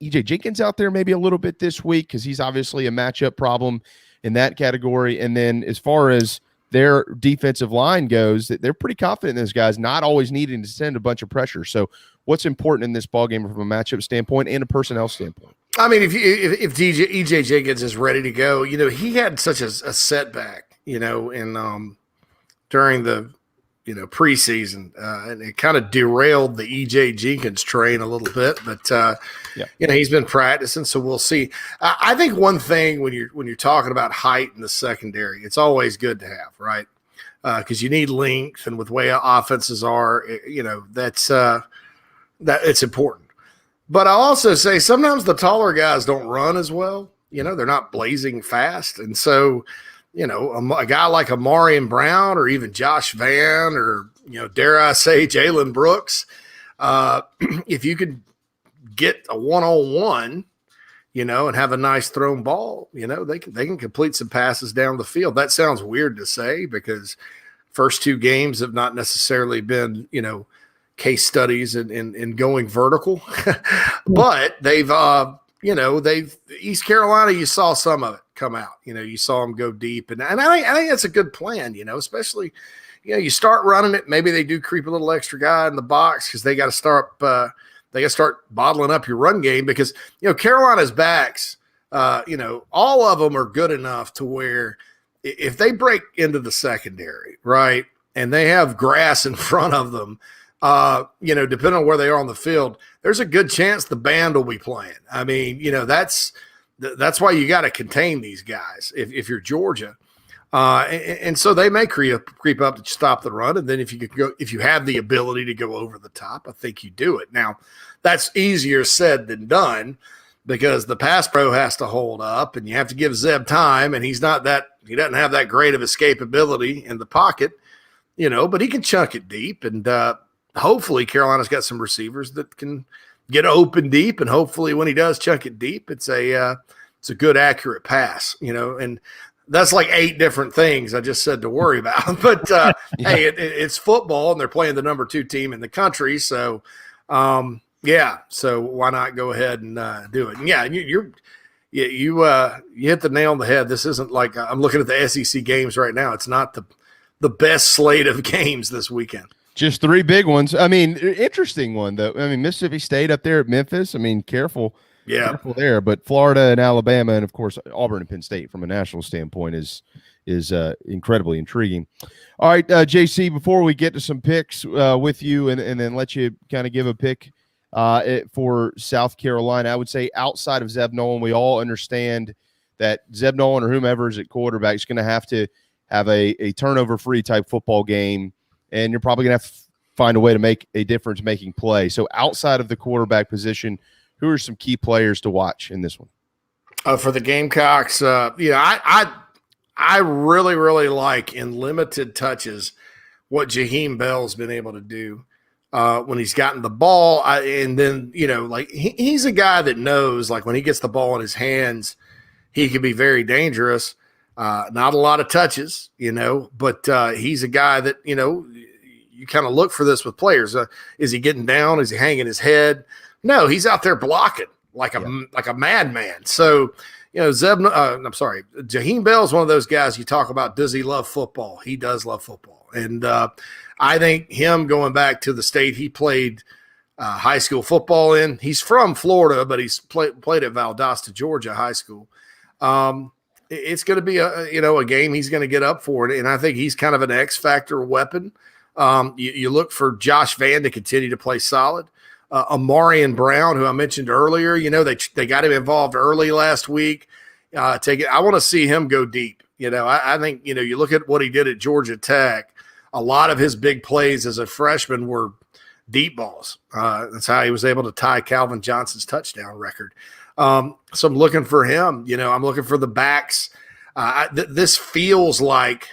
EJ Jenkins out there maybe a little bit this week? Because he's obviously a matchup problem in that category. And then as far as their defensive line goes, they're pretty confident in those guys, not always needing to send a bunch of pressure. So what's important in this ballgame from a matchup standpoint and a personnel standpoint? I mean, if EJ Jenkins is ready to go, he had such a setback, in during the preseason, and it kind of derailed the EJ Jenkins train a little bit. But he's been practicing, so we'll see. I think one thing when you're talking about height in the secondary, it's always good to have, right? because you need length, and with the way offenses are, that's that it's important. But I'll also say sometimes the taller guys don't run as well. They're not blazing fast. And so, a guy like Amari Brown or even Josh Van or, dare I say, Jalen Brooks, if you could get a one-on-one, and have a nice thrown ball, they can complete some passes down the field. That sounds weird to say because first two games have not necessarily been, case studies in going vertical, but they've East Carolina, you saw some of it come out, you saw them go deep. And I think that's a good plan, especially, you start running it. Maybe they do creep a little extra guy in the box because they got to start bottling up your run game because, Carolina's backs, all of them are good enough to where if they break into the secondary, right, and they have grass in front of them, depending on where they are on the field, there's a good chance the band will be playing. I mean, that's why you got to contain these guys if you're Georgia. And so they may creep up to stop the run. And then if you have the ability to go over the top, I think you do it. Now, that's easier said than done because the pass pro has to hold up and you have to give Zeb time. And he doesn't have that great of escapability in the pocket, but he can chunk it deep. And, hopefully Carolina's got some receivers that can get open deep. And hopefully when he does chunk it deep, it's a good, accurate pass, and that's like 8 different things I just said to worry about, but hey, it's football and they're playing the number 2 team in the country. So, so why not go ahead and do it? And yeah, you hit the nail on the head. This isn't like I'm looking at the SEC games right now. It's not the best slate of games this weekend. Just 3 big ones. I mean, interesting one though. I mean, Mississippi State up there at Memphis. I mean, careful there. But Florida and Alabama, and of course Auburn and Penn State, from a national standpoint, is incredibly intriguing. All right, JC. Before we get to some picks with you, and then let you kind of give a pick for South Carolina, I would say outside of Zeb Nolan, we all understand that Zeb Nolan or whomever is at quarterback is going to have a turnover-free type football game. And you're probably going to have to find a way to make a difference making play. So outside of the quarterback position, who are some key players to watch in this one? For the Gamecocks, I really, really like in limited touches what Jaheim Bell's been able to do when he's gotten the ball. And then, he's a guy that knows, like when he gets the ball in his hands, he can be very dangerous. Not a lot of touches, but he's a guy that, you kind of look for this with players. Is he getting down? Is he hanging his head? No, he's out there blocking like a madman. So, Jaheim Bell is one of those guys you talk about. Does he love football? He does love football. And I think him going back to the state he played high school football in, he's from Florida, but he's played at Valdosta, Georgia high school. It's going to be a game he's going to get up for, and I think he's kind of an X factor weapon. You look for Josh Van to continue to play solid. Amari Brown, who I mentioned earlier, they got him involved early last week. I want to see him go deep. I think you look at what he did at Georgia Tech. A lot of his big plays as a freshman were deep balls. That's how he was able to tie Calvin Johnson's touchdown record. So I'm looking for him. I'm looking for the backs. This feels like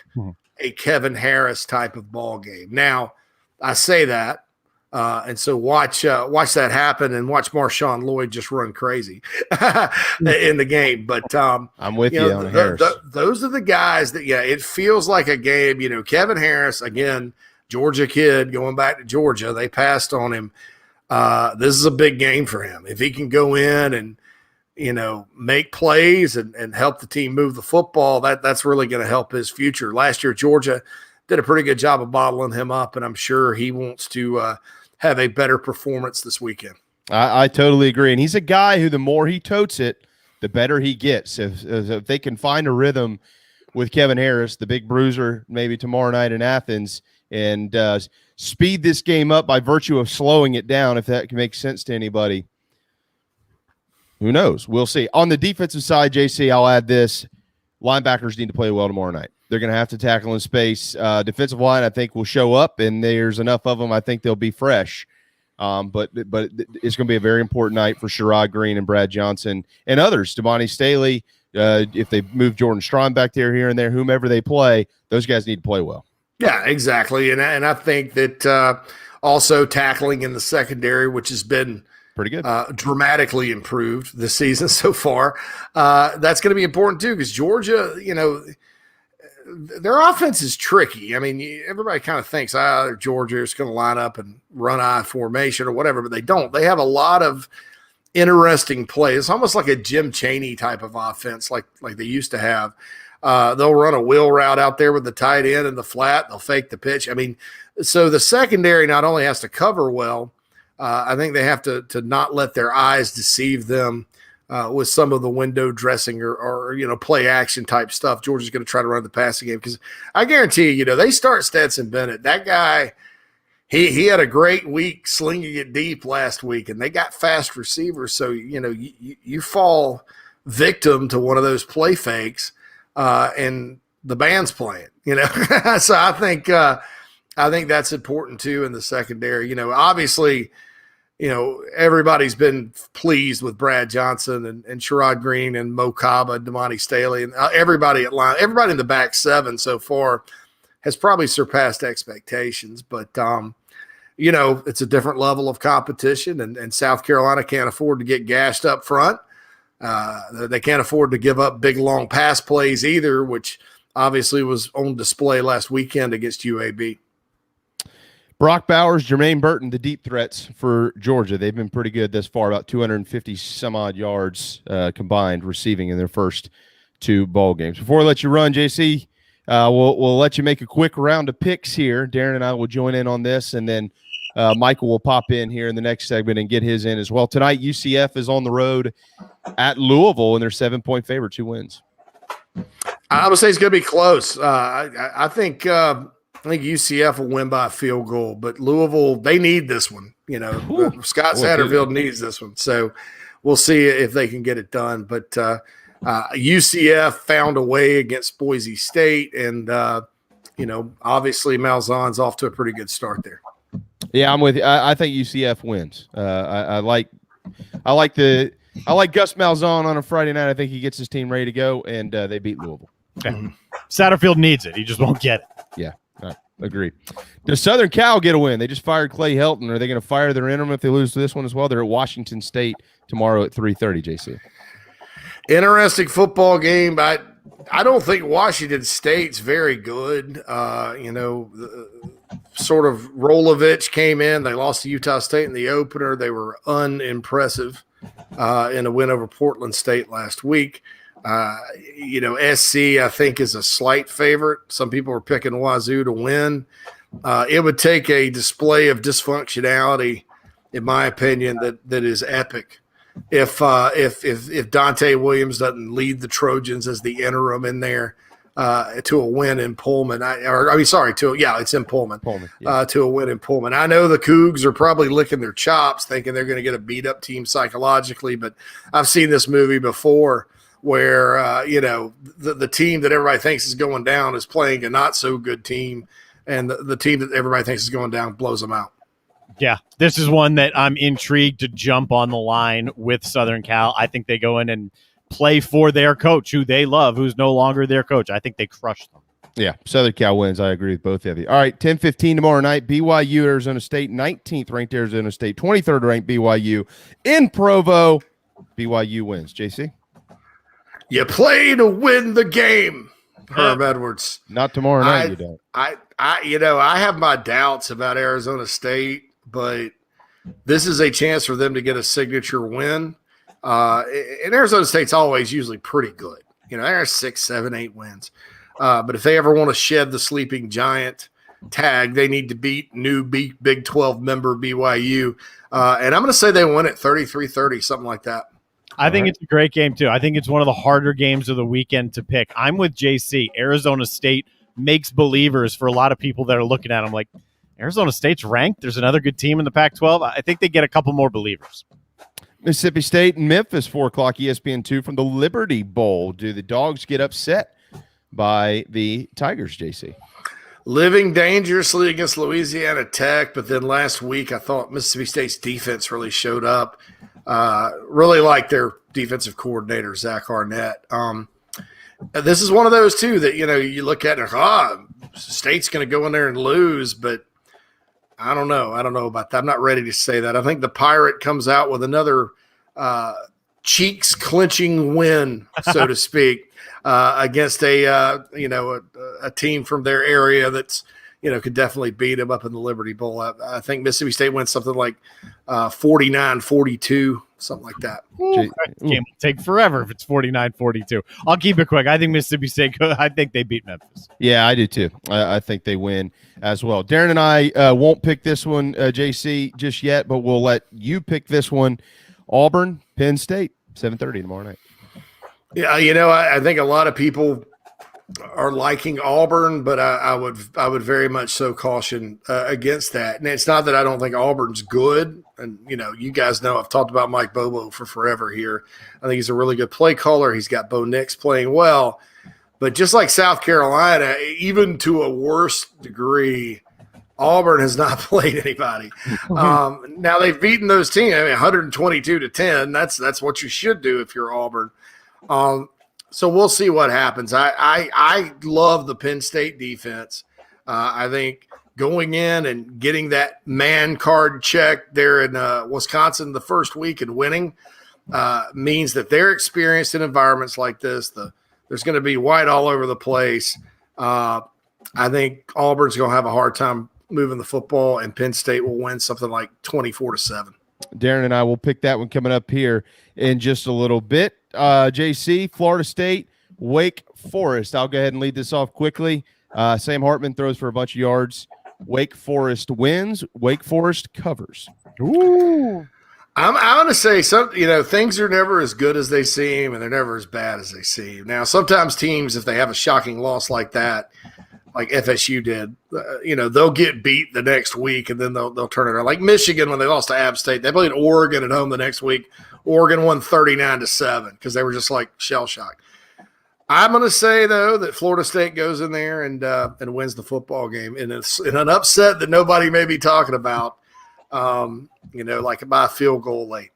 a Kevin Harris type of ball game. Now, I say that, and so watch that happen and watch Marshawn Lloyd just run crazy in the game. But I'm with you on Harris. Those are the guys that, it feels like a game. Kevin Harris, again, Georgia kid going back to Georgia. They passed on him. This is a big game for him. If he can go in and make plays and help the team move the football, that's really going to help his future. Last year, Georgia did a pretty good job of bottling him up, and I'm sure he wants to have a better performance this weekend. I totally agree. And he's a guy who the more he totes it, the better he gets. If they can find a rhythm with Kevin Harris, the big bruiser, maybe tomorrow night in Athens, and speed this game up by virtue of slowing it down, if that can make sense to anybody, who knows? We'll see. On the defensive side, JC, I'll add this. Linebackers need to play well tomorrow night. They're going to have to tackle in space. Defensive line, I think, will show up, and there's enough of them. I think they'll be fresh. But it's going to be a very important night for Sherrod Green and Brad Johnson and others. Damani Staley, if they move Jordan Strawn back there, here and there, whomever they play, those guys need to play well. Yeah, exactly. And I think that also tackling in the secondary, which has been pretty good, dramatically improved this season so far, that's going to be important too, because Georgia, their offense is tricky. I mean, everybody kind of thinks, Georgia is going to line up and run I formation or whatever, but they don't. They have a lot of interesting plays. It's almost like a Jim Chaney type of offense, like they used to have. They'll run a wheel route out there with the tight end and the flat. They'll fake the pitch. I mean, so the secondary not only has to cover well, I think they have to not let their eyes deceive them with some of the window dressing or play action type stuff. Georgia's going to try to run the passing game, because I guarantee you, they start Stetson Bennett. That guy, he had a great week slinging it deep last week, and they got fast receivers. So, you fall victim to one of those play fakes, and the band's playing, So I think that's important too in the secondary. Obviously, everybody's been pleased with Brad Johnson and Sherrod Green and Mo Kaba and Damani Staley and everybody at line. Everybody in the back seven so far has probably surpassed expectations, but it's a different level of competition, and South Carolina can't afford to get gashed up front. They can't afford to give up big, long pass plays either, which obviously was on display last weekend against UAB. Brock Bowers, Jermaine Burton, the deep threats for Georgia. They've been pretty good thus far, about 250 some odd yards combined receiving in their first two ball games. Before I let you run, JC, we'll let you make a quick round of picks here. Darren and I will join in on this, and then Michael will pop in here in the next segment and get his in as well. Tonight, UCF is on the road at Louisville, and they're 7-point favorite, 2 wins. I would say it's going to be close. I think UCF will win by a field goal, but Louisville, they need this one. Scott Satterfield needs this one. So we'll see if they can get it done. But UCF found a way against Boise State, and, obviously Malzahn's off to a pretty good start there. Yeah, I'm with you. I think UCF wins. I like Gus Malzahn on a Friday night. I think he gets his team ready to go, and they beat Louisville. Okay. Satterfield needs it. He just won't get it. Yeah, agree. Does Southern Cal get a win? They just fired Clay Helton. Are they going to fire their interim if they lose to this one as well? They're at Washington State tomorrow at 3:30, JC. Interesting football game. I don't think Washington State's very good. Sort of Rolovich came in. They lost to Utah State in the opener. They were unimpressive in a win over Portland State last week. SC, I think, is a slight favorite. Some people are picking Wazoo to win. It would take a display of dysfunctionality, in my opinion, that is epic. If Dante Williams doesn't lead the Trojans as the interim in there to a win in Pullman, it's in Pullman. To a win in Pullman. I know the Cougs are probably licking their chops, thinking they're going to get a beat up team psychologically, but I've seen this movie before where the team that everybody thinks is going down is playing a not so good team, and the team that everybody thinks is going down blows them out. Yeah, this is one that I'm intrigued to jump on the line with Southern Cal. I think they go in and play for their coach, who they love, who's no longer their coach. I think they crush them. Yeah, Southern Cal wins. I agree with both of you. All right, 10:15 tomorrow night, BYU, Arizona State, 19th ranked Arizona State, 23rd ranked BYU in Provo. BYU wins. JC? You play to win the game, Herm Edwards. Not tomorrow night, you don't. I have my doubts about Arizona State, but this is a chance for them to get a signature win. And Arizona State's always usually pretty good. They're 6, 7, 8 wins. But if they ever want to shed the sleeping giant tag, they need to beat new Big 12 member BYU. And I'm going to say they win it 33-30, something like that. I think it's a great game, too. I think it's one of the harder games of the weekend to pick. I'm with JC. Arizona State makes believers for a lot of people that are looking at them like, Arizona State's ranked. There's another good team in the Pac-12. I think they get a couple more believers. Mississippi State and Memphis, 4 o'clock ESPN2 from the Liberty Bowl. Do the Dogs get upset by the Tigers, JC. Living dangerously against Louisiana Tech, but then last week I thought Mississippi State's defense really showed up. Really like their defensive coordinator, Zach Arnett. This is one of those, too, that, you look at and State's going to go in there and lose, but I don't know. I don't know about that. I'm not ready to say that. I think the Pirate comes out with another cheeks-clenching win, so to speak. Against a team from their area that's could definitely beat them up in the Liberty Bowl. I think Mississippi State wins something like 49-42, something like that. Game will take forever if it's 49-42. I'll keep it quick. I think Mississippi State. I think they beat Memphis. Yeah, I do too. I think they win as well. Darren and I won't pick this one, JC, just yet, but we'll let you pick this one. Auburn, Penn State, 7:30 tomorrow night. Yeah, I think a lot of people are liking Auburn, but I would very much so caution against that. And it's not that I don't think Auburn's good. And, you guys know I've talked about Mike Bobo for forever here. I think he's a really good play caller. He's got Bo Nix playing well. But just like South Carolina, even to a worse degree, Auburn has not played anybody. Now they've beaten those teams, 122-10. That's what you should do if you're Auburn. So we'll see what happens. I love the Penn State defense. I think going in and getting that man card check there in Wisconsin the first week and winning means that they're experienced in environments like this. There's going to be white all over the place. I think Auburn's going to have a hard time moving the football, and Penn State will win something like 24-7. Darren and I will pick that one coming up here in just a little bit. JC, Florida State, Wake Forest. I'll go ahead and lead this off quickly. Sam Hartman throws for a bunch of yards. Wake Forest wins. Wake Forest covers. Ooh. I'm going to say things are never as good as they seem, and they're never as bad as they seem. Now, sometimes teams, if they have a shocking loss like that, like FSU did, they'll get beat the next week, and then they'll turn it around. Like Michigan, when they lost to App State, they played Oregon at home the next week. Oregon won 39-7 because they were just like shell-shocked. I'm going to say, though, that Florida State goes in there and wins the football game in an upset that nobody may be talking about, like by a field goal late.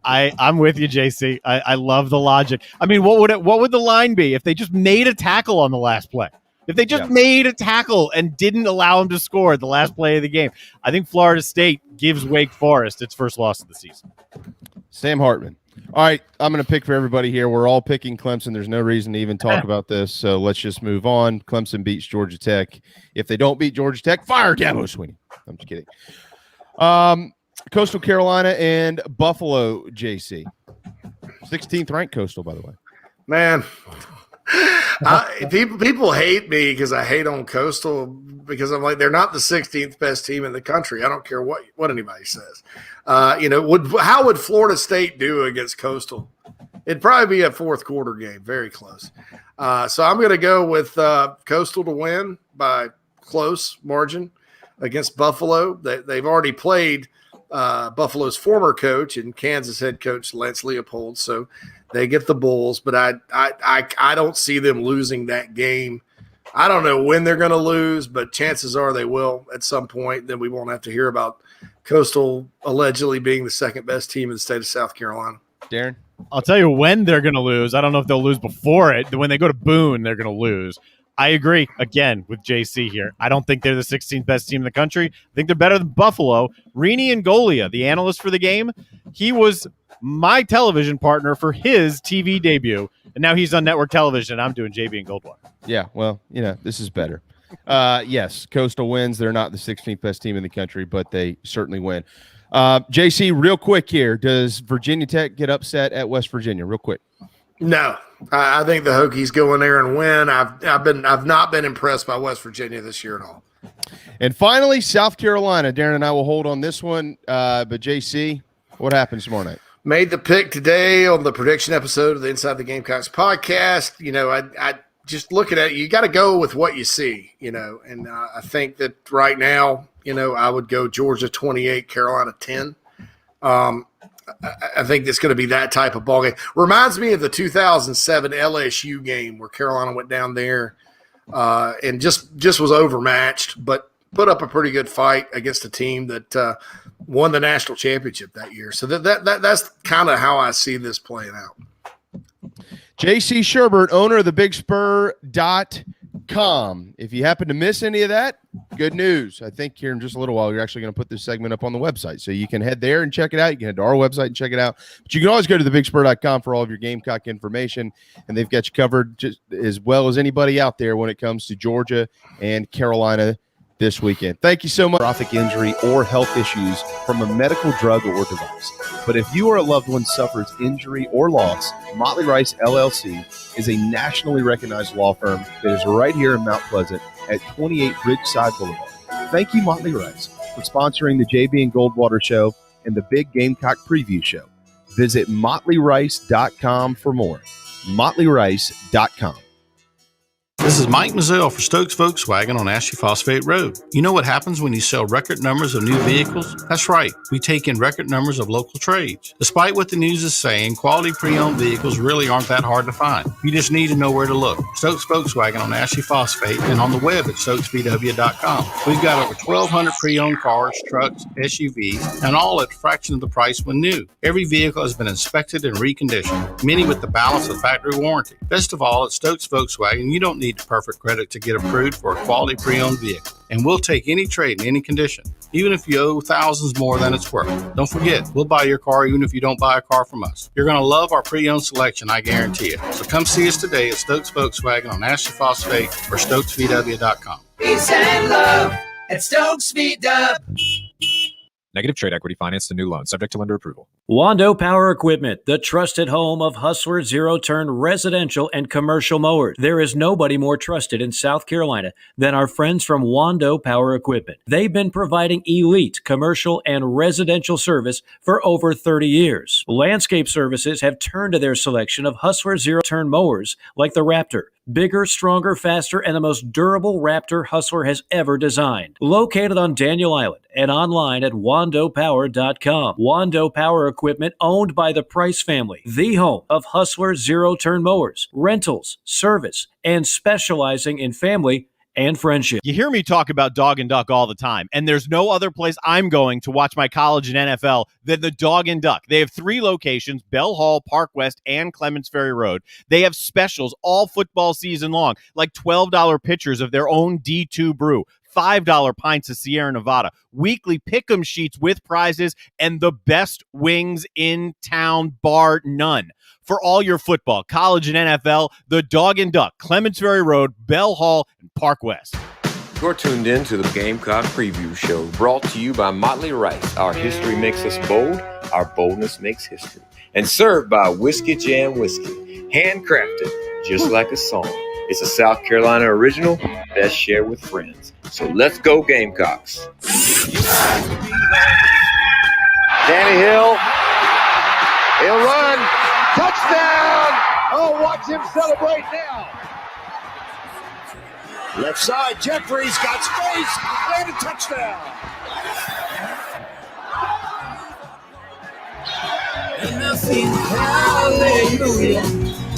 I'm with you, JC. I love the logic. I mean, what would the line be if they just made a tackle on the last play? If they just made a tackle and didn't allow him to score at the last play of the game, I think Florida State gives Wake Forest its first loss of the season. Sam Hartman. All right, I'm going to pick for everybody here. We're all picking Clemson. There's no reason to even talk about this, so let's just move on. Clemson beats Georgia Tech. If they don't beat Georgia Tech, fire Dabo Swinney. I'm just kidding. Coastal Carolina and Buffalo, JC. 16th ranked Coastal, by the way. Man, people hate me because I hate on Coastal because I'm like, they're not the 16th best team in the country. I don't care what anybody says. How would Florida State do against Coastal? It'd probably be a fourth quarter game, very close. So I'm going to go with Coastal to win by close margin against Buffalo. They've already played Buffalo's former coach and Kansas head coach Lance Leopold, so they get the Bulls. But I don't see them losing that game. I don't know when they're going to lose, but chances are they will at some point. Then we won't have to hear about Coastal allegedly being the second best team in the state of South Carolina. Darren? I'll tell you when they're going to lose. I don't know if they'll lose before it. When they go to Boone, they're going to lose. I agree, again, with JC here. I don't think they're the 16th best team in the country. I think they're better than Buffalo. Rini Ngolia, the analyst for the game, he was my television partner for his TV debut, and now he's on network television, and I'm doing JB and Goldwater. Yeah, well, this is better. Yes, Coastal wins. They're not the 16th best team in the country, but they certainly win. JC, real quick here, does Virginia Tech get upset at West Virginia? Real quick. No, I think the Hokies go in there and win. I've not been impressed by West Virginia this year at all. And finally, South Carolina. Darren and I will hold on this one. But JC, what happens tomorrow night? Made the pick today on the prediction episode of the Inside the Gamecocks podcast. I just looking at it, you got to go with what you see, and I think that right now, I would go Georgia 28, Carolina 10. I think it's going to be that type of ball game. Reminds me of the 2007 LSU game where Carolina went down there and just was overmatched, but put up a pretty good fight against a team that won the national championship that year. So that's kind of how I see this playing out. JC Shurburtt, owner of the BigSpur.com. If you happen to miss any of that, good news. I think here in just a little while, you're actually going to put this segment up on the website. So you can head there and check it out. You can head to our website and check it out. But you can always go to the BigSpur.com for all of your Gamecock information. And they've got you covered just as well as anybody out there when it comes to Georgia and Carolina this weekend. Thank you so much. Catastrophic injury or health issues from a medical drug or device. But if you or a loved one suffers injury or loss, Motley Rice LLC is a nationally recognized law firm that is right here in Mount Pleasant at 28 Ridgeside Boulevard. Thank you, Motley Rice, for sponsoring the JB and Goldwater Show and the Big Gamecock Preview Show. Visit motleyrice.com for more. motleyrice.com. This is Mike Mazzell for Stokes Volkswagen on Ashley Phosphate Road. You know what happens when you sell record numbers of new vehicles? That's right. We take in record numbers of local trades. Despite what the news is saying, quality pre-owned vehicles really aren't that hard to find. You just need to know where to look. Stokes Volkswagen on Ashley Phosphate and on the web at stokesvw.com. We've got over 1,200 pre-owned cars, trucks, SUVs, and all at a fraction of the price when new. Every vehicle has been inspected and reconditioned, many with the balance of factory warranty. Best of all, at Stokes Volkswagen, you don't need perfect credit to get approved for a quality pre-owned vehicle. And we'll take any trade in any condition, even if you owe thousands more than it's worth. Don't forget, we'll buy your car even if you don't buy a car from us. You're going to love our pre-owned selection, I guarantee it. So come see us today at Stokes Volkswagen on Ashley Phosphate or stokesvw.com. Peace and love at Stokes VW. Negative trade equity financed a new loan, subject to lender approval. Wando Power Equipment, the trusted home of Hustler zero-turn residential and commercial mowers. There is nobody more trusted in South Carolina than our friends from Wando Power Equipment. They've been providing elite commercial and residential service for over 30 years. Landscape Services have turned to their selection of Hustler zero-turn mowers like the Raptor. Bigger, stronger, faster, and the most durable Raptor Hustler has ever designed. Located on Daniel Island and online at wandopower.com. Wando Power Equipment, owned by the Price family, the home of Hustler zero-turn mowers, rentals, service, and specializing in family and friendship. You hear me talk about Dog and Duck all the time, and there's no other place I'm going to watch my college and NFL than the Dog and Duck. They have 3 locations, Bell Hall, Park West, and Clements Ferry Road. They have specials all football season long, like $12 pitchers of their own D2 brew, $5 pints of Sierra Nevada, weekly pick'em sheets with prizes, and the best wings in town, bar none. For all your football, college, and NFL, the Dog and Duck, Clements Ferry Road, Bell Hall, and Park West. You're tuned in to the Gamecock Preview Show, brought to you by Motley Rice. Our history makes us bold, our boldness makes history. And served by Whiskey Jam Whiskey, handcrafted just like a song. It's a South Carolina original, best shared with friends. So let's go Gamecocks. Danny Hill, he'll run, touchdown! Oh, watch him celebrate now. Left side, Jeffries got space, and a touchdown. And I sing hallelujah.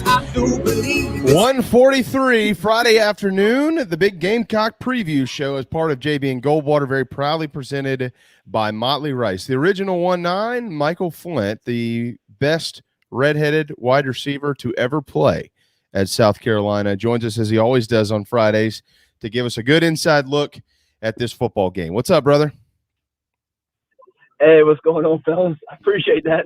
I do believe 1:43 Friday afternoon, the Big Gamecock Preview Show as part of JB and Goldwater, very proudly presented by Motley Rice. The original 1-9, Michael Flint, the best redheaded wide receiver to ever play at South Carolina, joins us as he always does on Fridays to give us a good inside look at this football game. What's up, brother? Hey, what's going on, fellas? I appreciate that.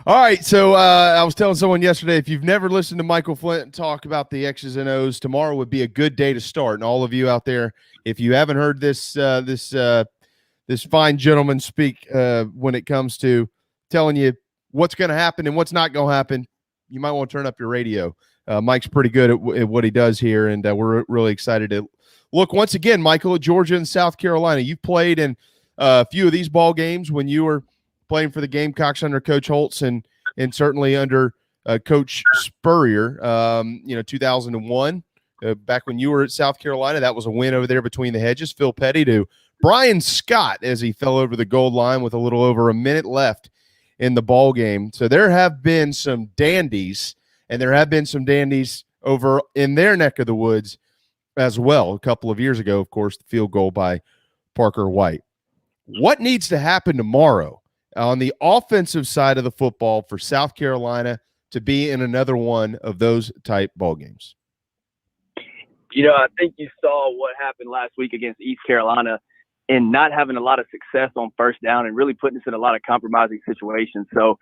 All right, so I was telling someone yesterday, if you've never listened to Michael Flint talk about the X's and O's, tomorrow would be a good day to start. And all of you out there, if you haven't heard this fine gentleman speak when it comes to telling you what's going to happen and what's not going to happen, you might want to turn up your radio. Mike's pretty good at what he does here, and we're really excited to look once again, Michael, at Georgia and South Carolina. You've played in a few of these ball games when you were playing for the Gamecocks under Coach Holtz and certainly under Coach Spurrier, 2001, back when you were at South Carolina. That was a win over there between the hedges. Phil Petty to Brian Scott as he fell over the goal line with a little over a minute left in the ball game. So there have been some dandies, and there have been some dandies over in their neck of the woods as well. A couple of years ago, of course, the field goal by Parker White. What needs to happen tomorrow on the offensive side of the football for South Carolina to be in another one of those type ball games? I think you saw what happened last week against East Carolina in not having a lot of success on first down and really putting us in a lot of compromising situations. So,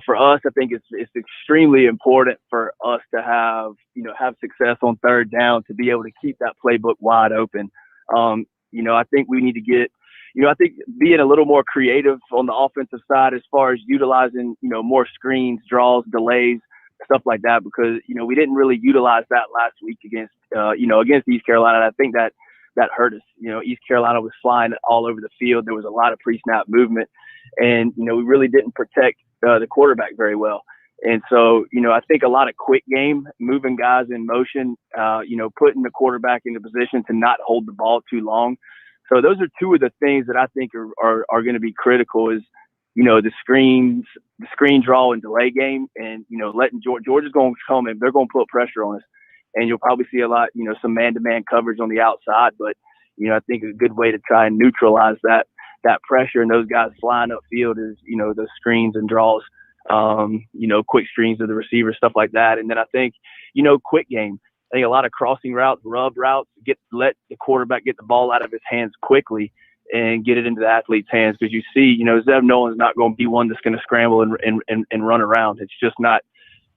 for us, I think it's extremely important for us to have success on third down to be able to keep that playbook wide open. I think we need to get, I think being a little more creative on the offensive side as far as utilizing, more screens, draws, delays, stuff like that, because, we didn't really utilize that last week against East Carolina. And I think that hurt us. East Carolina was flying all over the field. There was a lot of pre-snap movement, and, we really didn't protect the quarterback very well. And so, I think a lot of quick game, moving guys in motion, putting the quarterback in a position to not hold the ball too long. So those are two of the things that I think are going to be critical is, the screen draw and delay game, and, letting Georgia's going to come and they're going to put pressure on us. And you'll probably see a lot, some man-to-man coverage on the outside. But, I think a good way to try and neutralize that pressure and those guys flying upfield is, those screens and draws, quick screens to the receiver, stuff like that. And then I think, quick game. I think a lot of crossing routes, rub routes, let the quarterback get the ball out of his hands quickly and get it into the athlete's hands. Because you see, Zeb Nolan's not going to be one that's going to scramble and run around. It's just not,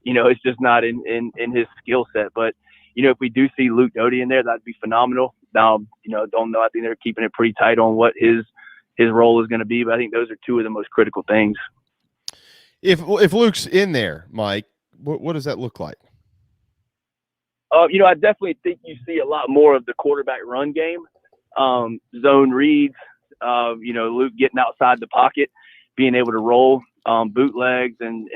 it's just not in his skill set. But, if we do see Luke Doty in there, that'd be phenomenal. Now, don't know. I think they're keeping it pretty tight on what his role is going to be. But I think those are two of the most critical things. If Luke's in there, Mike, what does that look like? I definitely think you see a lot more of the quarterback run game, zone reads, Luke getting outside the pocket, being able to roll bootlegs and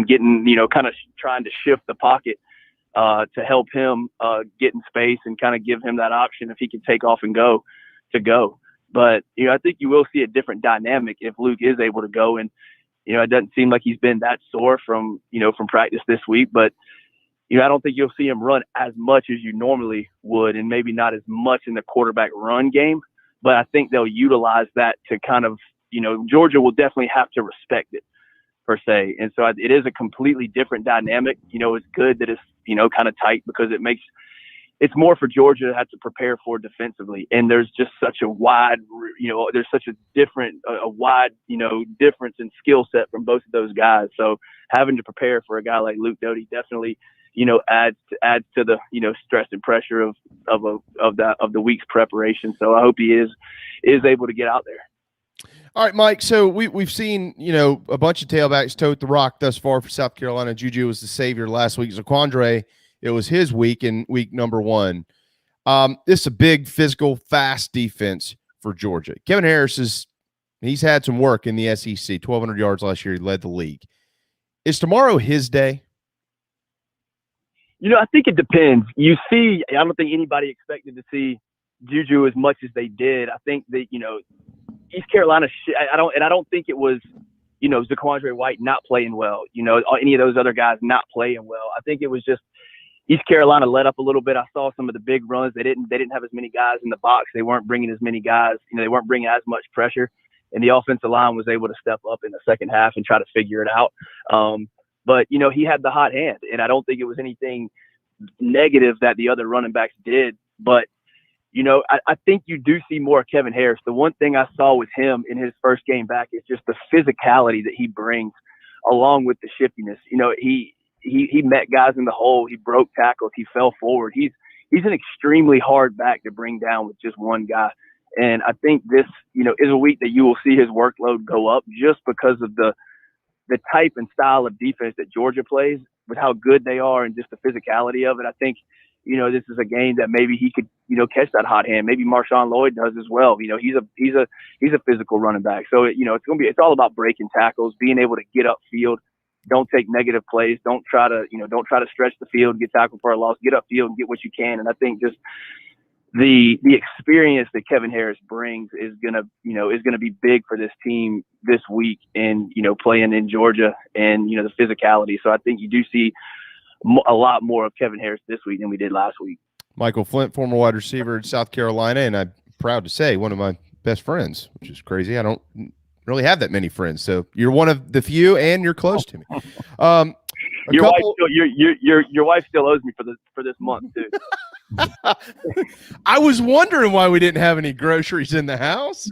getting, kind of trying to shift the pocket to help him get in space and kind of give him that option if he can take off and go. But, I think you will see a different dynamic if Luke is able to go. And, it doesn't seem like he's been that sore from practice this week, but I don't think you'll see him run as much as you normally would, and maybe not as much in the quarterback run game. But I think they'll utilize that to kind of, Georgia will definitely have to respect it, per se. And so it is a completely different dynamic. It's good that it's, kind of tight, because it's more for Georgia to have to prepare for defensively. And there's just such a wide, there's such a wide, difference in skill set from both of those guys. So having to prepare for a guy like Luke Doty definitely, adds to the, stress and pressure of the week's preparation. So I hope he is able to get out there. All right, Mike. So we've seen, a bunch of tailbacks tote the rock thus far for South Carolina. Juju was the savior last week. Zaquandre, it was his week in week number 1. This is a big, physical, fast defense for Georgia. Kevin Harris he's had some work in the SEC. 1,200 yards last year. He led the league. Is tomorrow his day? I think it depends. I don't think anybody expected to see Juju as much as they did. I think that, East Carolina, I don't think it was, Zaquandre White not playing well, any of those other guys not playing well. I think it was just East Carolina let up a little bit. I saw some of the big runs. They didn't have as many guys in the box. They weren't bringing as many guys, they weren't bringing as much pressure, and the offensive line was able to step up in the second half and try to figure it out. But, he had the hot hand, and I don't think it was anything negative that the other running backs did. But, I think you do see more of Kevin Harris. The one thing I saw with him in his first game back is just the physicality that he brings along with the shiftiness. He met guys in the hole. He broke tackles. He fell forward. He's an extremely hard back to bring down with just one guy. And I think this, is a week that you will see his workload go up just because of the type and style of defense that Georgia plays, with how good they are and just the physicality of it. I think, this is a game that maybe he could, catch that hot hand. Maybe Marshawn Lloyd does as well. He's a physical running back. So, it's all about breaking tackles, being able to get upfield. Don't take negative plays. Don't try to stretch the field, get tackled for a loss, get upfield and get what you can. And I think just the experience that Kevin Harris brings is gonna be big for this team this week, and playing in Georgia, and the physicality. So I think you do see a lot more of Kevin Harris this week than we did last week. Michael Flint, former wide receiver in South Carolina, and I'm proud to say one of my best friends, which is crazy. I don't really have that many friends, so you're one of the few, and you're close to me. Your wife still owes me for this month too. I was wondering why we didn't have any groceries in the house.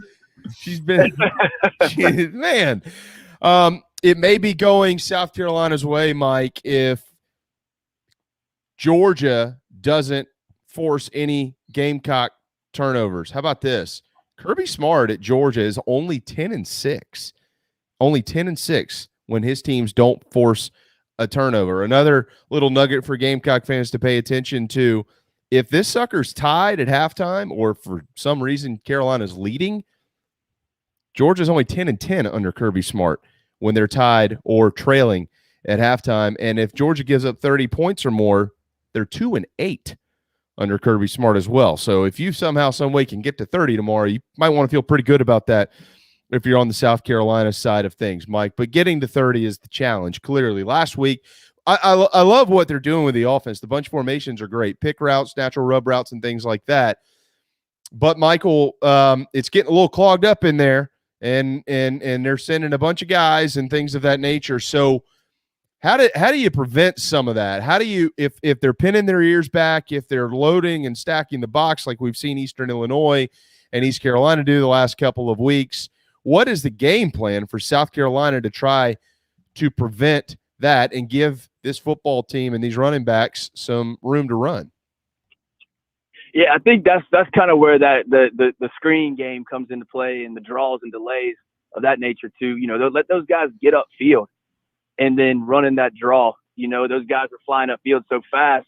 She's been, man. It may be going South Carolina's way, Mike, if Georgia doesn't force any Gamecock turnovers. How about this? Kirby Smart at Georgia is only 10-6. Only 10-6 when his teams don't force a turnover. Another little nugget for Gamecock fans to pay attention to: if this sucker's tied at halftime, or for some reason Carolina's leading, Georgia's only 10-10 under Kirby Smart when they're tied or trailing at halftime. And if Georgia gives up 30 points or more, they're 2-8 under Kirby Smart as well. So if you somehow, some way can get to 30 tomorrow, you might want to feel pretty good about that if you're on the South Carolina side of things, Mike. But getting to 30 is the challenge, clearly. Last week, I love what they're doing with the offense. The bunch formations are great. Pick routes, natural rub routes, and things like that. But, Michael, it's getting a little clogged up in there, and they're sending a bunch of guys and things of that nature. So how do you prevent some of that? How do you, if they're pinning their ears back, if they're loading and stacking the box like we've seen Eastern Illinois and East Carolina do the last couple of weeks, what is the game plan for South Carolina to try to prevent that and give this football team and these running backs some room to run? Yeah, I think that's kind of where that the screen game comes into play, and the draws and delays of that nature too. Let those guys get upfield and then running that draw. Those guys are flying upfield so fast.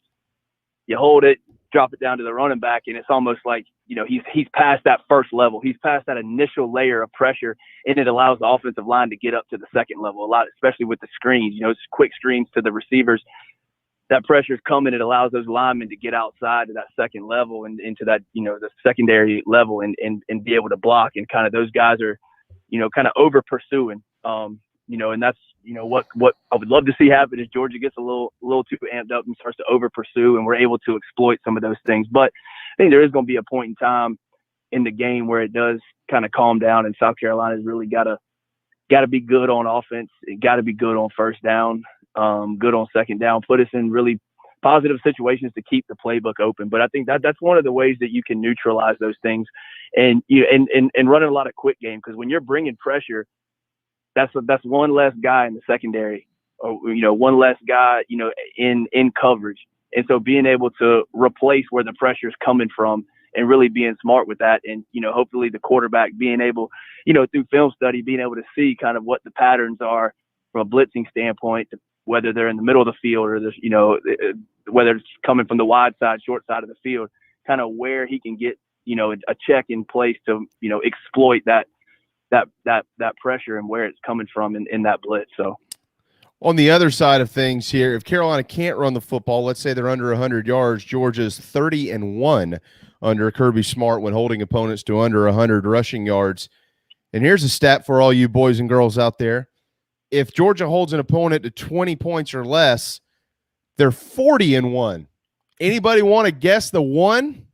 You hold it, drop it down to the running back, and it's almost like he's past that first level. He's past that initial layer of pressure, and it allows the offensive line to get up to the second level a lot, especially with the screens. It's quick screens to the receivers. That pressure's coming. It allows those linemen to get outside to that second level and into that, the secondary level and be able to block. And kind of those guys are, kind of over pursuing. And that's, what I would love to see happen is Georgia gets a little too amped up and starts to over pursue, and we're able to exploit some of those things. But I think there is going to be a point in time in the game where it does kind of calm down, and South Carolina's really got to be good on offense. It got to be good on first down, good on second down, put us in really positive situations to keep the playbook open. But I think that's one of the ways that you can neutralize those things, and running a lot of quick game, because when you're bringing pressure, that's one less guy in the secondary, or one less guy in coverage. And so being able to replace where the pressure is coming from and really being smart with that, and hopefully the quarterback being able, through film study, being able to see kind of what the patterns are from a blitzing standpoint, whether they're in the middle of the field or there's whether it's coming from the wide side, short side of the field, kind of where he can get a check in place to exploit that pressure and where it's coming from in that blitz. So on the other side of things here, if Carolina can't run the football, let's say they're under 100 yards, Georgia's 30-1 under Kirby Smart when holding opponents to under 100 rushing yards. And here's a stat for all you boys and girls out there. If Georgia holds an opponent to 20 points or less, they're 40-1. Anybody want to guess the one?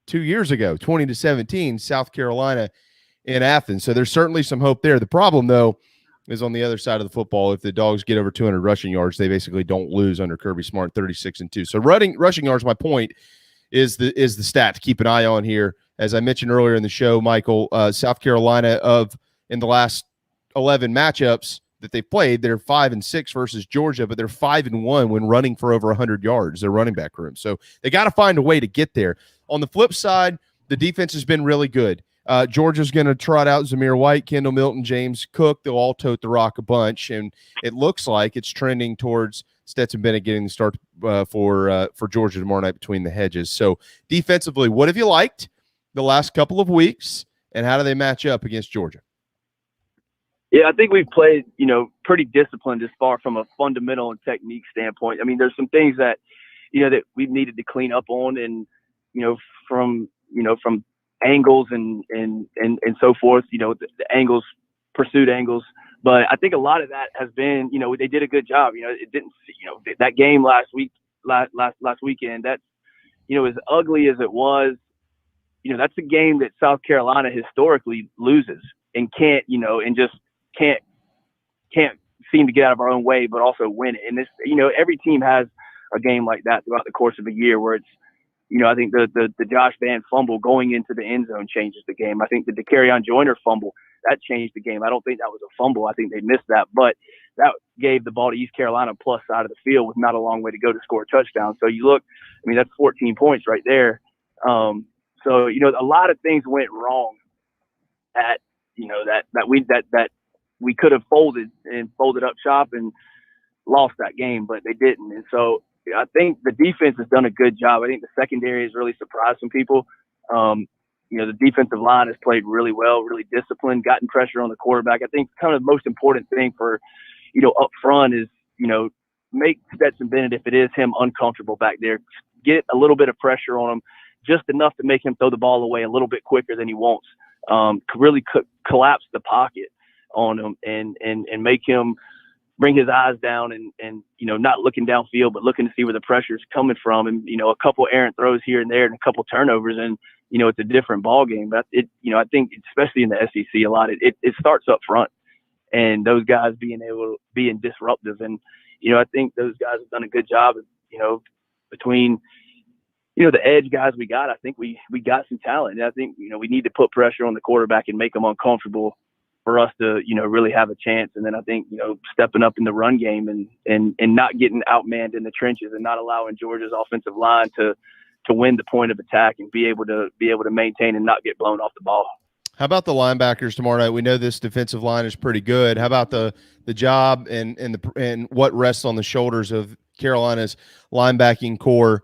2 years ago, 20-17, South Carolina in Athens. So there's certainly some hope there. The problem, though, is on the other side of the football. If the Dogs get over 200 rushing yards, they basically don't lose under Kirby Smart, 36-2. So rushing yards, my point, is the stat to keep an eye on here. As I mentioned earlier in the show, Michael, South Carolina in the last 11 matchups that they've played, they're 5-6 versus Georgia, but they're 5-1 when running for over 100 yards, their running back room. So they got to find a way to get there. On the flip side, the defense has been really good. Georgia's going to trot out Zamir White, Kendall Milton, James Cook. They'll all tote the rock a bunch, and it looks like it's trending towards Stetson Bennett getting the start for Georgia tomorrow night between the hedges. So defensively, what have you liked the last couple of weeks, and how do they match up against Georgia? Yeah, I think we've played, pretty disciplined as far from a fundamental and technique standpoint. I mean, there's some things that, that we've needed to clean up on, and from angles and so forth, the angles, pursuit angles. But I think a lot of that has been, they did a good job. It didn't, that game last weekend, that's, as ugly as it was, that's a game that South Carolina historically loses and can't, and just can't seem to get out of our own way, but also win it. And this, every team has a game like that throughout the course of a year where it's, I think the Josh Vann fumble going into the end zone changes the game. I think the DeCarrion Joyner fumble, that changed the game. I don't think that was a fumble. I think they missed that, but that gave the ball to East Carolina plus side of the field with not a long way to go to score a touchdown. So you look, that's 14 points right there. So, a lot of things went wrong at, that we could have folded up shop and lost that game, but they didn't. And so I think the defense has done a good job. I think the secondary has really surprised some people. The defensive line has played really well, really disciplined, gotten pressure on the quarterback. I think kind of the most important thing for, up front is, make Stetson Bennett, if it is him, uncomfortable back there. Get a little bit of pressure on him, just enough to make him throw the ball away a little bit quicker than he wants. Really collapse the pocket on him and make him bring his eyes down and not looking downfield, but looking to see where the pressure is coming from. And, a couple errant throws here and there and a couple turnovers, and, it's a different ball game. But I think especially in the SEC a lot, it starts up front and those guys being disruptive. And, I think those guys have done a good job, between, the edge guys we got. I think we got some talent. And I think, we need to put pressure on the quarterback and make them uncomfortable for us to, really have a chance. And then I think, stepping up in the run game and not getting outmanned in the trenches and not allowing Georgia's offensive line to win the point of attack and be able to maintain and not get blown off the ball. How about the linebackers tomorrow night? We know this defensive line is pretty good. How about the job and what rests on the shoulders of Carolina's linebacking core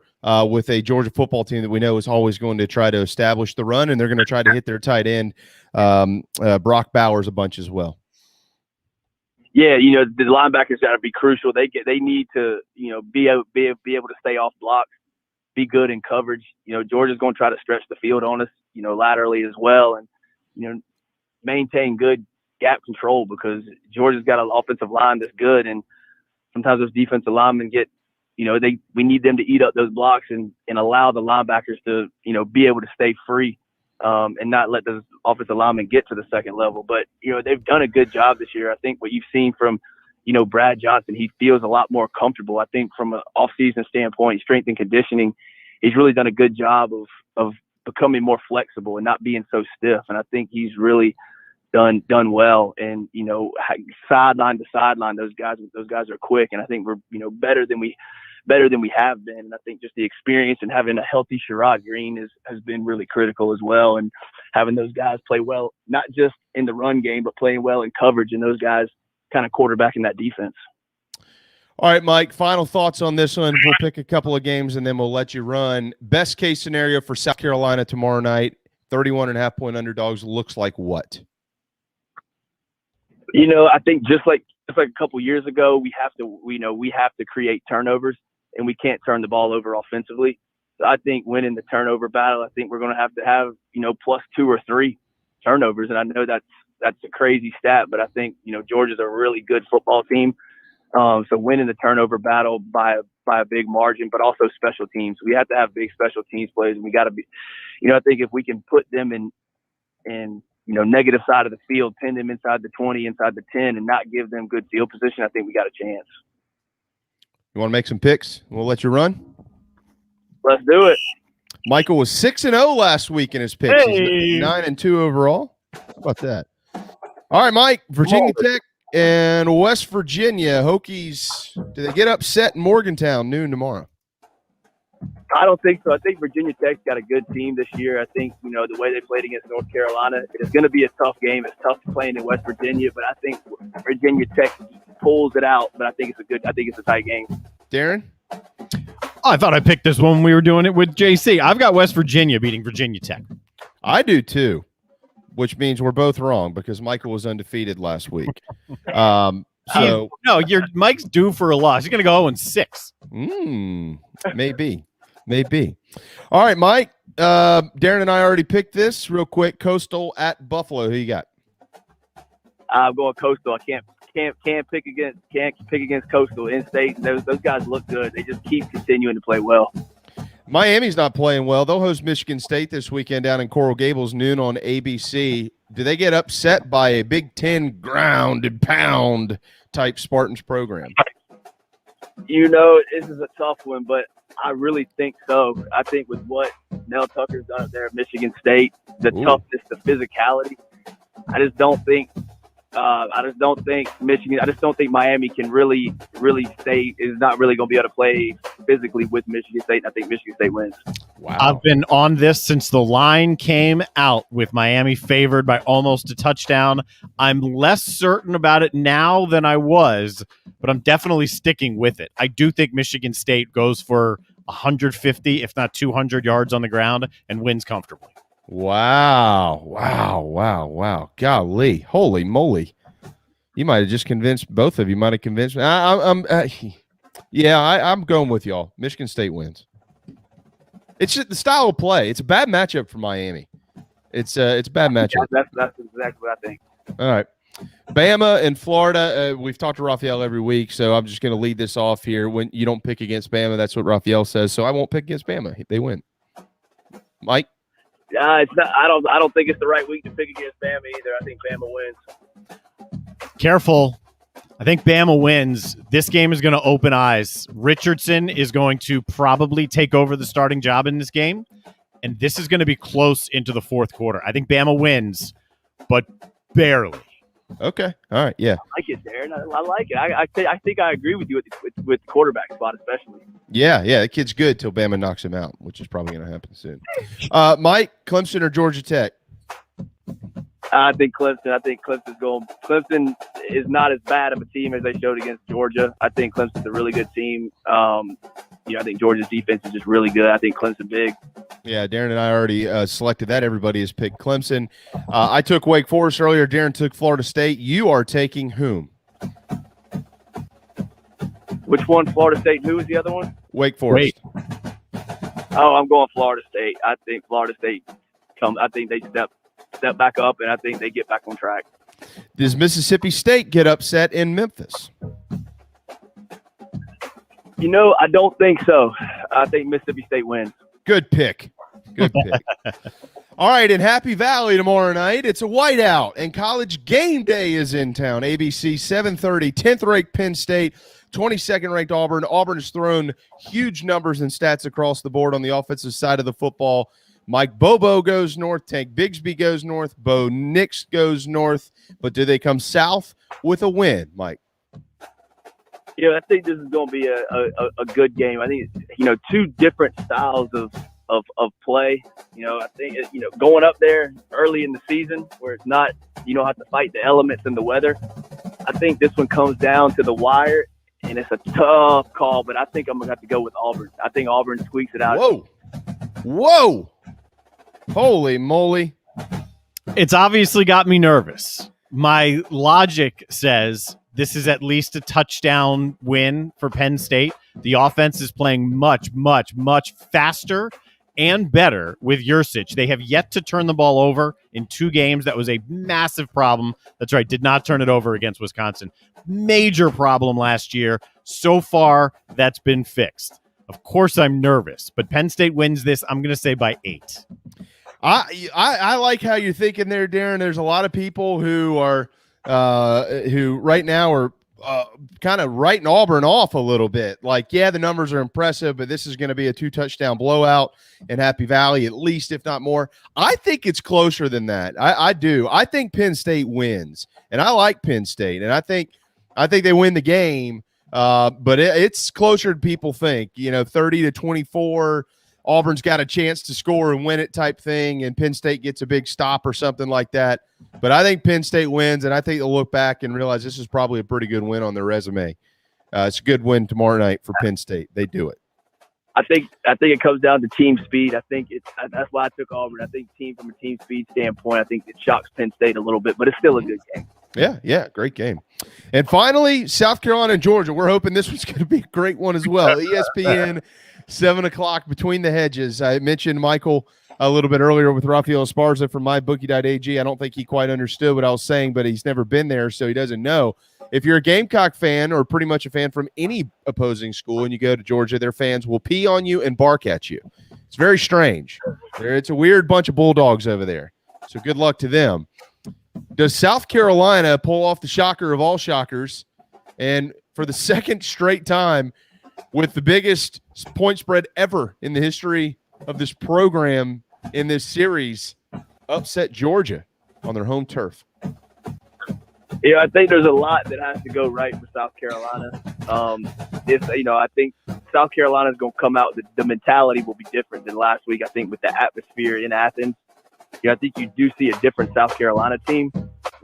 with a Georgia football team that we know is always going to try to establish the run, and they're going to try to hit their tight end Brock Bowers a bunch as well. Yeah, the linebackers got to be crucial. They need to be able to stay off blocks, be good in coverage. Georgia's going to try to stretch the field on us, laterally as well, and maintain good gap control because Georgia's got an offensive line that's good, and sometimes those defensive linemen get, we need them to eat up those blocks and allow the linebackers to, be able to stay free and not let those offensive linemen get to the second level. But, they've done a good job this year. I think what you've seen from, Brad Johnson, he feels a lot more comfortable. I think from an off-season standpoint, strength and conditioning, he's really done a good job of becoming more flexible and not being so stiff. And I think he's really done well. And, sideline to sideline, those guys are quick. And I think we're, better than we have been. And I think just the experience and having a healthy Sherrod Green has been really critical as well. And having those guys play well, not just in the run game, but playing well in coverage, and those guys kind of quarterbacking that defense. All right, Mike, final thoughts on this one. We'll pick a couple of games and then we'll let you run. Best case scenario for South Carolina tomorrow night, 31.5-point underdogs looks like what? I think just like a couple years ago, we have to create turnovers, and we can't turn the ball over offensively. So I think winning the turnover battle, I think we're going to have, plus 2 or 3 turnovers. And I know that's a crazy stat, but I think, Georgia's a really good football team. So winning the turnover battle by a big margin, but also special teams. We have to have big special teams plays, and we got to be, I think if we can put them in negative side of the field, pin them inside the 20, inside the 10, and not give them good field position, I think we got a chance. You want to make some picks? We'll let you run. Let's do it. Michael was 6-0 last week in his picks. Hey. He's 9-2 overall. How about that? All right, Mike, Virginia Tech and West Virginia. Hokies, do they get upset in Morgantown noon tomorrow? I don't think so. I think Virginia Tech's got a good team this year. I think, the way they played against North Carolina, it's going to be a tough game. It's tough playing in West Virginia, but I think Virginia Tech pulls it out, but I think it's a tight game. Darren? I thought I picked this one when we were doing it with JC. I've got West Virginia beating Virginia Tech. I do too, which means we're both wrong because Michael was undefeated last week. So no, Mike's due for a loss. He's going to go 0-6. Maybe. All right, Mike, Darren and I already picked this real quick. Coastal at Buffalo. Who you got? I'm going Coastal. I can't pick against Coastal. In-state, those guys look good. They just keep continuing to play well. Miami's not playing well. They'll host Michigan State this weekend down in Coral Gables, noon on ABC. Do they get upset by a Big Ten ground and pound type Spartans program? This is a tough one, but I really think so. I think with what Nell Tucker's done up there at Michigan State, the toughness, the physicality, I just don't think Michigan. I just don't think Miami can really stay. Is not really going to be able to play physically with Michigan State. And I think Michigan State wins. Wow. I've been on this since the line came out with Miami favored by almost a touchdown. I'm less certain about it now than I was, but I'm definitely sticking with it. I do think Michigan State goes for 150, if not 200 yards on the ground and wins comfortably. Wow. Golly. Holy moly. You might have just convinced both of you. Might have convinced me. I'm going with y'all. Michigan State wins. It's just the style of play. It's a bad matchup for Miami. It's a bad matchup. Yeah, that's exactly what I think. All right. Bama and Florida. We've talked to Raphael every week, so I'm just going to lead this off here. When you don't pick against Bama, that's what Raphael says. So I won't pick against Bama. They win. Mike? It's not. I don't think it's the right week to pick against Bama either. I think Bama wins. Careful. I think Bama wins. This game is going to open eyes. Richardson is going to probably take over the starting job in this game, and this is going to be close into the fourth quarter. I think Bama wins, but barely. Okay. All right. Yeah. I like it, Darren. I like it. I think I agree with you with quarterback spot especially. Yeah. The kid's good till Bama knocks him out, which is probably going to happen soon. Mike, Clemson or Georgia Tech? I think Clemson. I think Clemson is not as bad of a team as they showed against Georgia. I think Clemson's a really good team. I think Georgia's defense is just really good. I think Clemson big. Yeah, Darren and I already selected that. Everybody has picked Clemson. I took Wake Forest earlier. Darren took Florida State. You are taking whom? Which one? Florida State. Who was the other one? Wake Forest. Oh, I'm going Florida State. I think Florida State I think they step back up, and I think they get back on track. Does Mississippi State get upset in Memphis? I don't think so. I think Mississippi State wins. Good pick. All right, in Happy Valley tomorrow night, it's a whiteout, and College Game Day is in town. ABC, 7:30, 10th-ranked Penn State, 22nd-ranked Auburn. Auburn has thrown huge numbers and stats across the board on the offensive side of the football. Mike Bobo goes north. Tank Bigsby goes north. Bo Nix goes north. But do they come south with a win, Mike? I think this is going to be a good game. I think, two different styles of play. I think, going up there early in the season where it's not, you don't have to fight the elements and the weather. I think this one comes down to the wire, and it's a tough call, but I think I'm going to have to go with Auburn. I think Auburn squeaks it out. Whoa. Holy moly. It's obviously got me nervous. My logic says this is at least a touchdown win for Penn State. The offense is playing much, much, much faster and better with Yurcich. They have yet to turn the ball over in 2 games. That was a massive problem. That's right, did not turn it over against Wisconsin. Major problem last year. So far, that's been fixed. Of course, I'm nervous, but Penn State wins this. I'm going to say by 8. I like how you're thinking there, Darren. There's a lot of people who are who right now are kind of writing Auburn off a little bit. Like, yeah, the numbers are impressive, but this is going to be a 2-touchdown blowout in Happy Valley, at least, if not more. I think it's closer than that. I do. I think Penn State wins, and I like Penn State, and I think they win the game. But it's closer than people think. 30-24. Auburn's got a chance to score and win it type thing, and Penn State gets a big stop or something like that. But I think Penn State wins, and I think they'll look back and realize this is probably a pretty good win on their resume. It's a good win tomorrow night for Penn State. They do it. I think it comes down to team speed. That's why I took Auburn. I think from a team speed standpoint, I think it shocks Penn State a little bit, but it's still a good game. Yeah, great game. And finally, South Carolina and Georgia. We're hoping this one's going to be a great one as well. ESPN, 7 o'clock between the hedges. I mentioned Michael a little bit earlier with Raphael Esparza from MyBookie.ag. I don't think he quite understood what I was saying, but he's never been there, so he doesn't know. If you're a Gamecock fan or pretty much a fan from any opposing school and you go to Georgia, their fans will pee on you and bark at you. It's very strange. It's a weird bunch of Bulldogs over there. So good luck to them. Does South Carolina pull off the shocker of all shockers and for the second straight time with the biggest point spread ever in the history of this program in this series, upset Georgia on their home turf? Yeah, I think there's a lot that has to go right for South Carolina. I think South Carolina is going to come out. The mentality will be different than last week. I think with the atmosphere in Athens, I think you do see a different South Carolina team.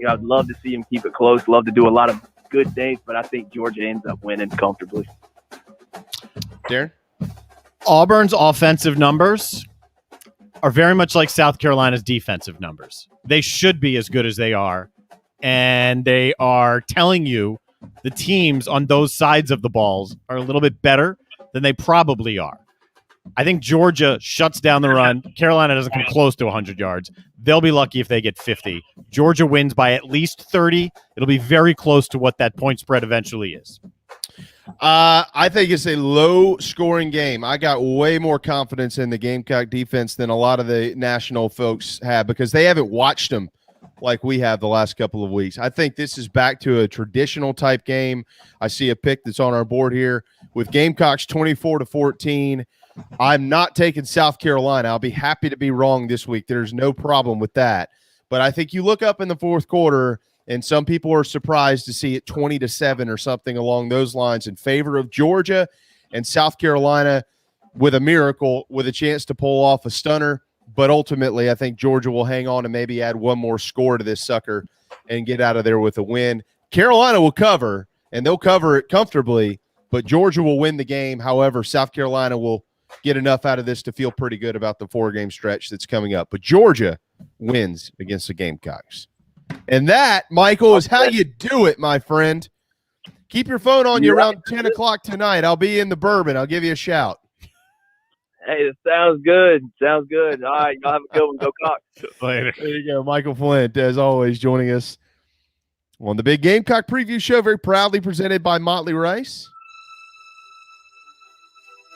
I'd love to see them keep it close. Love to do a lot of good things, but I think Georgia ends up winning comfortably. Darren? Auburn's offensive numbers are very much like South Carolina's defensive numbers. They should be as good as they are. And they are telling you the teams on those sides of the balls are a little bit better than they probably are. I think Georgia shuts down the run. Carolina doesn't come close to 100 yards. They'll be lucky if they get 50. Georgia wins by at least 30. It'll be very close to what that point spread eventually is. I think it's a low-scoring game. I got way more confidence in the Gamecock defense than a lot of the national folks have because they haven't watched them like we have the last couple of weeks. I think this is back to a traditional type game. I see a pick that's on our board here with Gamecocks 24-14. I'm not taking South Carolina. I'll be happy to be wrong this week. There's no problem with that. But I think you look up in the fourth quarter, and some people are surprised to see it 20-7 or something along those lines in favor of Georgia, and South Carolina with a miracle, with a chance to pull off a stunner. But ultimately, I think Georgia will hang on and maybe add one more score to this sucker and get out of there with a win. Carolina will cover, and they'll cover it comfortably, but Georgia will win the game. However, South Carolina will get enough out of this to feel pretty good about the 4-game stretch that's coming up. But Georgia wins against the Gamecocks. And that, Michael, is how you do it, my friend. Keep your phone on you around 10 o'clock tonight. I'll be in the Bourbon. I'll give you a shout. Hey, it sounds good. Sounds good. All right, y'all have a good one. Go Cox. Later. There you go. Michael Flint, as always, joining us on the Big Gamecock Preview Show, very proudly presented by Motley Rice.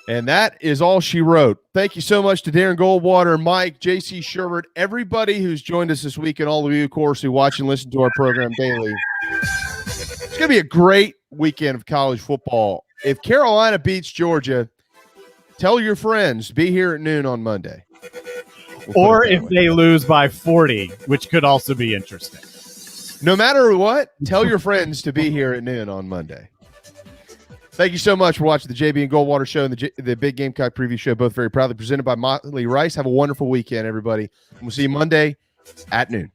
And that is all she wrote. Thank you so much to Darren Goldwater, Mike, JC Shurburtt, everybody who's joined us this week, and all of you, of course, who watch and listen to our program daily. It's going to be a great weekend of college football. If Carolina beats Georgia, tell your friends, be here at noon on Monday. Or if they lose by 40, which could also be interesting. No matter what, tell your friends to be here at noon on Monday. Thank you so much for watching the JB and Goldwater Show and the Big Gamecock Preview Show, both very proudly presented by Motley Rice. Have a wonderful weekend, everybody. We'll see you Monday at noon.